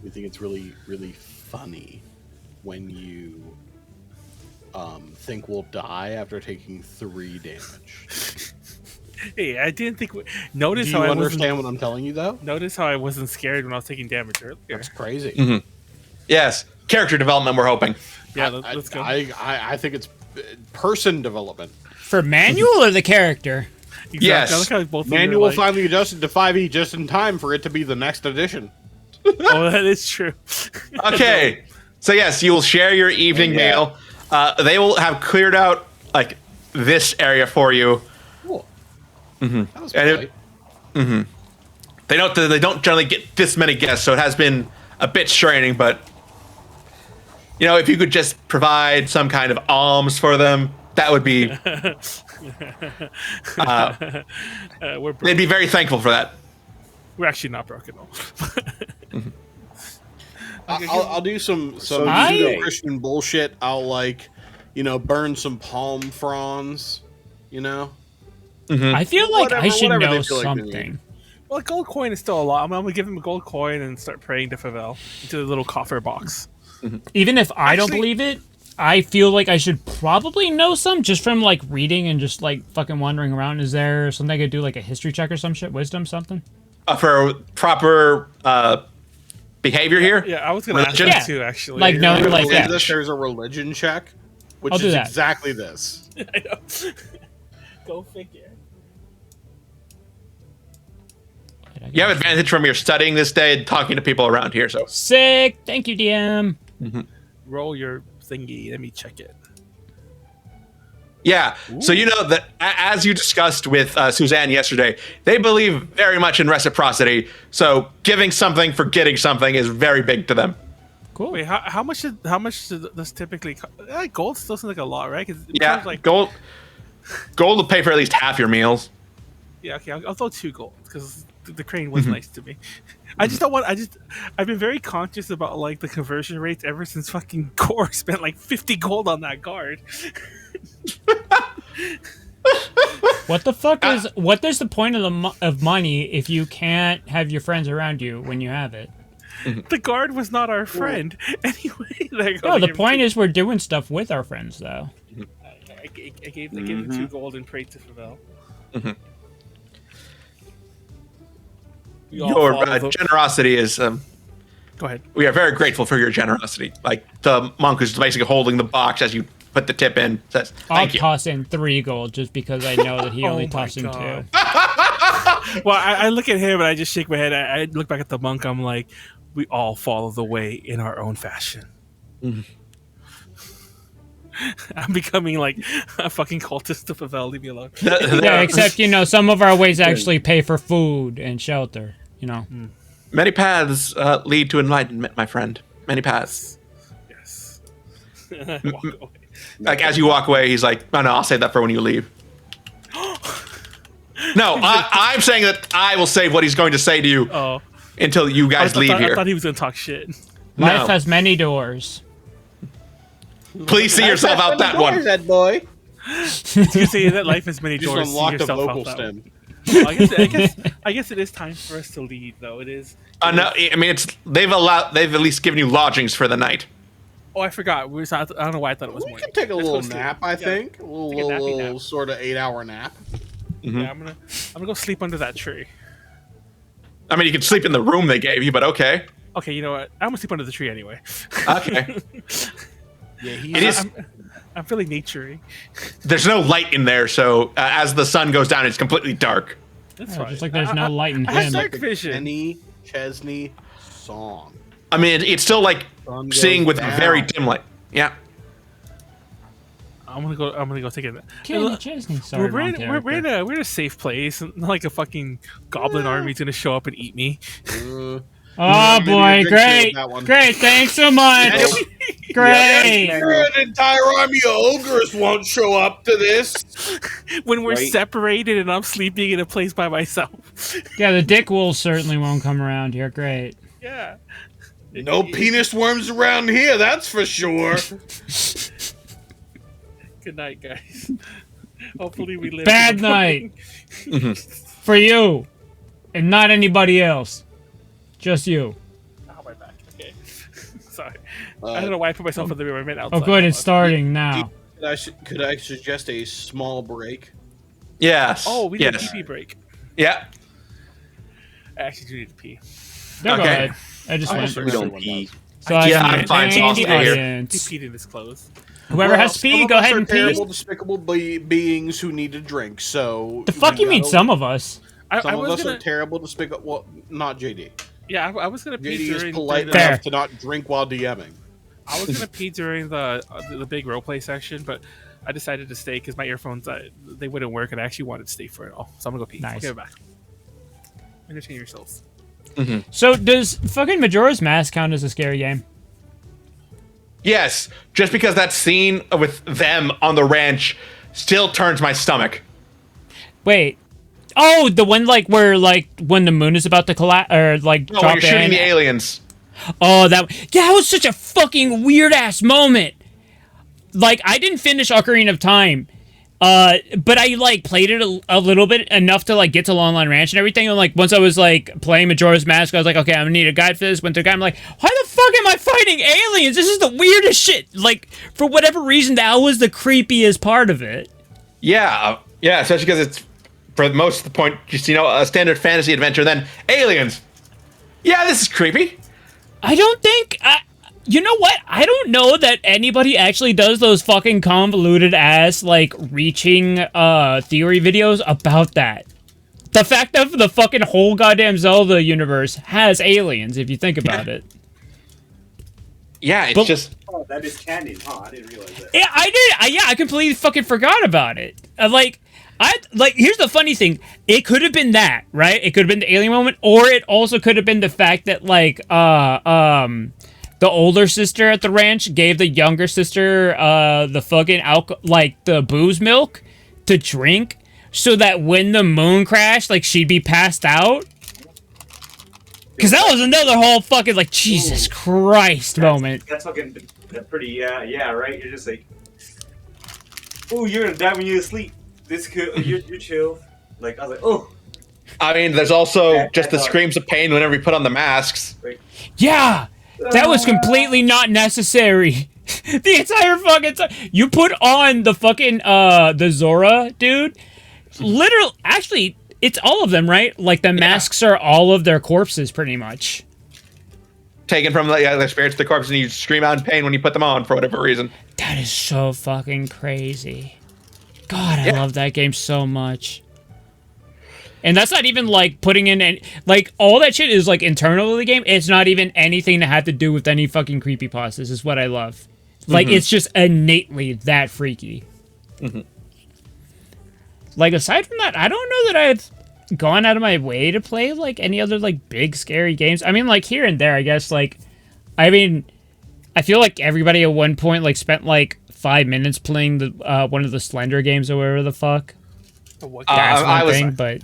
We think it's really, really funny when you think we'll die after taking 3 damage. Hey, I didn't think. Notice Do how you I understand what I'm telling you, though? Notice how I wasn't scared when I was taking damage earlier. That's crazy. Yes, character development. We're hoping. Yeah, let's go. I think it's person development. For Manuel or the character? Exactly. Yes. I like how both of you are Manuel like, finally adjusted to 5e just in time for it to be the next edition. Oh, that is true. Okay, so yes, you will share your evening meal. They will have cleared out like this area for you. Cool. Mm-hmm. That was And polite. They don't generally get this many guests, so it has been a bit straining. But you know, if you could just provide some kind of alms for them, that would be. They'd be very thankful for that. We're actually not broken though. I'll do some I- Christian bullshit. I'll burn some palm fronds. I feel like I should whatever they know feel like they need. something. Well, a gold coin is still a lot. I'm gonna give him a gold coin and start praying to Favel into the little coffer box. Even if I don't Actually- believe it, I feel like I should probably know some just from like reading and just like fucking wandering around. Is there something I could do, like a history check or some shit, wisdom, something? For proper behavior here. Yeah, I was gonna ask Religion? that Yeah. too, actually. Like, no, There's like that. There's a religion check, which I'll do is that. exactly this. I know. Go figure. You have advantage from your studying this day and talking to people around here. So Sick. Thank you, DM. Roll your thingy. Let me check it. yeah. So you know that as you discussed with Suzanne yesterday, they believe very much in reciprocity. So giving something for getting something is very big to them. Cool. Wait, how much does this typically cost? Gold still seems like a lot, right? 'Cause it Yeah. sounds like Gold will pay for at least half your meals. yeah. Okay, I'll throw 2 gold because the crane was nice to me. I just don't want. I've been very conscious about like the conversion rates ever since fucking Khorr spent like 50 gold on that guard. What the fuck is? What is the point of money if you can't have your friends around you when you have it? The guard was not our friend anyway. No, the point is we're doing stuff with our friends, though. I gave him 2 gold and prayed to Favel. We all Your follow the- generosity is. Go ahead. We are very grateful for your generosity. Like the monk who's basically holding the box as you put the tip in says, I'll "Thank you." toss in 3 gold just because I know that he only Oh my tossed in 2. God. Well, I look at him and I just shake my head. I look back at the monk. I'm like, we all follow the way in our own fashion. I'm becoming like a fucking cultist to Favel. Leave me alone. Yeah, except some of our ways actually pay for food and shelter. Many paths lead to enlightenment, my friend. Many paths. Yes. Walk away. Like as you walk away, he's like, "Oh no, I'll save that for when you leave." No, I'm saying that I will save what he's going to say to you Oh, until you guys leave I here. thought he was gonna talk shit. Life No. has many doors. Please see yourself out that one. That boy. You say that life has many Just doors. See unlocked a yourself vocal out that stem. one. I guess it is time for us to leave, though. It is. No, I mean they've at least given you lodgings for the night. Oh, I forgot. I don't know why I thought it was We morning. could take a Let's little go sleep. nap. I Yeah. think a Take a little nappy nap. sort of 8-hour nap. Yeah, I'm gonna go sleep under that tree. I mean, you could sleep in the room they gave you, but okay. Okay, you know what? I'm gonna sleep under the tree anyway. Okay. Yeah, It is. I'm feeling naturey. There's no light in there, so as the sun goes down, it's completely dark. That's Yeah, fine. just like there's no light in I have him. dark vision. Kenny Chesney song. I mean, it's still like Sun seeing goes with down. very dim light. Yeah. I'm gonna go take a. Kenny Chesney. Sorry, We're wrong character. in a safe place. Not like a fucking goblin army's gonna show up and eat me. Oh Maybe boy, a drink great, with that one. great, thanks so much. Great. An entire army of ogres won't show up to this. When we're Right. separated and I'm sleeping in a place by myself. Yeah, the dick wolves certainly won't come around here. Great. Yeah. No penis worms around here, that's for sure. Good night, guys. Hopefully we live. Bad to the morning. For you, and not anybody else. Just you. Ow, my back. Okay. Sorry. I don't know why I put myself in the room. I meant outside. Oh, good, it's starting now. Could I suggest a small break? Yes. Oh, we did a yes. pee break. Yeah. I actually do need to pee. No, go Okay. ahead. I just I went. assume We don't everyone pee. does. So I Yeah, can I'm fine, so I'll entertain the stay here. He audience. peed in his clothes. Whoever has to some pee, of go us ahead are and pee. terrible, despicable beings who need a drink. So The fuck we you mean gotta- some of us? I Some of was us gonna, are terrible, despicable. Well, not JD. yeah, I was gonna pee JD is during polite the, Fair. enough to not drink while DMing. I was gonna pee during the big roleplay section, but I decided to stay because my earphones they wouldn't work, and I actually wanted to stay for it all. So I'm gonna go pee. Nice. Okay, we're back. Entertain yourselves. So does fucking Majora's Mask count as a scary game? Yes. Just because that scene with them on the ranch still turns my stomach. Wait. Oh, the one like where like when the moon is about to collapse or like Oh, when drop you're shooting in. the aliens. Oh, that was such a fucking weird ass moment. Like I didn't finish Ocarina of Time, but I like played it a little bit enough to like get to Long Line Ranch and everything. And like once I was like playing Majora's Mask, I was like, okay, I'm gonna need a guide for this. Went to a guide. I'm like, why the fuck am I fighting aliens? This is the weirdest shit. Like for whatever reason, that was the creepiest part of it. Yeah. Yeah, especially because it's, for most of the point, just, a standard fantasy adventure, then aliens. Yeah, this is creepy. I don't think. You know what? I don't know that anybody actually does those fucking convoluted ass like reaching theory videos about that. The fact that the fucking whole goddamn Zelda universe has aliens, if you think about it. Yeah, it's But- just... Oh, that is canon, huh? I didn't realize that. Yeah, I did. I completely fucking forgot about it. Here's the funny thing. It could have been that, right? It could have been the alien moment, or it also could have been the fact that the older sister at the ranch gave the younger sister the fucking the booze milk to drink, so that when the moon crashed, like she'd be passed out. Because that was another whole fucking like Jesus Christ moment. That's fucking pretty, yeah, right? You're just like, oh, you're gonna die when you're asleep. This could, you're chill. Like, I was like, oh. I mean, there's also Yeah, just the I know. screams of pain whenever you put on the masks. Yeah, that was completely not necessary. The entire fucking time. You put on the fucking the Zora dude. Literal, actually, it's all of them, right? Like the masks are all of their corpses, pretty much. Taken from the spirits of the corpse, and you scream out in pain when you put them on for whatever reason. That is so fucking crazy. God, I Yeah. love that game so much. And that's not even like putting in any, like all that shit is like internal to the game. It's not even anything to have to do with any fucking creepypastas is what I love. Like it's just innately that freaky. Like aside from that, I don't know that I've gone out of my way to play like any other like big scary games. I mean like here and there, I guess like I mean I feel like everybody at one point like spent like 5 minutes playing the one of the Slender games or whatever the fuck. That's one I was thing, but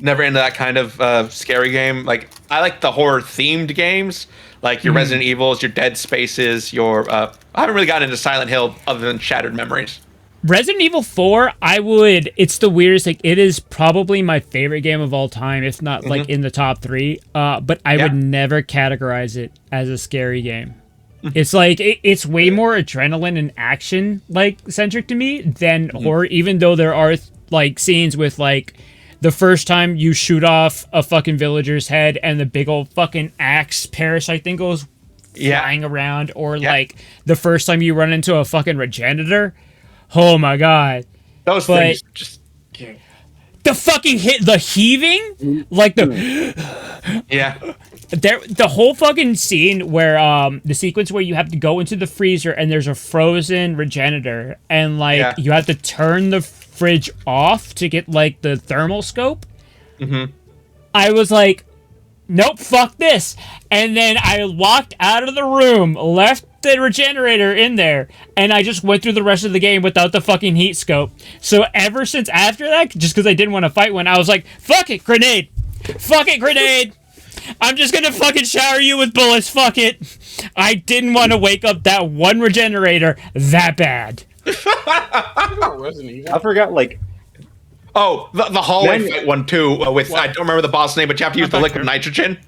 never into that kind of scary game. Like, I like the horror themed games, like your Resident Evils, your Dead Spaces, your I haven't really gotten into Silent Hill other than Shattered Memories. Resident Evil 4, it's the weirdest thing. It is probably my favorite game of all time, if not like in the top 3. But I would never categorize it as a scary game. It's like it's way more adrenaline and action like centric to me than horror, even though there are like scenes with like the first time you shoot off a fucking villager's head and the big old fucking axe parasite thing goes flying around, or like the first time you run into a fucking regenerator. Oh my god. Those But- things just... The fucking the heaving, like the Yeah. the whole fucking scene where the sequence where you have to go into the freezer and there's a frozen regenerator and like you have to turn the fridge off to get like the thermal scope. I was like, nope, fuck this. And then I walked out of the room, left the regenerator in there, and I just went through the rest of the game without the fucking heat scope. So ever since after that, just because I didn't want to fight one, I was like, fuck it, grenade. Fuck it, grenade. I'm just gonna fucking shower you with bullets, fuck it. I didn't want to wake up that one regenerator that bad. Resident Evil. I forgot, like, Oh, the hallway Then- fight one too, with I don't remember the boss name, but you have to use the liquid nitrogen.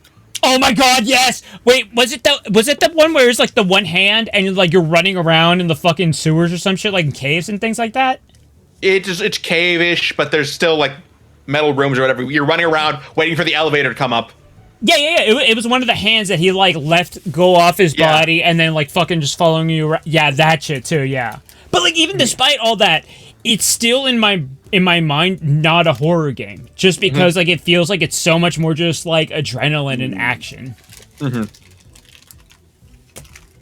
Oh my god, yes! Wait, was it the one where it's like the one hand and like you're running around in the fucking sewers or some shit, like in caves and things like that? it's cave-ish, but there's still like metal rooms or whatever. You're running around waiting for the elevator to come up. Yeah. It was one of the hands that he like left go off his body and then like fucking just following you around. Yeah, that shit too. Yeah, but like even despite all that, it's still in my mind not a horror game, just because like it feels like it's so much more just like adrenaline and action.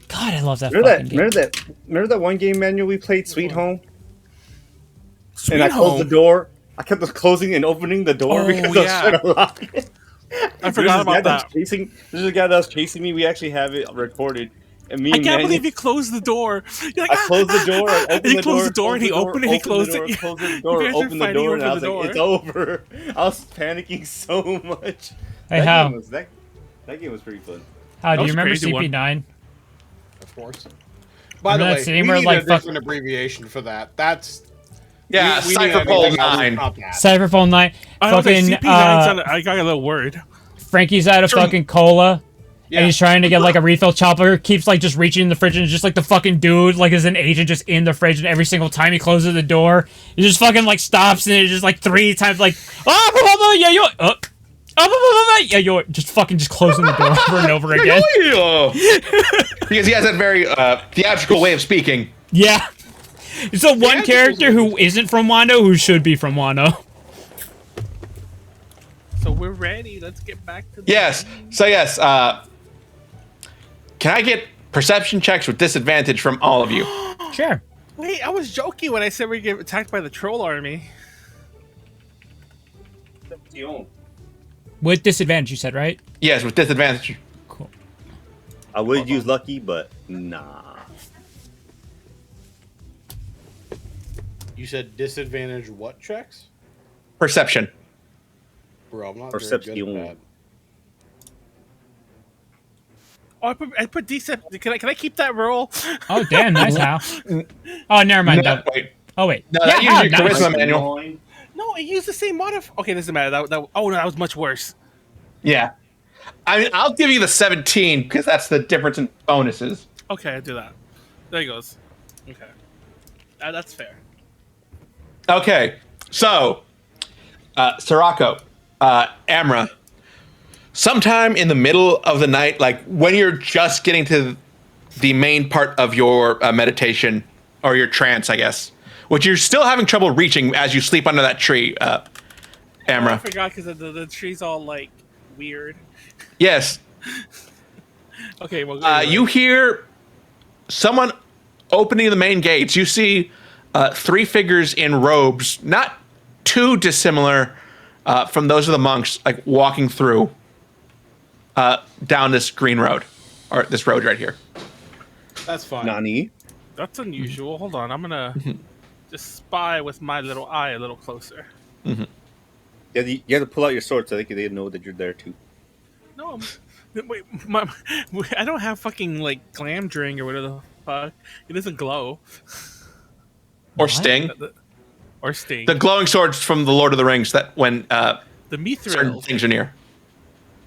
God, I love that. Remember that one game, Manuel, we played, Sweet Home? And I closed the door. I kept closing and opening the door because I was trying to lock it. I forgot about that. There's a guy that was chasing me. We actually have it recorded. And me I and can't Manuel, believe you closed the door. You're like, I closed the door. I opened he the closed door, the door, and he opened it. He closed it. Closed the door. You guys were Opened the fighting door, and I over was the like, door. "It's over." I was panicking so much. Hey, that how? game was, that game was pretty fun. How do was you a remember crazy one. CP9? Of course. By the Remember that way, scene we where, need like, a different abbreviation for that. That's Yeah, we need Cypherpole anything else 9. about that. Cypherphone 9. I don't think Fucking CP9 I got a little word. Frankie's out of fucking cola. Yeah. And he's trying to get like a refill. Chopper keeps like just reaching in the fridge and just like the fucking dude like is an agent just in the fridge, and every single time he closes the door, he just fucking like stops and it's just like 3 times like yeah you're just fucking just closing the door over and over again. Because he has that very theatrical way of speaking. Yeah. It's the one character who isn't from Wano who should be from Wano. So we're ready. Let's get back to the Yes. So yes, can I get perception checks with disadvantage from all of you? Sure. Wait, I was joking when I said we get attacked by the troll army. With disadvantage, you said, right? Yes, with disadvantage. Cool. I would use lucky, but nah. You said disadvantage what checks? Perception. Bro, I'm not Perception. very good at that. Oh, I put decent. Can I keep that roll? Oh, damn. Nice, Hal. Oh, never mind. No, No. wait. Oh, wait. No, that Hal, usually nice. charisma manual. No, I used the same modifier. Okay, doesn't matter. Oh no, that was much worse. Yeah. I mean, I'll give you the 17 because that's the difference in bonuses. Okay, I do that. There he goes. Okay, that's fair. Okay, so Sirocco, Amra, sometime in the middle of the night, like when you're just getting to the main part of your meditation or your trance, I guess, which you're still having trouble reaching as you sleep under that tree, Amra. I forgot because the tree's all like weird. Yes. Okay, well, You hear someone opening the main gates. You see 3 figures in robes, not too dissimilar from those of the monks, like walking through down this green road, or this road right here. That's fine. Nani? that's unusual. Hold on, I'm gonna just spy with my little eye a little closer. Yeah, you have to pull out your sword so they know that you're there too. No, wait, I don't have fucking like glam drink or whatever the fuck. It doesn't glow Or Sting. or sting. The glowing swords from the Lord of the Rings that when The certain mithril. things are near.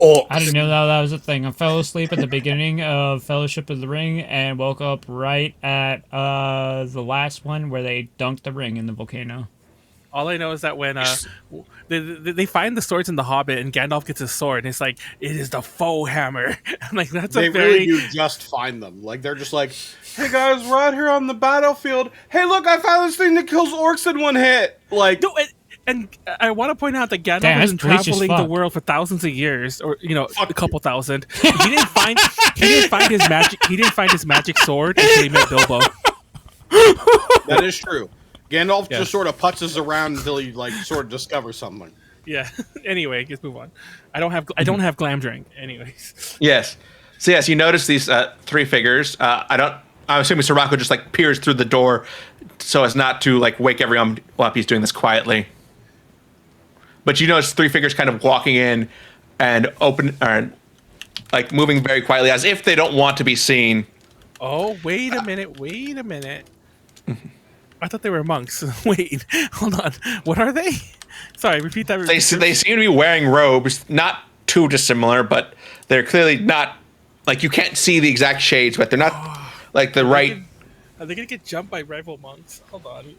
Oh, I didn't know that was a thing. I fell asleep at the beginning of Fellowship of the Ring and woke up right at the last one where they dunked the ring in the volcano. All I know is that when they find the swords in the Hobbit and Gandalf gets his sword, and it's like it is the foe hammer. I'm like, that's They a very really do just find them. Like they're just like, hey guys, we're out here on the battlefield. Hey, look, I found this thing that kills orcs in one hit. Like, no. And I want to point out that Gandalf Damn, has that's been bleach as traveling the fuck. world for thousands of years, or a couple thousand. He didn't find his magic. He didn't find his magic sword until he met Bilbo. that is true. Gandalf just sort of putzes around until he like sort of discovers something. Yeah. Anyway, let's move on. I don't have glam drink. Anyways. Yes. So yes, you notice these 3 figures. I'm assuming Sirocco just like peers through the door so as not to like wake everyone up. He's doing this quietly. But you notice 3 figures kind of walking in and like moving very quietly as if they don't want to be seen. Oh, wait a minute. I thought they were monks. Wait, hold on. What are they? Sorry, repeat that. They seem to be wearing robes, not too dissimilar, but they're clearly not like you can't see the exact shades, but they're not like the right. Are they gonna get jumped by rival monks? Hold on.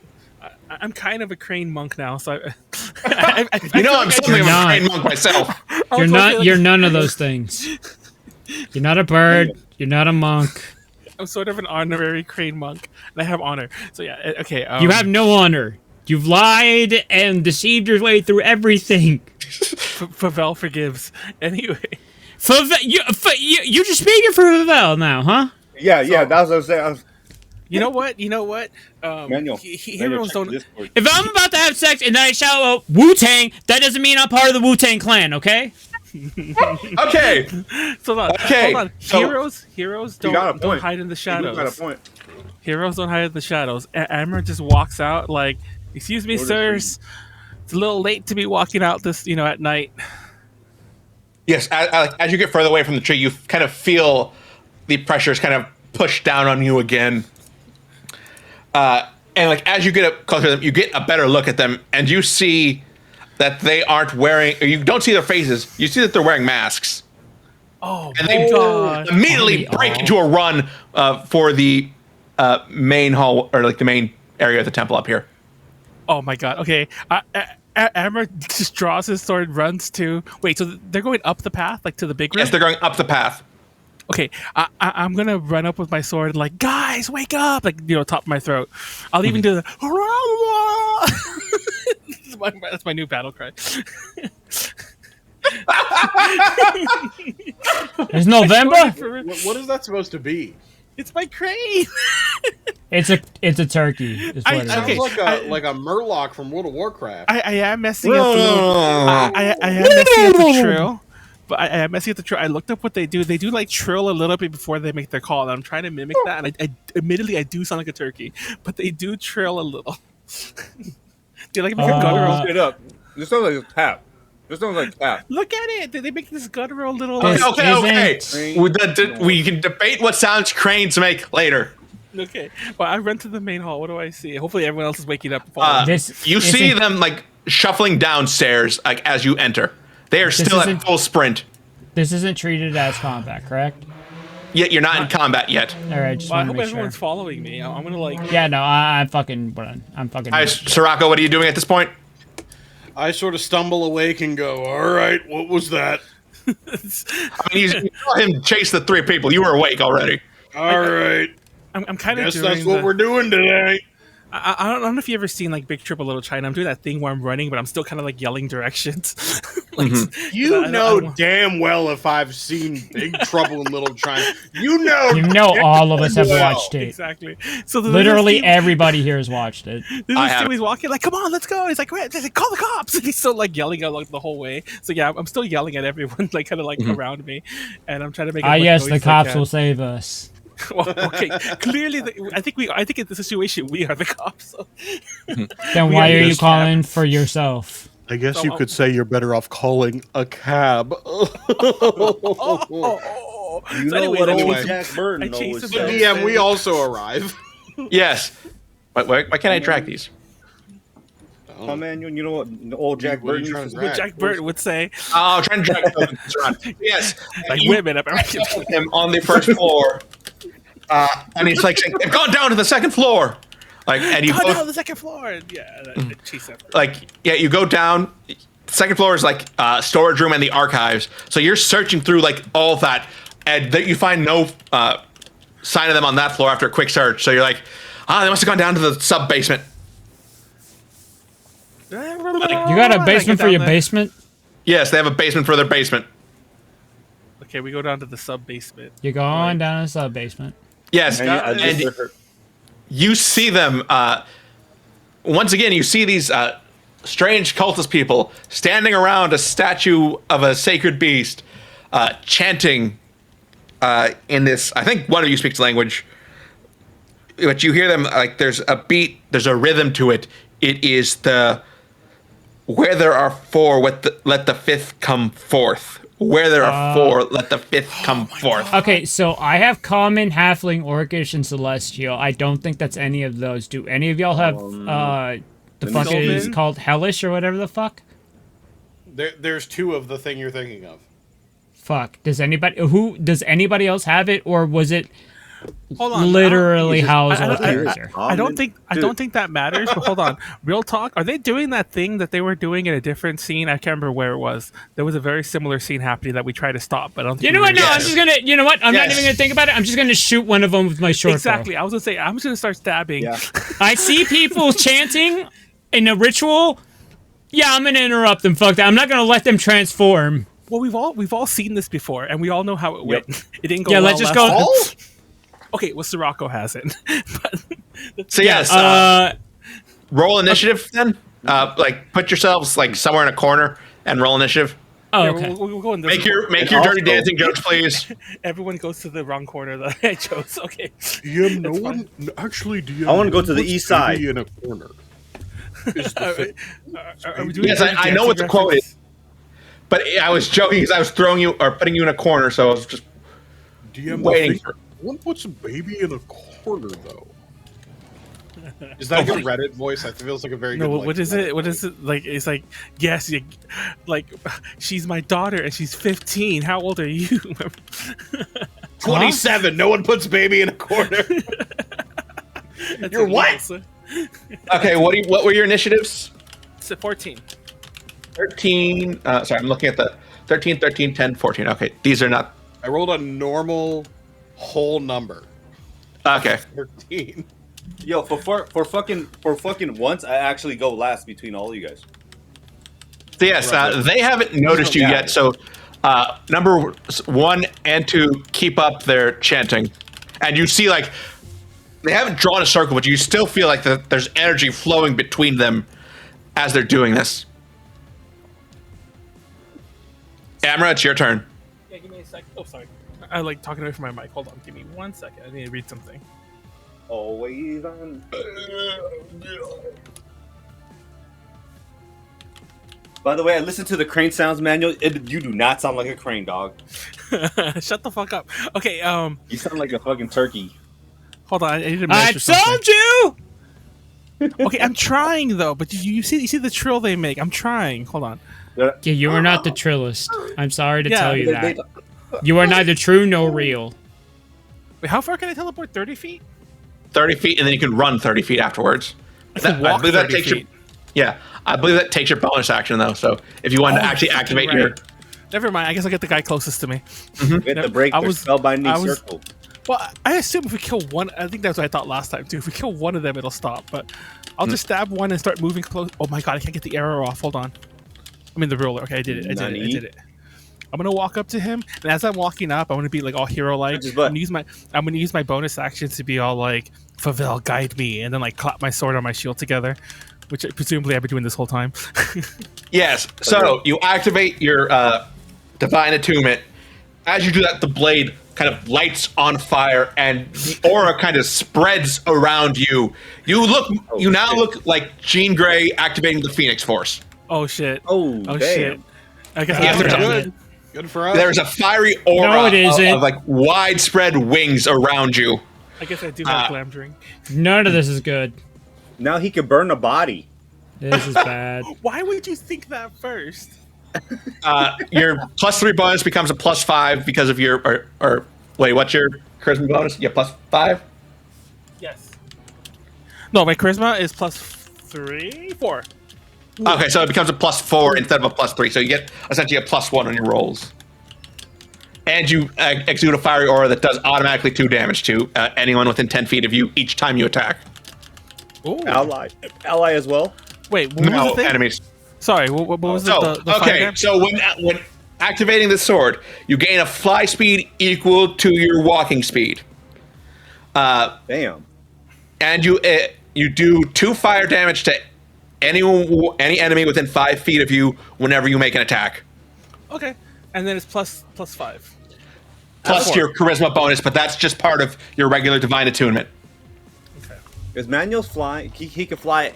I'm kind of a Crane monk now, so I'm something of a Crane monk myself. You're not. You're none of those things. You're not a bird. You're not a monk. I'm sort of an honorary Crane monk, and I have honor. So yeah, okay. You have no honor. You've lied and deceived your way through everything. Favel forgives. Anyway, you just speaking for Favel now, huh? Yeah, that was what I was saying. you know what? Manuel, Heroes don't. If I'm about to have sex and then I shout out Wu-Tang, that doesn't mean I'm part of the Wu-Tang clan, okay? Okay. So hold on. Okay, Hold on. so- Heroes You got a don't point. hide in the You got a shadows. point. Heroes don't hide in the shadows. Amra just walks out like, "Excuse me, Order sirs. It's a little late to be walking out this, at night." Yes, as you get further away from the tree, you kind of feel the pressures kind of push down on you again. And like as you get up closer to them, you get a better look at them, and you see that they aren't wearing. Or you don't see their faces. You see that they're wearing masks, Oh and my they god! immediately break into a run for the main hall or like the main area of the temple up here. Oh my god! Okay, Amra just draws his sword, runs to. Wait, so they're going up the path, like to the big room? Yes, they're going up the path. Okay, I'm gonna run up with my sword and like, guys, wake up! Like, top of my throat. I'll even do the. That's my new battle cry. It's November. What is that supposed to be? It's my crane. It's a turkey. Is what it is. Okay. Sounds like a Murloc from World of Warcraft. I am messing up the little. I am messing up the trill. But I am messing up the trill. I looked up what they do. They do like trill a little bit before they make their call. And I'm trying to mimic that. And I admittedly I do sound like a turkey, but they do trill a little. Do you like make a guttural? Straight up. This sounds like a tap. This sounds like a tap. Look at it. They make this guttural little. This Okay. isn't- We can debate what sounds cranes make later. Okay. Well, I run to the main hall. What do I see? Hopefully everyone else is waking up. You see them like shuffling downstairs like as you enter. They are still at isn't- full sprint. This isn't treated as combat, correct? Yet you're not in combat yet. All right, just Well, I want to hope make sure. everyone's following me. I'm gonna like. Yeah, no, I'm fucking. I'm fucking. Hi, Sirocco, what are you doing at this point? I sort of stumble awake and go, "All right, what was that?" I mean, you saw him chase the three people. You were awake already. All right, I'm kind of guess doing that's what we're doing today. I don't know if you ever seen like Big Triple Little China. I'm doing that thing where I'm running, but I'm still kind of like yelling directions. Like, You I know don't- damn well if I've seen Big Trouble in Little China. You know all of us have well. watched it. Exactly. So the Literally there's everybody here has watched it. this I have. He's walking like, "Come on, let's go." He's like, "Wait," he's like, "Call the cops!" And he's still like yelling out like the whole way. So yeah, I'm still yelling at everyone, like kind of like around me, and I'm trying to make. as much Yes, noise the as I cops can. will save us. Well, okay, clearly, I think in the situation we are the cops. So. Then We why gotta are go you cab. calling for yourself? I guess So, you could say you're better off calling a cab. Oh. You So know anyways, what I old chase him- Jack Burton I chase always him said. down. DM, we also arrive. Yes. Why can't I track these? Oh man, you know what old Jack What are you Burton trying used to to What Jack Burton would say, Oh, trying to drag those around. Yes. like You women. with him on the first floor. And he's like saying, "They've gone down to the second floor." Like, and you Go both, down the second floor. And yeah, I chase him. like, yeah, you go down. Second floor is like storage room and the archives. So you're searching through like all of that, and you find no sign of them on that floor after a quick search. So you're like, they must have gone down to the sub basement. You got a basement for your basement? Yes, they have a basement for their basement. Okay, we go down to the sub basement. You're going down to the sub basement. Yes, And I and just heard- you see them once again. You see these strange cultist people standing around a statue of a sacred beast, chanting in this. I think one of you speaks language, but you hear them like there's a beat, there's a rhythm to it. It is the where there are four, let the fifth come forth. Where there are four, let the fifth come forth. Okay, so I have common, halfling, orcish, and celestial. I don't think that's any of those. Do any of y'all have the fuck it is Sylvan? called hellish or whatever the fuck? There's two of the thing you're thinking of. Fuck. Does anybody else have it, or was it Hold on. literally Jesus. house I- all I- appears here. I don't think that matters. But hold on, real talk. Are they doing that thing that they were doing in a different scene? I can't remember where it was. There was a very similar scene happening that we tried to stop, but I don't think You know we what? No, were- I'm just gonna. You know what? I'm not Yes. even gonna think about it. I'm just gonna shoot one of them with my short bow. Exactly. I was gonna say I'm just gonna start stabbing. Yeah. I see people chanting in a ritual. Yeah, I'm gonna interrupt them. Fuck that. I'm not gonna let them transform. Well, we've all seen this before, and we all know how it went. It didn't go. Yeah, well let's just last go. time. Okay, well, Sirocco hasn't. But So yes, roll initiative then. Like put yourselves like somewhere in a corner and roll initiative. Oh, yeah, okay. we'll go in this Make your corner. dirty also- dancing jokes, please. Everyone goes to the wrong corner that I chose. Okay. DM, no That's one. Actually, DM. I wanna go to the puts east side. baby in a corner. Is the thing. Are we doing Yes, dirty I know what the dancing quote reference? is. But I was joking because I was throwing you or putting you in a corner, so I was just DM, waiting the thing, for. no one puts a baby in a corner, though. Is that your Reddit voice? I feel it's like a very No, good. what is it? What is it like? It's like, yes, you, like, she's my daughter and she's 15. How old are you? 27. No one puts baby in a corner. That's You're what? illegal, Okay, what were your initiatives? so 14. 13. Sorry, I'm looking at the 13, 13, 10, 14. Okay, these are not. I rolled a normal whole number. Okay. 13. Yo, for fucking once, I actually go last between all you guys. So yes, they haven't noticed you Yeah. yet. So number 1 and 2 keep up their chanting, and you see like they haven't drawn a circle, but you still feel like there's energy flowing between them as they're doing this. Amra, it's your turn. Yeah, give me a sec. Oh, sorry. I like talking away from my mic. Hold on. Give me 1 second. I need to read something. Always on. By the way, I listened to the crane sounds manual. You do not sound like a crane, dog. Shut the fuck up. Okay, You sound like a fucking turkey. hold on. I need to I measure something. told you. Okay, I'm trying though, but you see the trill they make. I'm trying. Hold on. Yeah, you are not the trillist. I'm sorry to Yeah, tell you They- that. You are neither true nor real. Wait, how far can I teleport? 30 feet? 30 feet, and then you can run 30 feet afterwards. can walk 30 takes feet. Yeah, I believe that takes your bonus action though. So if you want to actually fucking activate right. your, Never mind. I guess I'll get the guy closest to me. We have to break I their was- spellbinding I was- circle. Well, I assume if we kill one, I think that's what I thought last time too. If we kill one of them, it'll stop. But I'll just stab one and start moving close. Oh my god, I can't get the arrow off. Hold on. I mean the ruler. Okay, I did it. I Nani? did it. I'm gonna walk up to him, and as I'm walking up, I'm gonna be like all hero-like. Which is I'm what? gonna use my bonus action to be all like, "Favel, guide me," and then like clap my sword on my shield together, which presumably I've been doing this whole time. yes. So you activate your divine attunement. As you do that, the blade kind of lights on fire, and the aura kind of spreads around you. You now shit. look like Jean Grey activating the Phoenix Force. Oh shit! Oh, Oh damn. shit! I guess Yeah, I there's forgot a- that. Good for us. There's a fiery aura No, it isn't. of like widespread wings around you. I guess I do have glam drink. None of this is good. Now he can burn a body. This is bad. Why would you think that first? Your +3 bonus becomes a +5 because of your or wait, what's your charisma bonus? Yeah, +5. Yes. No, my charisma is +4. Okay, so it becomes a +4 instead of a +3. So you get essentially a +1 on your rolls. And you exude a fiery aura that does automatically 2 damage to anyone within 10 feet of you each time you attack. Ooh. Ally as well. Wait, what was No the thing? enemies. Sorry, what was So it? The fire okay, damage? so when activating the sword, you gain a fly speed equal to your walking speed. Damn. And you do 2 fire damage to any enemy within 5 feet of you whenever you make an attack. Okay, and then it's +5. Plus 4. your charisma bonus, but that's just part of your regular divine attunement. Okay. Is Manuel's flying? He can fly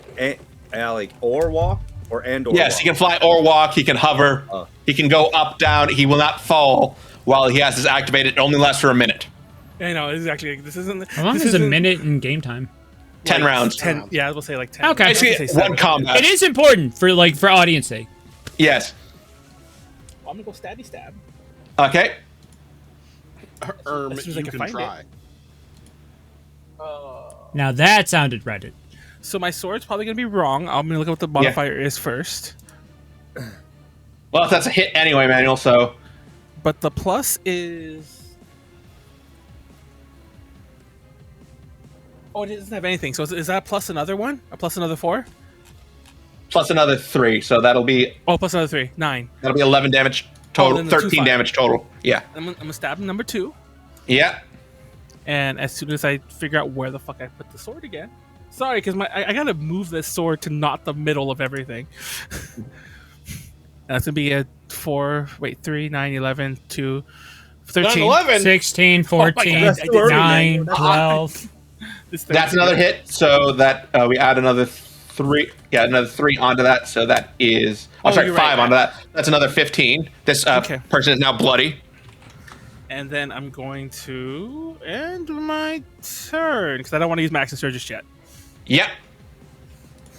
like or walk or Yes, walk. he can fly or walk. He can hover. Oh. He can go up, down. He will not fall while he has this activated. It only lasts for a minute. I know exactly. This isn't. How long this is a isn't minute in game time? 10 rounds. 10. Yeah, I will say like 10. Okay. I was gonna Basically, say 7. one combat. It is important for audience sake. Yes. I'm gonna go stabby stab. Okay. As soon as I You can can find try. Now that sounded Reddit. So my sword's probably gonna be wrong. I'm gonna look at what the modifier is first. Well, if that's a hit anyway, Manuel. So But the plus is. Oh, it doesn't have anything. So is that plus another one? A plus another 4? plus another 3, so that'll be Oh, plus another 3. 9. that'll be 11 damage total. then the 2 13 fire. damage total. Yeah. I'm gonna stab him number 2. Yeah. And as soon as I figure out where the fuck I put the sword again. Sorry, because I gotta move this sword to not the middle of everything. That's gonna be a 3, 9, 11, 2, 13. 11. 16, Oh my 14, God, that's too early, 9, man. 12. This That's 13. another hit. So that we add another 3. Yeah, another 3 onto that. So that is. Oh, Sorry, you're 5 right. onto that. That's another 15. This Okay. person is now bloody. And then I'm going to end my turn because I don't want to use Max and Surge just yet. Yep.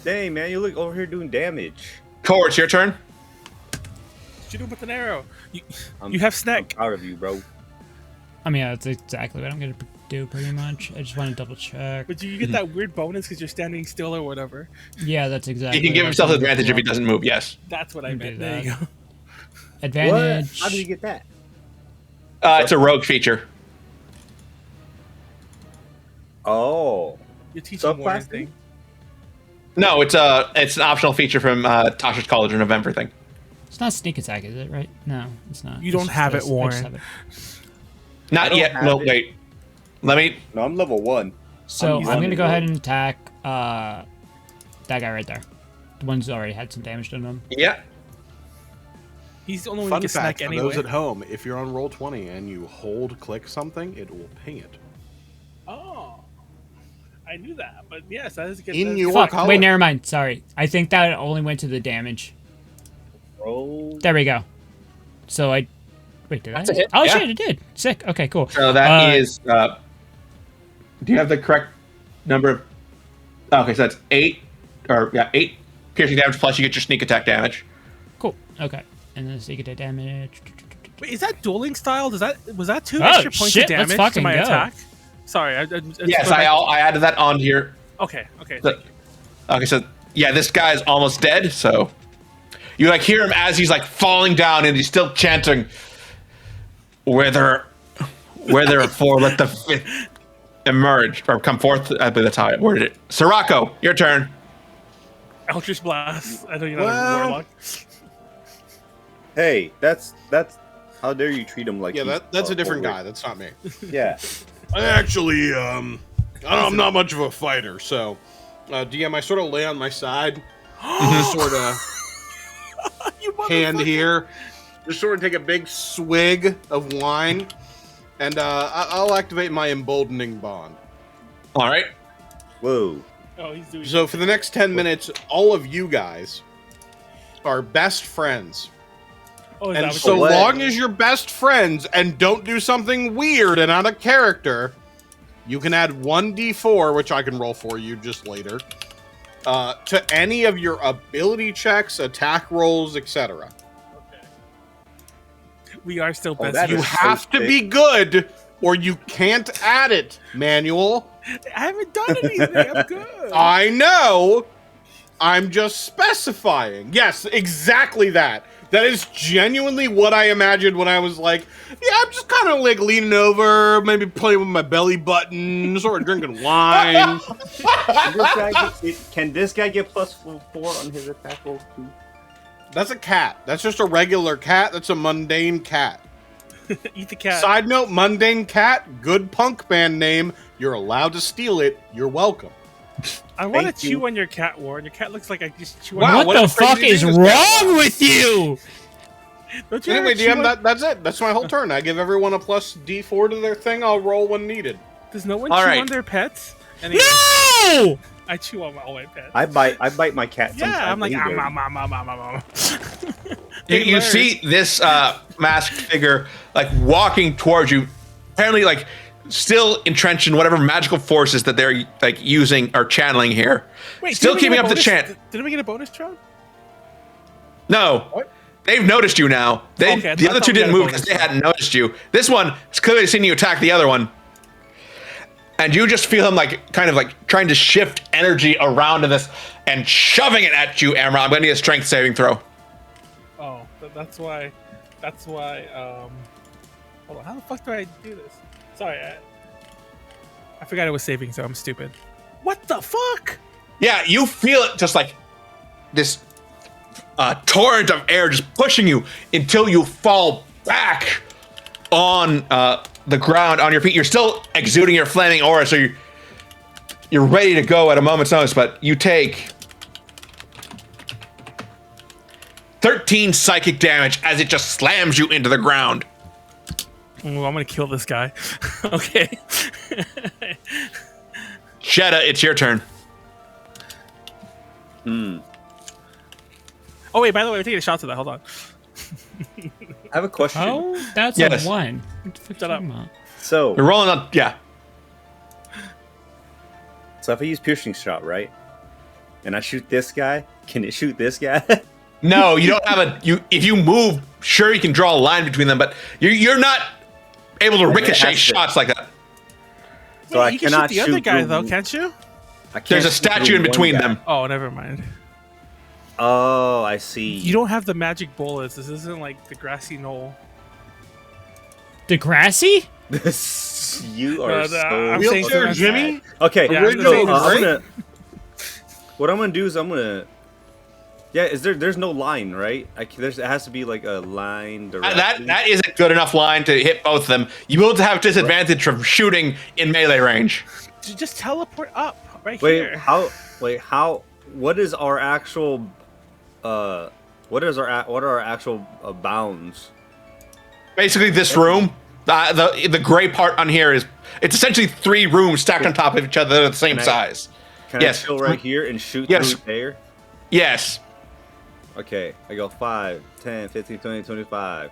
Dang, man, you look over here doing damage. Khorr, it's your turn. Shoot him with an arrow. I'm- You have I'm snack. proud of you, bro. I mean, that's exactly what I'm going to do pretty much. I just want to double check. But you get that weird bonus because you're standing still or whatever. Yeah, that's exactly. He can give what himself I'm gonna advantage if he do. doesn't move. Yes. That's what I You do meant. There you that. go. Advantage. What? How did you get that? It's a rogue feature. Oh. You're teaching more Subclass thing. No, it's an optional feature from Tasha's College of November thing. It's not sneak attack, is it? Right? No, it's not. You It's don't just have this. it, I just Warren. have it. I Not don't yet. have No, it. wait. Let me. No, I'm level 1. So I'm I'm gonna using go it. ahead and attack that guy right there. The one's already had some damage done to him. Yeah. He's the only one who Fun can fact snack for anyway. those at home: if you're on Roll20 and you click something, it will ping it. Oh. I knew that, but yes, that is a good. In that's- your Fuck. color. Wait, never mind. Sorry. I think that only went to the damage. Roll. There we go. So I. Wait, did That's a I? hit, Oh yeah. shit! It did. Sick. Okay, cool. So that Uh, is. Do you have the correct number of? Okay, so that's 8, or yeah, 8 piercing damage plus you get your sneak attack damage. Cool. Okay. And then sneak attack damage. Wait, is that dueling style? Was that 2 Oh, extra points shit, of let's damage to fucking my go. attack? Sorry, I Yes, I added that on here. Okay, okay. So- Okay, so yeah, this guy's almost dead. So you like hear him as he's like falling down, and he's still chanting, "Whether therefore let the fifth emerge or come forth." I believe that's how I worded it. Sirocco, your turn. Eldritch Blast. I know you're not Well- a warlock. Hey, that's how dare you treat him like Yeah, he's that's a different forward. guy. That's not me. Yeah. I actually, I'm not much of a fighter, so DM, I sort of lay on my side, sort of You hand motherfucker. here, just sort of take a big swig of wine, and I'll activate my emboldening bond. All right. Whoa. Oh, he's doing. So for the next 10 minutes, all of you guys are best friends. Oh, is And that what so you- what? long as you're best friends and don't do something weird and out of character, you can add 1d4, which I can roll for you just later, to any of your ability checks, attack rolls, etc. we are still Oh, best. that You is have so to sick. be good, or you can't add it, Manuel. I haven't done anything. I'm good. I know. I'm just specifying. Yes, exactly that. That is genuinely what I imagined when I was like, yeah, I'm just kind of like leaning over, maybe playing with my belly button, sort of drinking wine. Can this guy get plus 4 on his attack roll too? That's a cat. That's just a regular cat. That's a mundane cat. Eat the cat. Side note, mundane cat, good punk band name. You're allowed to steal it. You're welcome. I want to Thank you. chew on your cat, Warren. Your cat looks like I just chew Wow, on. what what the a crazy fuck is thing this guy wrong was. with you? Don't you Anyway, ever chew DM, on- that's it. That's my whole turn. I give everyone a plus D4 to their thing. I'll roll when needed. Does no one All chew right. on their pets? Anyway, No! I chew on all my pets. I bite my cat sometimes. Yeah, I'm like, He ah, does. You see this masked figure like walking towards you, apparently like still entrenched in whatever magical forces that they're like using or channeling here. Wait, Still didn't we keeping get a up the bonus- chant. Didn't we get a bonus, Tron? No, What? they've noticed you now. They Okay, I the other thought two we got didn't a move bonus because they round. hadn't noticed you. This one has clearly seen you attack the other one, and you just feel him like kind of like trying to shift energy around in this and shoving it at you, Amra. I'm gonna need a strength saving throw. Oh, that's why. That's why. Hold on. How the fuck do I do this? Sorry, I forgot it was saving, so I'm stupid. What the fuck? Yeah, you feel it just like this torrent of air just pushing you until you fall back on the ground on your feet. You're still exuding your flaming aura, so you're ready to go at a moment's notice, but you take 13 psychic damage as it just slams you into the ground. Oh, I'm gonna kill this guy. Okay. Jedah, it's your turn. Oh wait, by the way, we're taking a shot to that. Hold on. I have a question. Oh, that's Yes. a 1. What the fuck Shut you up. talking about? So, You're rolling up, yeah. if I use piercing shot, right, and I shoot this guy, can it shoot this guy? No, you don't have if you move, sure you can draw a line between them, but you're not able to it ricochet has to- shots like that. So I you can cannot shoot the other shoot guy through- though, can't you? I can't There's a shoot statue through in one between guy. them. Oh, never mind. Oh, I see. You don't have the magic bullets. This isn't like the grassy knoll. Degrassi? You are No, no, so I'm saying Wheelchair so Jimmy? okay. Yeah, Original no, Drake? what I'm gonna do is I'm gonna. Yeah, there's no line, right? It has to be like a line directly. That isn't a good enough line to hit both of them. You will have disadvantage from shooting in melee range. Just teleport up right Wait, here. how? What is our actual? What are our actual bounds? Basically, this room, the gray part on here it's essentially 3 rooms stacked on top of each other. They're the same Can I- size. Can Yes. I chill right here and shoot Yes. through there? Yes. Okay, I go 5, 10, 15, 20, 25,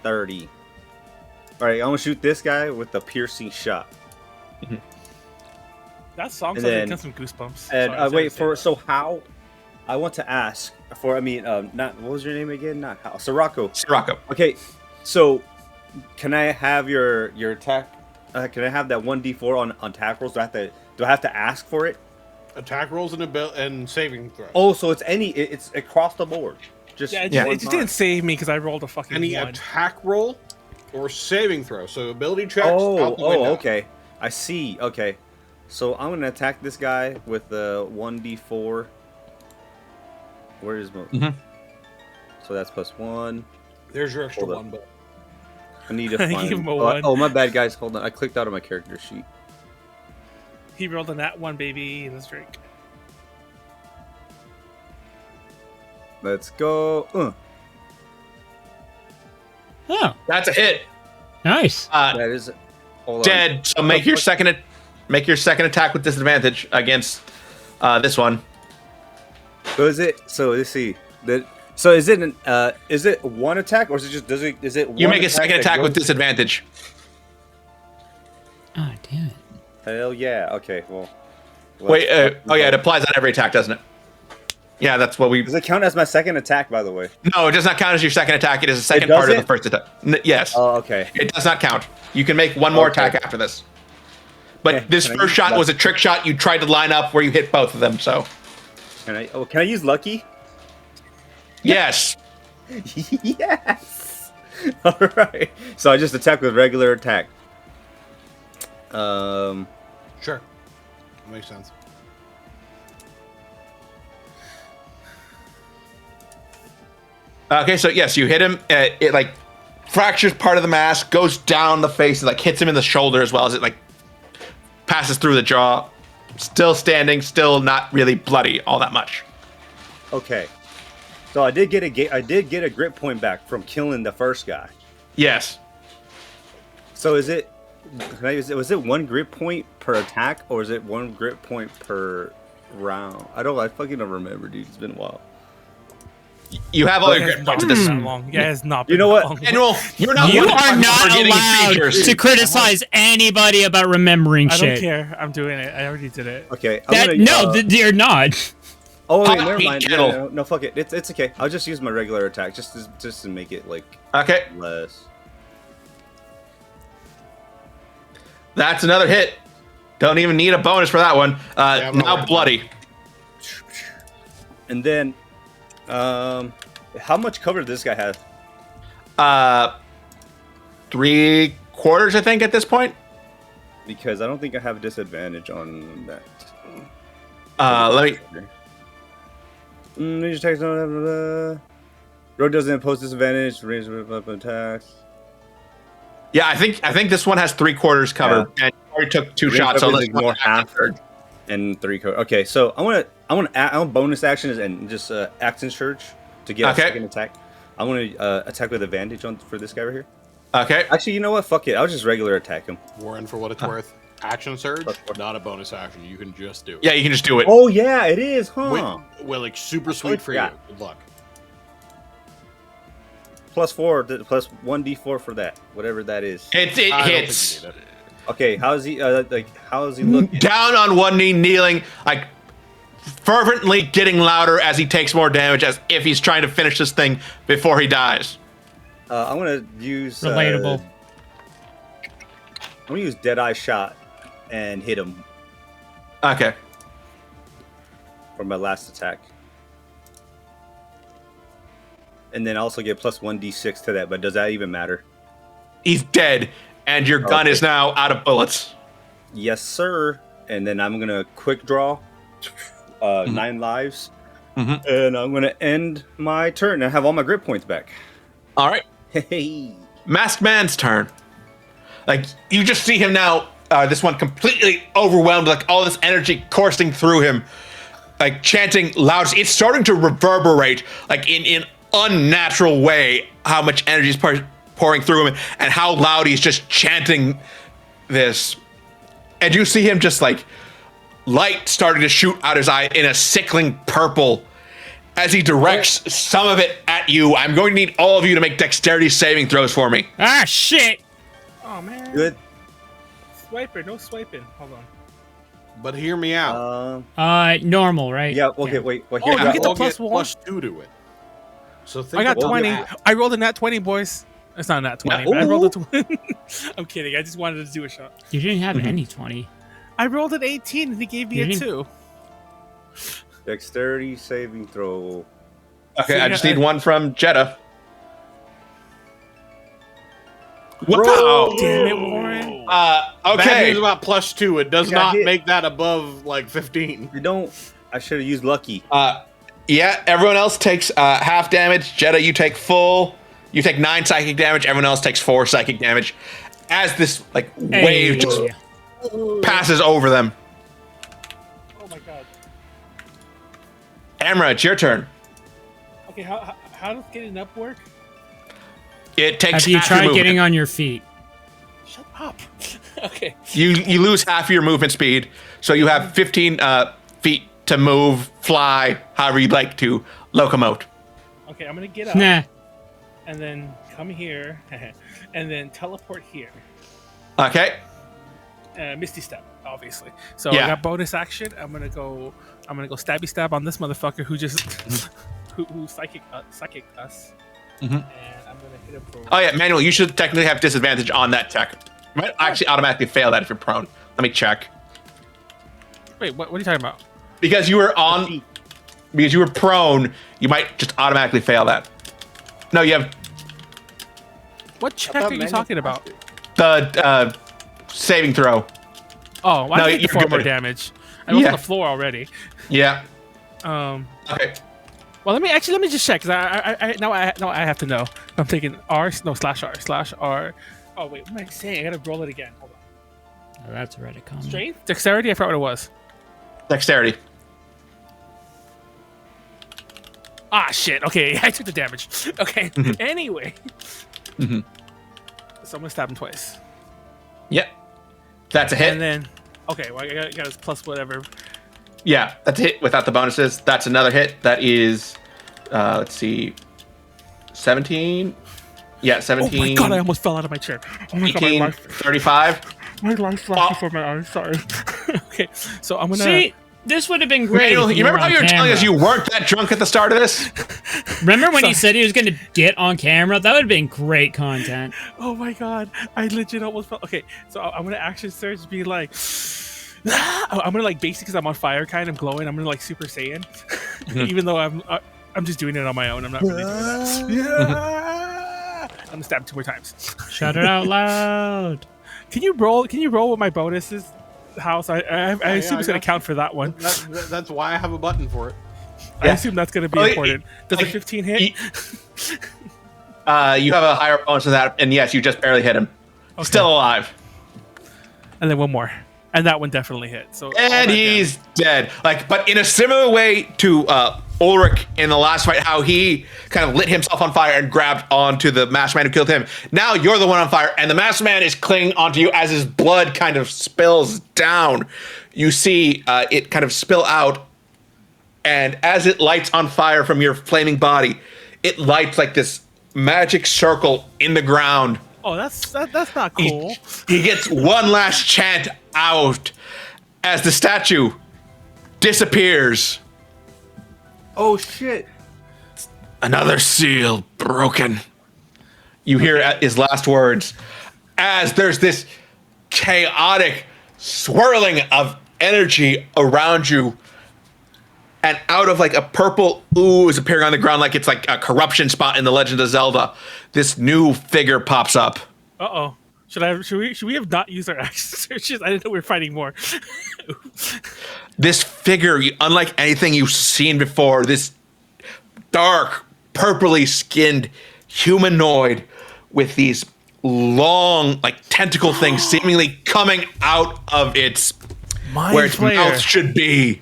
30. All right, I'm gonna shoot this guy with the piercing shot. That song And sounds like then- it got some goosebumps. And Sorry, wait sorry. so how? I want to ask for. I mean, not what was your name again? Not how. Sirocco. Sirocco. Okay, so can I have your attack? Can I have that 1d4 on attack rolls? Do I have to ask for it? Attack rolls and saving throws. Oh, so it's it's across the board. Just Yeah, Yeah. it just didn't save me because I rolled a fucking Any 1. attack roll or saving throw. So ability checks. Oh, out the window. okay. I see. Okay, so I'm gonna attack this guy with the 1d4. Where is my? Mhm. So that's +1. There's your extra Hold up. 1, but I need to Give find. him a Oh, one. oh, my bad, guys. Hold on. I clicked out of my character sheet. He rolled a nat 1, baby. Let's drink. Let's go. Oh, That's a hit. nice. That is. Hold on. Dead. So make your second attack with disadvantage against this one. So is it? So let's see. So is it one attack or is it just is it? You one make a second that attack with goes- disadvantage. Oh, damn it. Hell yeah. Okay. Well. Wait. Oh yeah, it applies on every attack, doesn't it? Yeah, that's what we. Does it count as my second attack? By the way. No, it does not count as your second attack. It is the second does part of it? the first attack. Yes. Oh, okay. It does not count. You can make one more Okay. attack after this. But Okay, this can I first use shot that? was a trick shot. You tried to line up where you hit both of them. So Can I? Oh, can I use lucky? yes. Yes. All right. So I just attack with regular attack. sure. That makes sense. Okay, so yes, you hit him. It like fractures part of the mask, goes down the face, and like hits him in the shoulder as well as it like passes through the jaw. Still standing, still not really bloody all that much. Okay. So I did get a grit point back from killing the first guy. Yes. So is it? Was it 1 grit point per attack or is it 1 grit point per round? I fucking don't remember, dude. It's been a while. You have all It your has grit not points at been this. that long. Yeah, it's not. You been know what? that long. Manuel, you're not. You one are of not forgetting allowed features. to criticize anybody about remembering I don't shit. care. I'm doing it. I already did it. Okay. You're not. Oh, wait, Hot never meat mind. kettle. No, fuck it. It's okay. I'll just use my regular attack just to make it like Okay. less. That's another hit. Don't even need a bonus for that one. I'm not Now worried bloody. And then, how much cover does this guy have? 3/4, I think, at this point. Because I don't think I have a disadvantage on that. Let me. Ninja attacks don't have. Rogue doesn't impose disadvantage. Range of attacks. Yeah, I think this one has 3/4 cover, and you already took 2 shots, so let's ignore half and 3 cover. Okay, so I want to bonus actions and just action surge to get a second attack. I want to attack with advantage for this guy right here. Okay. Actually, you know what? Fuck it. I'll just regular attack him. Warren, for what it's worth, action surge, not a bonus action. You can just do it. Yeah, you can just do it. Oh yeah, it is, huh? Well, like super sweet for you. Good luck. +4, plus 1d4 for that, whatever that is. It hits. Okay, how's he looking? Down on one knee, kneeling, like fervently getting louder as he takes more damage, as if he's trying to finish this thing before he dies. I'm gonna use Relatable. I'm gonna use Deadeye Shot and hit him Okay. for my last attack. And then also get plus 1d6 to that, but does that even matter? He's dead, and your gun is now out of bullets. Yes, sir. And then I'm gonna quick draw 9 lives. And I'm gonna end my turn and have all my grip points back. All right. Hey. Masked Man's turn. Like, you just see him now, this one completely overwhelmed, like all this energy coursing through him, like chanting loud. It's starting to reverberate, like in unnatural way, how much energy is pouring through him and how loud he's just chanting this. And you see him just like light starting to shoot out his eye in a sickling purple as he directs some of it at you. I'm going to need all of you to make dexterity saving throws for me. Ah, shit! Oh man. Good. Swiper, no swiping. Hold on. But hear me out. Normal, right? Yeah. Okay. Wait. Oh, Here, you get the We'll plus 1. +2 to it. So think I got about 20. that. I rolled a nat 20, boys. It's not a nat 20, but I rolled a 20. I'm kidding. I just wanted to do a shot. You didn't have any 20. I rolled an 18 and he gave me You a didn't- 2. Dexterity saving throw. Okay, So I you just got- need one from Jedah. Roll. Damn it, Warren. Bad Okay. news about +2. It does I got not hit. make that above like 15. You don't. I should have used lucky. Yeah, everyone else takes half damage. Jedah, you take full. You take 9 psychic damage. Everyone else takes 4 psychic damage. As this like wave just passes over them. Oh my god. Amra, it's your turn. Okay, how does getting up work? It takes After you half your try movement. getting on your feet. Shut up. Okay. You lose half of your movement speed, so you have 15 feet to move, fly, however you'd like to locomote. Okay, I'm gonna get up Nah. and then come here and then teleport here. Okay. Misty Step, obviously. So Yeah. I got bonus action. I'm gonna go stabby stab on this motherfucker who just who psychic us. And I'm gonna hit him for. Oh yeah, Manuel, you should technically have disadvantage on that check. You might actually automatically fail that if you're prone. Let me check. Wait, what are you talking about? Because you were prone, you might just automatically fail that. No, you have What check are you talking about? the saving throw. Oh, well, No, I take you're 4 more good. damage. I was Yeah. on the floor already. Yeah. Okay. Okay. Well, let me just check because I have to know. I'm thinking /R/. Oh wait, what am I saying? I gotta roll it again. Hold on. Oh, that's a Reddit comment. Strength, dexterity. I forgot what it was. Dexterity. Ah, shit. Okay, I took the damage. Okay. Anyway. So I'm gonna stab him twice, Yep. That's a hit. and then okay, well I got his plus whatever. Yeah, that's a hit without the bonuses. That's another hit. That is, let's see, 17. Yeah, 17. Oh my god! I almost fell out of my chair. Oh my god! 18, 35. My life flashed before my eyes. Sorry. Okay, so I'm gonna. See, This would have been great. Manuel, if you remember were how on you were telling us camera. you weren't that drunk at the start of this? Remember when he said he was going to get on camera? That would have been great content. Oh my god, I legit almost felt. Okay, so I'm gonna action search, be like, I'm gonna like basically because I'm on fire, kind of glowing. I'm gonna like Super Saiyan, even though I'm just doing it on my own. I'm not really doing that. Yeah! I'm gonna stab 2 more times. Shout it out loud. Can you roll? Can you roll with my bonuses? House. I assume it's gonna count for that one. That's why I have a button for it. I assume that's gonna be important. Does a 15 hit? You have a higher bonus than that, and yes, you just barely hit him. Okay. Still alive. And then one more, and that one definitely hit. So And he's dead. Like, but in a similar way to Ulrich in the last fight, how he kind of lit himself on fire and grabbed onto the masked man who killed him. Now you're the one on fire, and the masked man is clinging onto you as his blood kind of spills down. You see it kind of spill out, and as it lights on fire from your flaming body, it lights like this magic circle in the ground. Oh, that's not cool. He gets one last chant out as the statue disappears. Oh shit! Another seal broken. You hear his last words as there's this chaotic swirling of energy around you, and out of like a purple ooze appearing on the ground like it's like a corruption spot in The Legend of Zelda, this new figure pops up. Uh-oh. Should we have not used our action searches? I didn't know we were fighting more. This figure, unlike anything you've seen before, this dark, purpley skinned humanoid with these long, like tentacle things seemingly coming out of its where its mouth should be.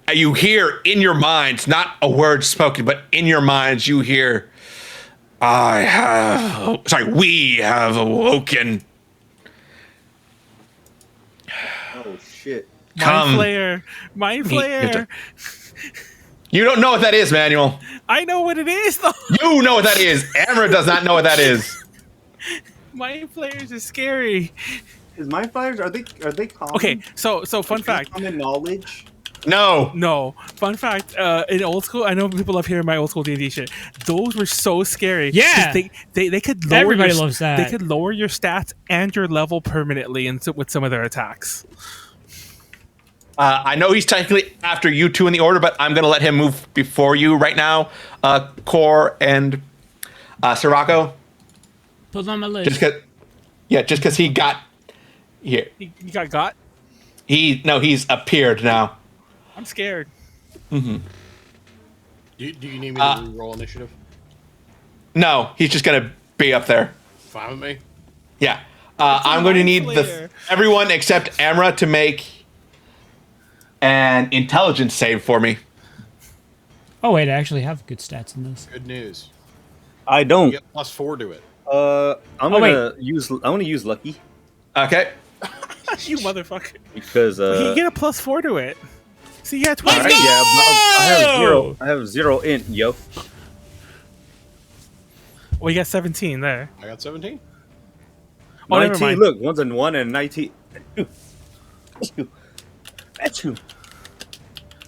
And you hear in your minds, not a word spoken, but in your minds, you hear, we have awoken. Oh shit! Come. Mind Flayer. You don't know what that is, Manuel. I know what it is, though. You know what that is. Amra does not know what that is. Mind Flayers is scary. Is mind flyers? Are they common? Okay, so fun fact. Common knowledge. No. Fun fact. In old school, I know people love hearing my old school D&D shit. Those were so scary. Yeah. They could lower Everybody loves that. They could lower your stats and your level permanently with some of their attacks. I know he's technically after you two in the order, but I'm going to let him move before you right now. Khorr and Sirocco. Put on my list. Just because he got here. You got? He's appeared now. I'm scared. Mm-hmm. Do you need me to roll initiative? No, he's just going to be up there. Fine with me. Yeah. I'm going to need everyone except Amra to make an intelligence save for me. Oh wait, I actually have good stats in this. Good news. I don't. You get +4 to it. I'm gonna use lucky. Okay. You motherfucker. Because you get a +4 to it. See, yeah, 20. Let's go! Yeah, but I have zero int, yo. Well, you got 17 there. I got 17. Oh, never 19. mind. Look, one's a 1 and 19. That's you.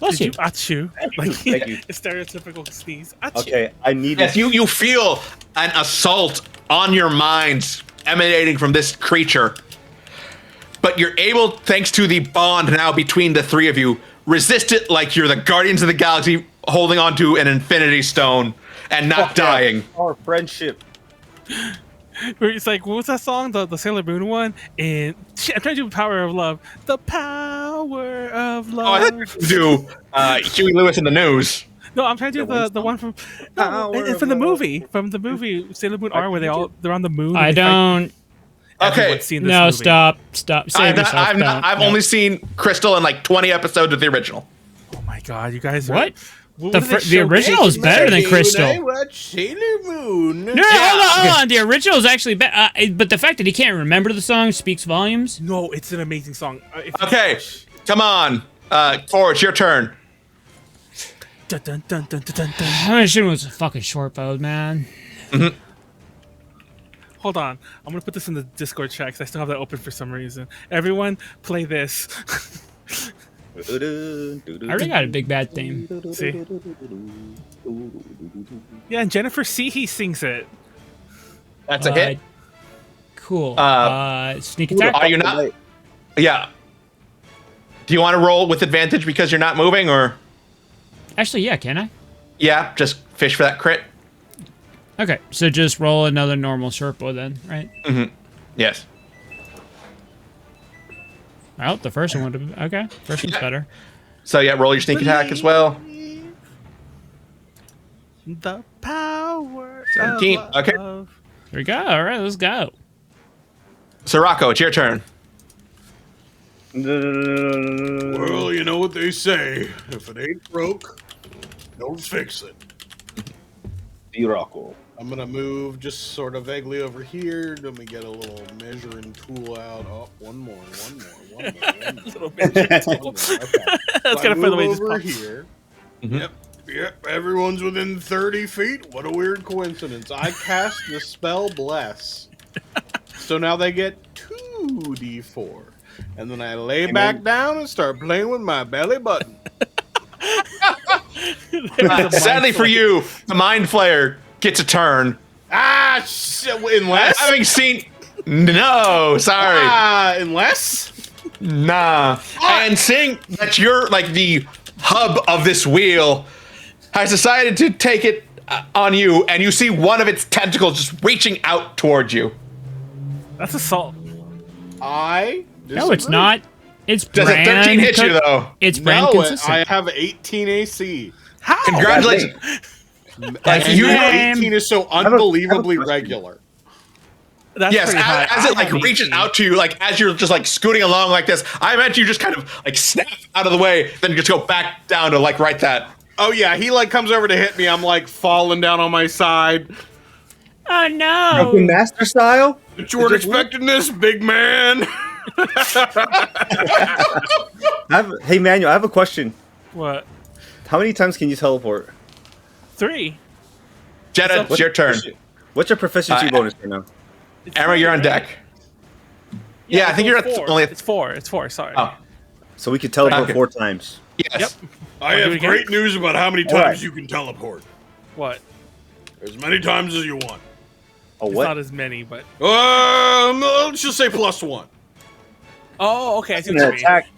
Bless Did you. you achoo? Like Thank you. a stereotypical sneeze. Achoo. Okay, I need. Yes, you feel an assault on your minds emanating from this creature. But you're able, thanks to the bond now between the three of you, resist it like you're the Guardians of the Galaxy holding onto an Infinity Stone and not dying. Our friendship. It's like, what was that song? The Sailor Moon one? And I'm trying to do Power of Love. The Power of Oh, I Love. thought you do Huey Lewis in the News. No, I'm trying to do the one from it's from the movie Sailor Moon R, where they're on the moon. I and they fight. don't. Okay. Everyone's seen this No, movie. stop. Save yourself. I've only seen Crystal in like 20 episodes of the original. Oh my god, you guys! What? What The original is better than Crystal. I watch Sailor Moon. No, hold on. The original is actually better. But the fact that he can't remember the song speaks volumes. No, it's an amazing song. Okay, come on. Khorr, it's your turn. Dun, dun, dun, dun, dun, dun, dun. I'm assuming it was a fucking short bow, man. Hold on, I'm gonna put this in the Discord chat because I still have that open for some reason. Everyone, play this. I already got a big bad theme. See? Yeah, and Jennifer he sings it. That's a hit. Cool. Sneak Who the attack. Are you fuck not? am Yeah. Do you want to roll with advantage because you're not moving, or? Actually, yeah, can I? Yeah, just fish for that crit. Okay, so just roll another normal Sherpa then, right? Yes. Well, the first one would have. Okay, first one's better. So yeah, roll your sneak attack as well. The power 17. of Okay. love. Here we go. All right, let's go. Sirocco, it's your turn. Well, you know what they say. If it ain't broke, don't fix it. Sirocco. I'm gonna move just sort of vaguely over here. Let me get a little measuring tool out. Oh, one more. Little bit. That's Okay. kind of fun the way this over pops. here. Yep. Everyone's within 30 feet. What a weird coincidence. I cast the spell Bless. So now they get 2d4. And then I lay back down and start playing with my belly button. Sadly for you, the Mind Flayer gets a turn. Unless? Having seen... No, sorry. Unless? Nah. And seeing that you're like the hub of this wheel, has decided to take it on you, and you see one of its tentacles just reaching out towards you. That's assault. No, it's not. It's Does a 13 hit you, though? It's brand No, consistent. I have 18 AC. How? Congratulations. That's you- name. 18 is so unbelievably regular. That's Yes, pretty high. as it I like have reaches 18. out to you, like as you're just like scooting along like this, I imagine you just kind of like snap out of the way, then you just go back down to like right that. Oh yeah, he like comes over to hit me. I'm like falling down on my side. Oh no! Broken Master style? But you weren't expecting this, big man. Hey, Manuel, I have a question. What? How many times can you teleport? 3. Jedah, it's your turn. What's your proficiency bonus right now? It's Amra, 3, you're on right? deck. Yeah, I think you're at 4. only. It's 4. It's 4. Sorry. Oh, So we can teleport Okay. 4 times. yes. Yep. I I'll do have it again. great news about how many times Alright. you can teleport. What? As many times as you want. Oh, It's what? not as many, but. Let's just say +1. Oh, okay. I see I'm what gonna you mean. attack.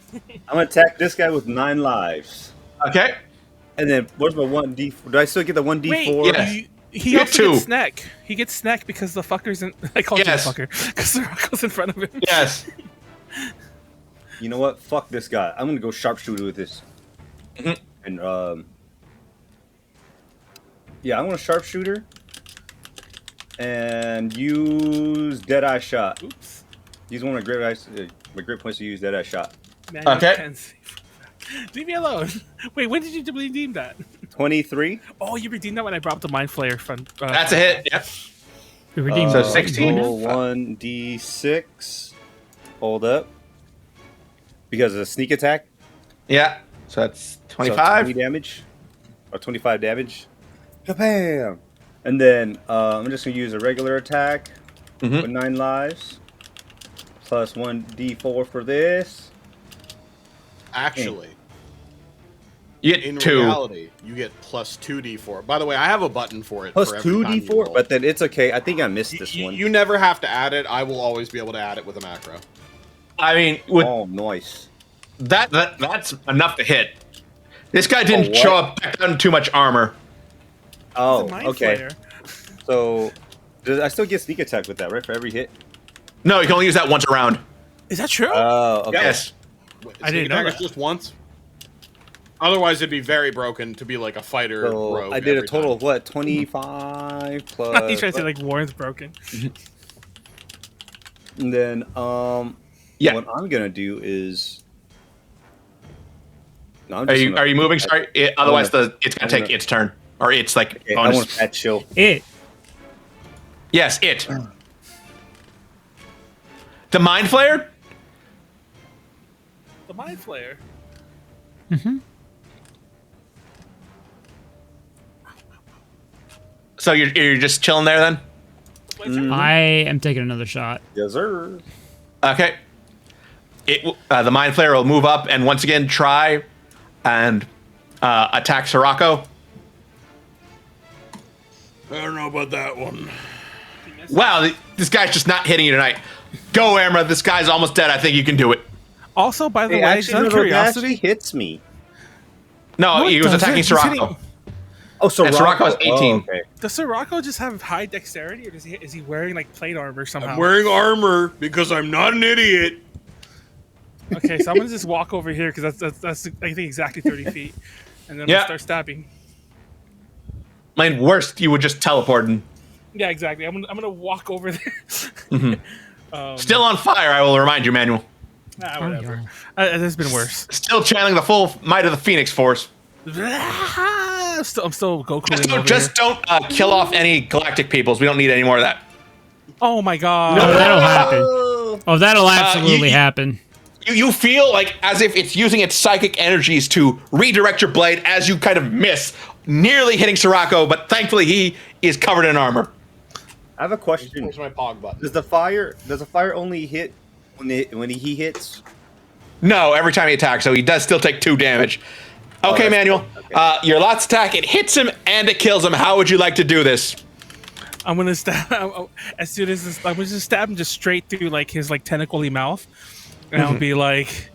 I'm gonna attack this guy with 9 lives. Okay. And then where's my 1d4? Do I still get the 1d4? Wait, Yes. he You get also 2. gets snack. He gets snack because the fucker's in. I called Yes. you the fucker because Sirocco's in front of him. Yes. You know what? Fuck this guy. I'm gonna go sharpshooter with this. Mhm. And yeah, I'm gonna sharpshooter and use Deadeye shot. Oops. Use one of my great points to use Deadeye shot. Man, you Okay. can see. Leave me alone. Wait, when did you redeem that? 23. Oh, you redeemed that when I brought up the Mind Flayer from. That's a hit. Yep. We redeemed So it. 16? Roll 1d6. Hold up. Because of the sneak attack. Yeah. So that's So 25. 20 damage. Or 25 damage. Kabam! And then I'm just gonna use a regular attack Mhm. with 9 lives. Plus 1d4 for this. Actually, You get in 2. reality, you get +2d4. By the way, I have a button for it. Plus for every time you 2d4? roll. But then it's okay. I think I missed this one. You never have to add it. I will always be able to add it with a macro. I mean, with Oh, nice. that's enough to hit. This guy didn't what? show up back down too much armor. Oh, It's a Mind okay. Flayer. So, I still get sneak attack with that, right? For every hit? No, you can only use that once around. Is that true? Oh, okay. Yes. I didn't know that. Just once. Otherwise, it'd be very broken to be like a fighter So, rogue. I did a every total time. of what? 25 plus. He's trying to say like Warren's broken. And then, Yeah. what I'm gonna do is. No, I'm Are just you gonna- are you moving? Sorry. Otherwise, it's gonna I take wanna- its turn, or it's like Okay, I want bonus. that chill. It. Yes, it. The Mind Flayer. The Mind Flayer. So you're just chilling there then? My turn. I am taking another shot. Yes, sir. Okay. the Mind Flayer will move up and once again try and attack Sirocco. I don't know about that one. Wow, this guy's just not hitting you tonight. Go, Amra. This guy's almost dead. I think you can do it. Also, by the Hey, way, actually, just out of no, that curiosity, actually hits me. No, No, it he was attacking doesn't. He's Sirocco. hitting- Oh, so And Sirocco has 18. Oh, okay. does Sirocco just have high dexterity, or is he wearing like plate armor somehow? I'm wearing armor because I'm not an idiot. Okay, so I'm gonna just walk over here because that's I think exactly 30 feet, and then I'm Yeah. gonna start stabbing. I mean, worst, you would just teleport and Yeah, exactly. I'm gonna walk over there. still on fire, I will remind you, Manuel. Nah, whatever. It's been worse. Still channeling the full might of the Phoenix Force. I'm still Goku. Just don't kill off any galactic peoples. We don't need any more of that. Oh my god. Oh, that'll happen. Oh, that'll you- absolutely happen. You feel like as if it's using its psychic energies to redirect your blade as you kind of miss, nearly hitting Sirocco, but thankfully he is covered in armor. I have a question. Where's my pog button? Does the fire only hit when he hits? No, every time he attacks, so he does still take 2 damage. Okay, that's Manuel. good. Okay. Your last attack, it hits him and it kills him. How would you like to do this? I'm gonna stab as soon as this, I'm gonna just stab him just straight through like his like tentacly mouth, and I'll be like,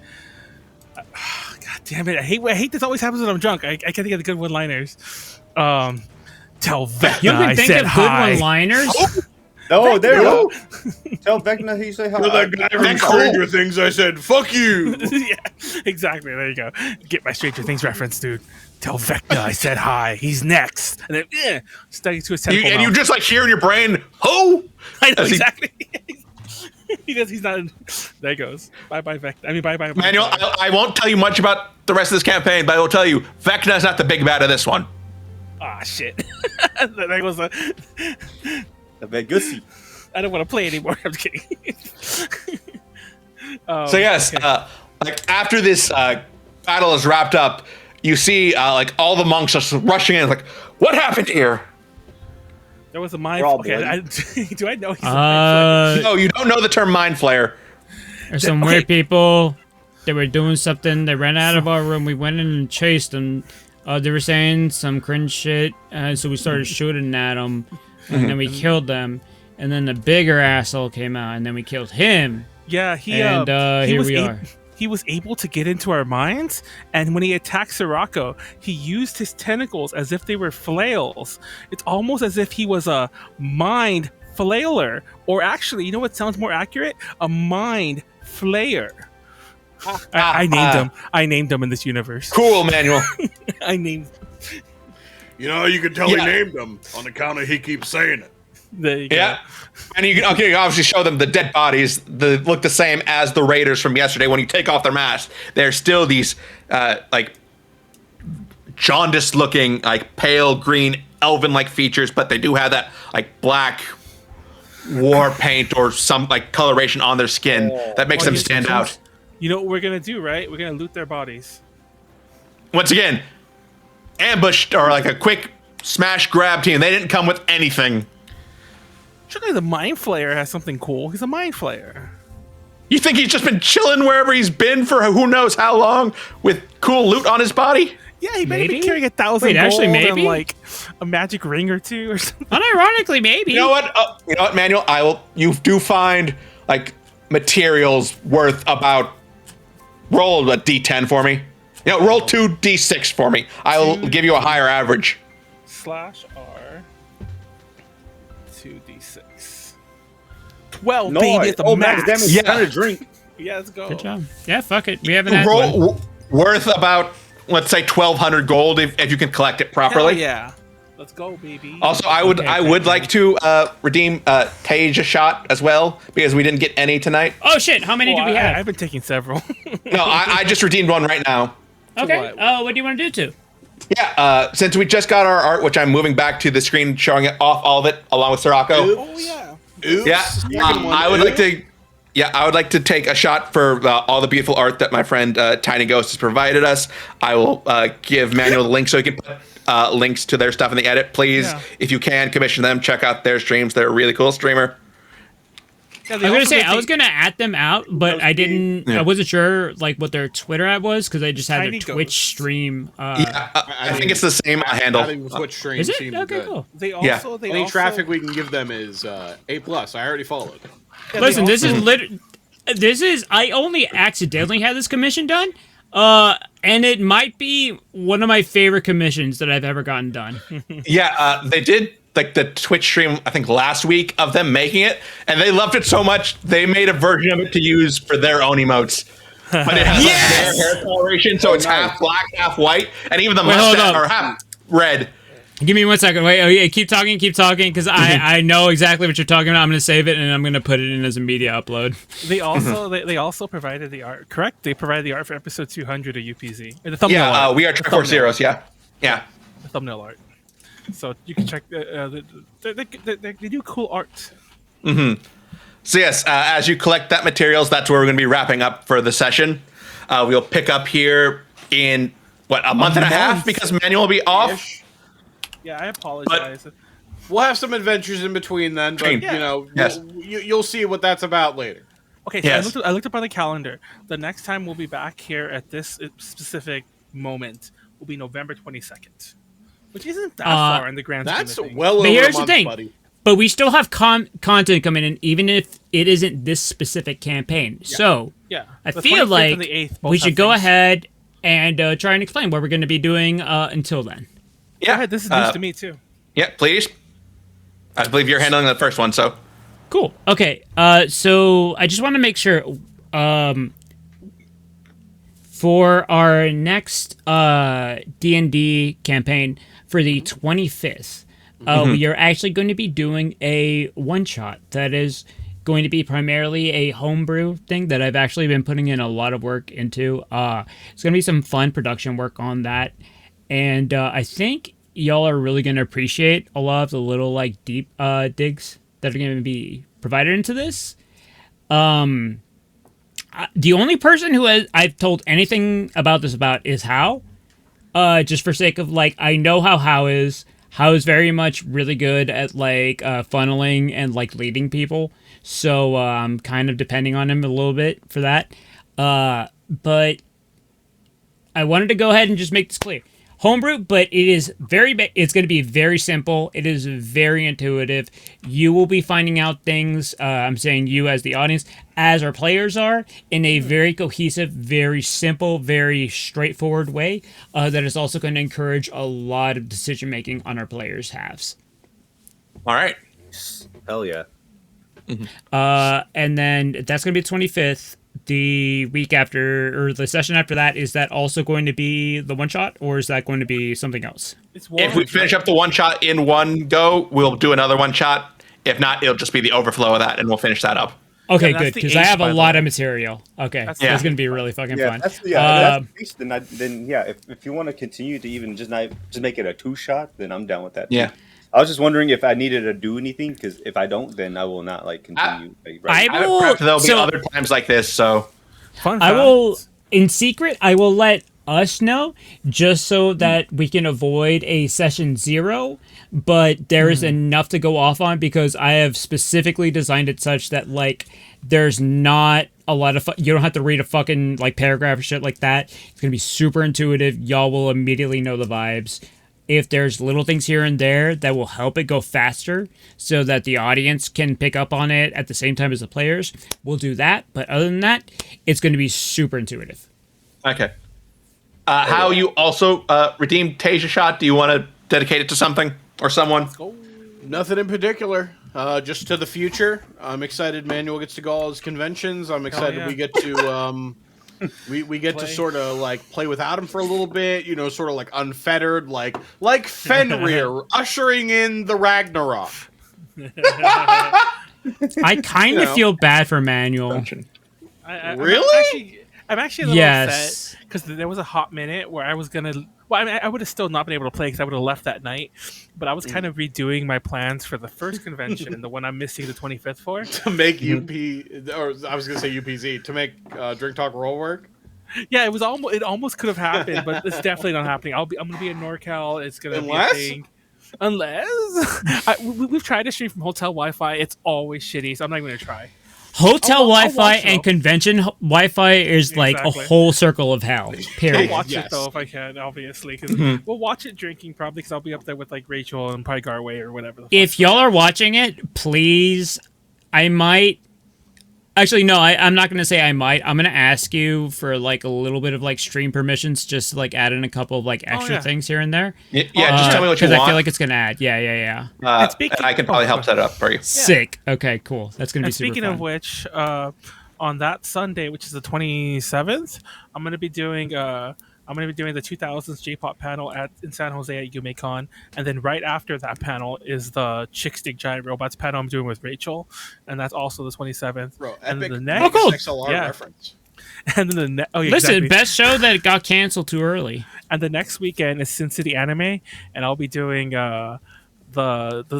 God damn it! I hate this. Always happens when I'm drunk. I can't think of the good one-liners. Tell Vecna You can I think said of hi. good one-liners. Oh, there you go. Tell Vecna he say hi. To that guy from Stranger Things, I said, "Fuck you." Yeah, exactly. There you go. Get my Stranger Things reference, dude. Tell Vecna I said hi. He's next. And then, stuck to his tentacle And you mouth. just like hear in your brain, "Ho!" I know as he- exactly. He's not. There he goes. Bye, Vecna. I mean, bye. Manuel, I won't tell you much about the rest of this campaign, but I will tell you, Vecna's not the big bad of this one. Ah, shit. That was a. The Vegusi. I don't want to play anymore. I'm just kidding. So yes, okay. like after this battle is wrapped up, you see like all the monks just rushing in, like, what happened here? There was a mind. We're all Okay, bloody. do I know he's a mind? No, you don't know the term mind flayer. There's some Okay. weird people. They were doing something. They ran out of our room. We went in and chased them. They were saying some cringe shit, so we started shooting at them, and then we killed them. And then the bigger asshole came out, and then we killed him. Yeah, he Here was we ab- are. He was able to get into our minds, and when he attacked Sirocco, he used his tentacles as if they were flails. It's almost as if he was a mind flailer, or actually, you know what sounds more accurate? A mind flayer. I named him. I named him in this universe. Cool, Manuel. I named. You know, you can tell Yeah. he named him on account of he keeps saying it. There you go. Yeah. And you can obviously show them the dead bodies that look the same as the raiders from yesterday. When you take off their masks, they're still these like jaundiced looking, like pale green elven like features, but they do have that like black war paint or some like coloration on their skin that makes them yes, stand yes. out. You know what we're gonna do, right? We're gonna loot their bodies. Once again, ambushed or like a quick smash grab team. They didn't come with anything. Surely the Mind Flayer has something cool. He's a Mind Flayer. You think he's just been chilling wherever he's been for who knows how long with cool loot on his body? Yeah, he better be Maybe? carrying 1,000 Wait, actually, gold maybe? and like a magic ring or two or something. Unironically, maybe. You know what? Manuel? You do find like materials worth about. Roll a d10 for me. Roll 2d6 for me. I will give you a higher average. /R 2d6. 12, No, baby, at the max max. damage. Yeah. Kind of drink. Yeah, let's go. Good job. Yeah, fuck it. We haven't had one. Roll worth about, let's say, 1,200 gold if you can collect it Hell properly. yeah. Let's go, baby. Also, I would Okay, like to redeem Tage a shot as well because we didn't get any tonight. Oh shit! How many do we have? I've been taking several. No, I just redeemed one right now. Okay. what? What do you want to do to? Yeah, since we just got our art, which I'm moving back to the screen, showing it off all of it along with Sirocco. Oh, yeah. Oops. Yeah, Second one, I would oops. like to. Yeah, I would like to take a shot for all the beautiful art that my friend Tiny Ghost has provided us. I will give Manuel the link so he can put links to their stuff in the edit. Please, Yeah. if you can, commission them. Check out their streams. They're a really cool streamer. I was gonna say I was gonna at them out, but I didn't. Yeah. I wasn't sure like what their Twitter ad was because I just had Tiny their Twitch Ghost. stream. I think it's the same handle. Having the Twitch stream Is it? seems Okay, good. cool. They Yeah. also they Any also, traffic we can give them is A+. I already followed. yeah, they Listen, this also- is This is. I only accidentally had this commission done. And it might be one of my favorite commissions that I've ever gotten done. Yeah, they did like the Twitch stream, I think last week, of them making it, and they loved it so much they made a version of it to use for their own emotes. But it has Yes! like their hair coloration, so it's half black, half white, and even the Wait, hold mustache up. or half red. Give me 1 second. Wait. Oh yeah. Keep talking, because I know exactly what you're talking about. I'm gonna save it and I'm gonna put it in as a media upload. They also they also provided the art. Correct? They provided the art for episode 200 of UPZ. Or the thumbnail Yeah, art. we are Triple Zeros. Yeah, yeah. The thumbnail art. So you can check. They do cool art. So yes, as you collect that materials, that's where we're going to be wrapping up for the session. We'll pick up here in a month and a half because Manuel will be off. Ish. Yeah, I apologize. We'll have some adventures in between then, but Train. you know, Yes. you'll see what that's about later. Okay, so Yes. I looked up on the calendar. The next time we'll be back here at this specific moment will be November 22nd, which isn't that far in the grand scheme That's of things. well over But here's a month, the thing. buddy. But we still have content coming in, even if it isn't this specific campaign. So Yeah, I the feel 25th like and the 8th both we have should go things. ahead and try and explain what we're going to be doing until then. Go Yeah, ahead, this is news to me too. Yeah, please. I believe you're handling the first one, so. Cool. Okay. So I just want to make sure for our next D&D campaign for the 25th, we are actually going to be doing a one-shot that is going to be primarily a homebrew thing that I've actually been putting in a lot of work into. It's going to be some fun production work on that. And I think y'all are really going to appreciate a lot of the little like deep digs that are going to be provided into this. The only person who I've told anything about this about is How. Just for sake of like, I know how How is. How is very much really good at like funneling and like leading people. So I'm kind of depending on him a little bit for that. But I wanted to go ahead and just make this clear. Homebrew, but it is it's going to be very simple. It is very intuitive. You will be finding out things, I'm saying you as the audience, as our players are, in a very cohesive, very simple, very straightforward way that is also going to encourage a lot of decision making on our players' halves. All right. Hell yeah. And then that's going to be the 25th. The week after, or the session after that, is that also going to be the one shot, or is that going to be something else? It's If we finish up the one shot in one go, we'll do another one shot. If not, it'll just be the overflow of that, and we'll finish that up. Okay, Yeah, that's good, the because I ace, have by a the lot way. of material. Okay, That's- that's Yeah. going to be really fucking Yeah, fun. that's the case, then yeah. If you want to continue to even just make it a 2-shot, then I'm down with that. too. Yeah. I was just wondering if I needed to do anything, because if I don't, then I will not like continue. I I will- have prepped, there'll be so- other times like this, so. Fun I fact. will, in secret, I will let us know just so that we can avoid a session 0, but there is enough to go off on because I have specifically designed it such that like there's not a lot of you don't have to read a fucking like paragraph or shit like that. It's gonna be super intuitive. Y'all will immediately know the vibes. If there's little things here and there that will help it go faster so that the audience can pick up on it at the same time as the players, we'll do that. But other than that, it's going to be super intuitive. Okay. How you also redeemed Tasia Shot? Do you want to dedicate it to something or someone? Nothing in particular. Just to the future. I'm excited Manuel gets to go all his conventions. I'm excited yeah. we get to we get to Play. sort of like play without him for a little bit, you know, sort of like unfettered, like Fenrir ushering in the Ragnarok. I kind of You know. feel bad for Manuel. Really? I'm actually a little Yes. upset because there was a hot minute where I was gonna. Well, I mean, I would have still not been able to play because I would have left that night. But I was kind of redoing my plans for the first convention and the one I'm missing the 25th for. To make UP, or I was gonna say UPZ, to make Drink Talk Roll work. Yeah, it was almost. It almost could have happened, but it's definitely not happening. I'm gonna be in NorCal. It's gonna Unless? be a thing. Unless we've tried to stream from hotel Wi-Fi, it's always shitty. So I'm not even gonna try. Hotel I'll Wi-Fi watch, and though. convention Wi-Fi is like a Exactly. whole circle of hell. I'll Period. watch Yes. it though if I can, obviously. Because we'll watch it drinking probably because I'll be up there with like Rachel and probably Garway or whatever. The fuck. If y'all are watching it, please, I might. Actually, no, I'm not gonna say I might. I'm gonna ask you for like a little bit of like stream permissions, just to, like add in a couple of like extra yeah. things here and there. Yeah, just tell me what you Because want. I feel like it's gonna add. Yeah. and speaking- I can probably help set it up for you. Sick. Okay, cool. That's gonna be And super speaking fun. of which, on that Sunday, which is the 27th, I'm gonna be doing the 2000s J-pop panel in San Jose at UMACon, and then right after that panel is the Chick Stick Giant Robots panel I'm doing with Rachel, and that's also the 27th. Bro, and epic the next, cool. XLR Yeah. reference. and then the Listen, exactly. best show that got canceled too early. And the next weekend is Sin City Anime, and I'll be doing the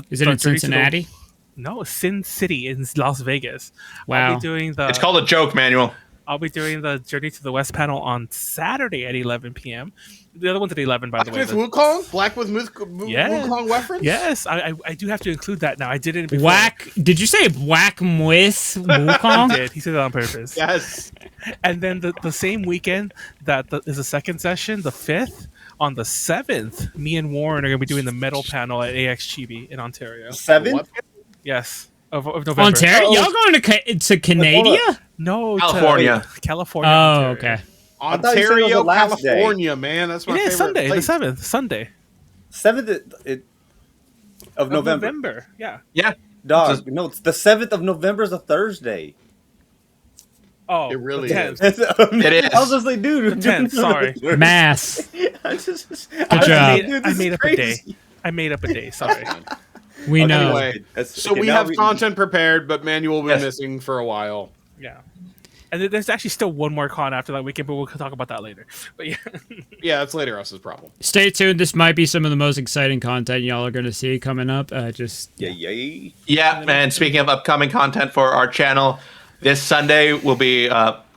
Is it the in Journey to the- Cincinnati? No, Sin City in Las Vegas. Wow. I'll be doing It's called a joke, Manuel. I'll be doing the Journey to the West panel on Saturday at 11 p.m. The other one's at 11, by the Black way. with Wukong? Black with Yeah. Wukong reference? Yes, I do have to include that now. I did it before. Whack. Did you say whack with He Wukong? did. He said it on purpose. Yes. And then the same weekend is the second session, the 5th, on the 7th, me and Warren are going to be doing the metal panel at AX Chibi in Ontario. 7? What? Yes, of November. Ontario? Oh. Y'all going to Canada? No, California. California. Oh, Ontario. okay. thought you said it was Ontario, the last day. California, man. That's my It favorite is Sunday, place. the 7th, Sunday 7th of of November. Yeah. Yeah. Dog, no, it's the 7th of November is a Thursday. Oh, It really the is. 10th. It is. I was just like, dude. 10th, sorry. Mass. I just, job. I made up a day. I made up a day. Sorry. We know. Anyway, so we have content prepared, but Manuel will be Yes. missing for a while. Yeah. And there's actually still one more con after that weekend, but we'll talk about that later. But yeah. Yeah, that's later us's problem. Stay tuned. This might be some of the most exciting content y'all are going to see coming up. Yay. Yeah, and speaking of upcoming content for our channel, this Sunday will be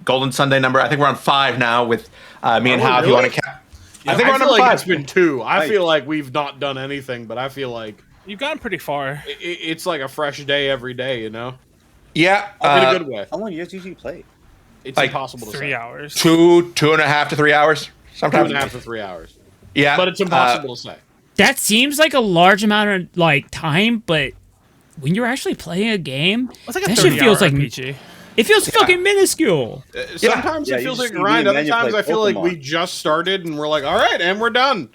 Golden Sunday number. I think we're on 5 now with me and Are we Hal. If you really? want to count. I I think we're on feel number like 5. it's been 2. I Right. feel like we've not done anything, but I feel like You've gotten pretty far. it's like a fresh day every day, you know? Yeah, In a good way. How long do you guys usually play? It's like impossible to 3 say. hours. 2.5 to 3 hours. Sometimes. 2.5 to 3 hours. Yeah, But it's impossible to say. That seems like a large amount of like time, but when you're actually playing a game, It's like a that shit 30 feels hour like RPG. it feels fucking minuscule. Sometimes Yeah, it you feels just like a see grind. me and Other Manuel times play I feel like Pokemon. we just started and we're like, all right, and we're done.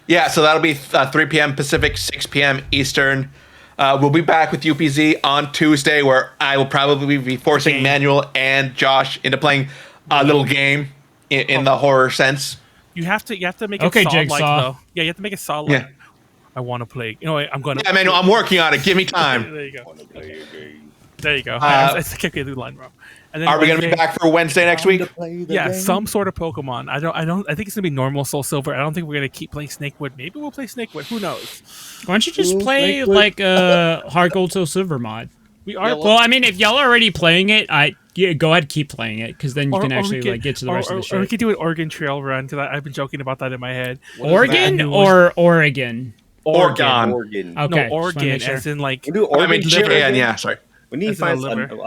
Yeah, so that'll be 3 p.m. Pacific, 6 p.m. Eastern. We'll be back with UPZ on Tuesday, where I will probably be forcing Game. Manuel and Josh into playing a little game in the horror sense. You have to make Okay, it solid Jigsaw. like though. Yeah, you have to make it solid. Yeah. I want to play. You know what? I'm gonna. Yeah, Manuel, I'm working on it. Give me time. There you go. There you go. I can't get the line wrong. And then Are we going to be Wednesday- back for Wednesday next week? Yeah, some sort of Pokemon. I think it's gonna be normal Soul Silver. I don't think we're gonna keep playing Snakewood. Maybe we'll play Snakewood. Who knows? Why don't you just play like a Hard Gold Soul Silver mod? We are. Yeah, Well, I mean, if y'all are already playing it, go ahead keep playing it because then you can actually like get to the rest of the Or we shit. could do an Oregon Trail run because I've been joking about that in my head. Oregon that? or Oregon? Oregon. Oregon. Okay, No, just wanna Oregon, make sure. as in like. We'll do I Oregon. mean, liver. yeah, sorry. We need to As in a find liver. we'll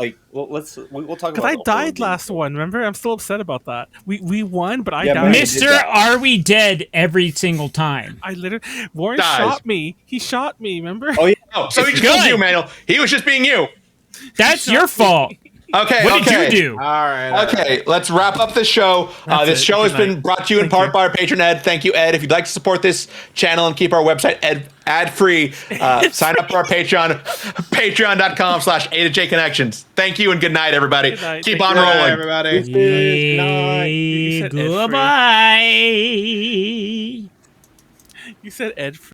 talk Because about I the died Oregon. last one. Remember, I'm still upset about that. We won, but I Yeah, died. man. Mister, are we dead every single time? I literally Warren Dies. shot me. He shot me. Remember? Oh yeah. Oh, so he It's just was good. you, Manuel. He was just being you. That's your fault. Okay, What okay. did you do? All right. Okay, let's wrap up the show. That's This it. show has Good been night. brought to you in Thank part you. by our patron Ed. Thank you, Ed. If you'd like to support this channel and keep our website ad-free, sign up for our Patreon, patreon.com/A2JConnections. Thank you and good night, everybody. Good night. Keep Thank on Good night, rolling. everybody. You said Ed free. Goodbye. You said Ed.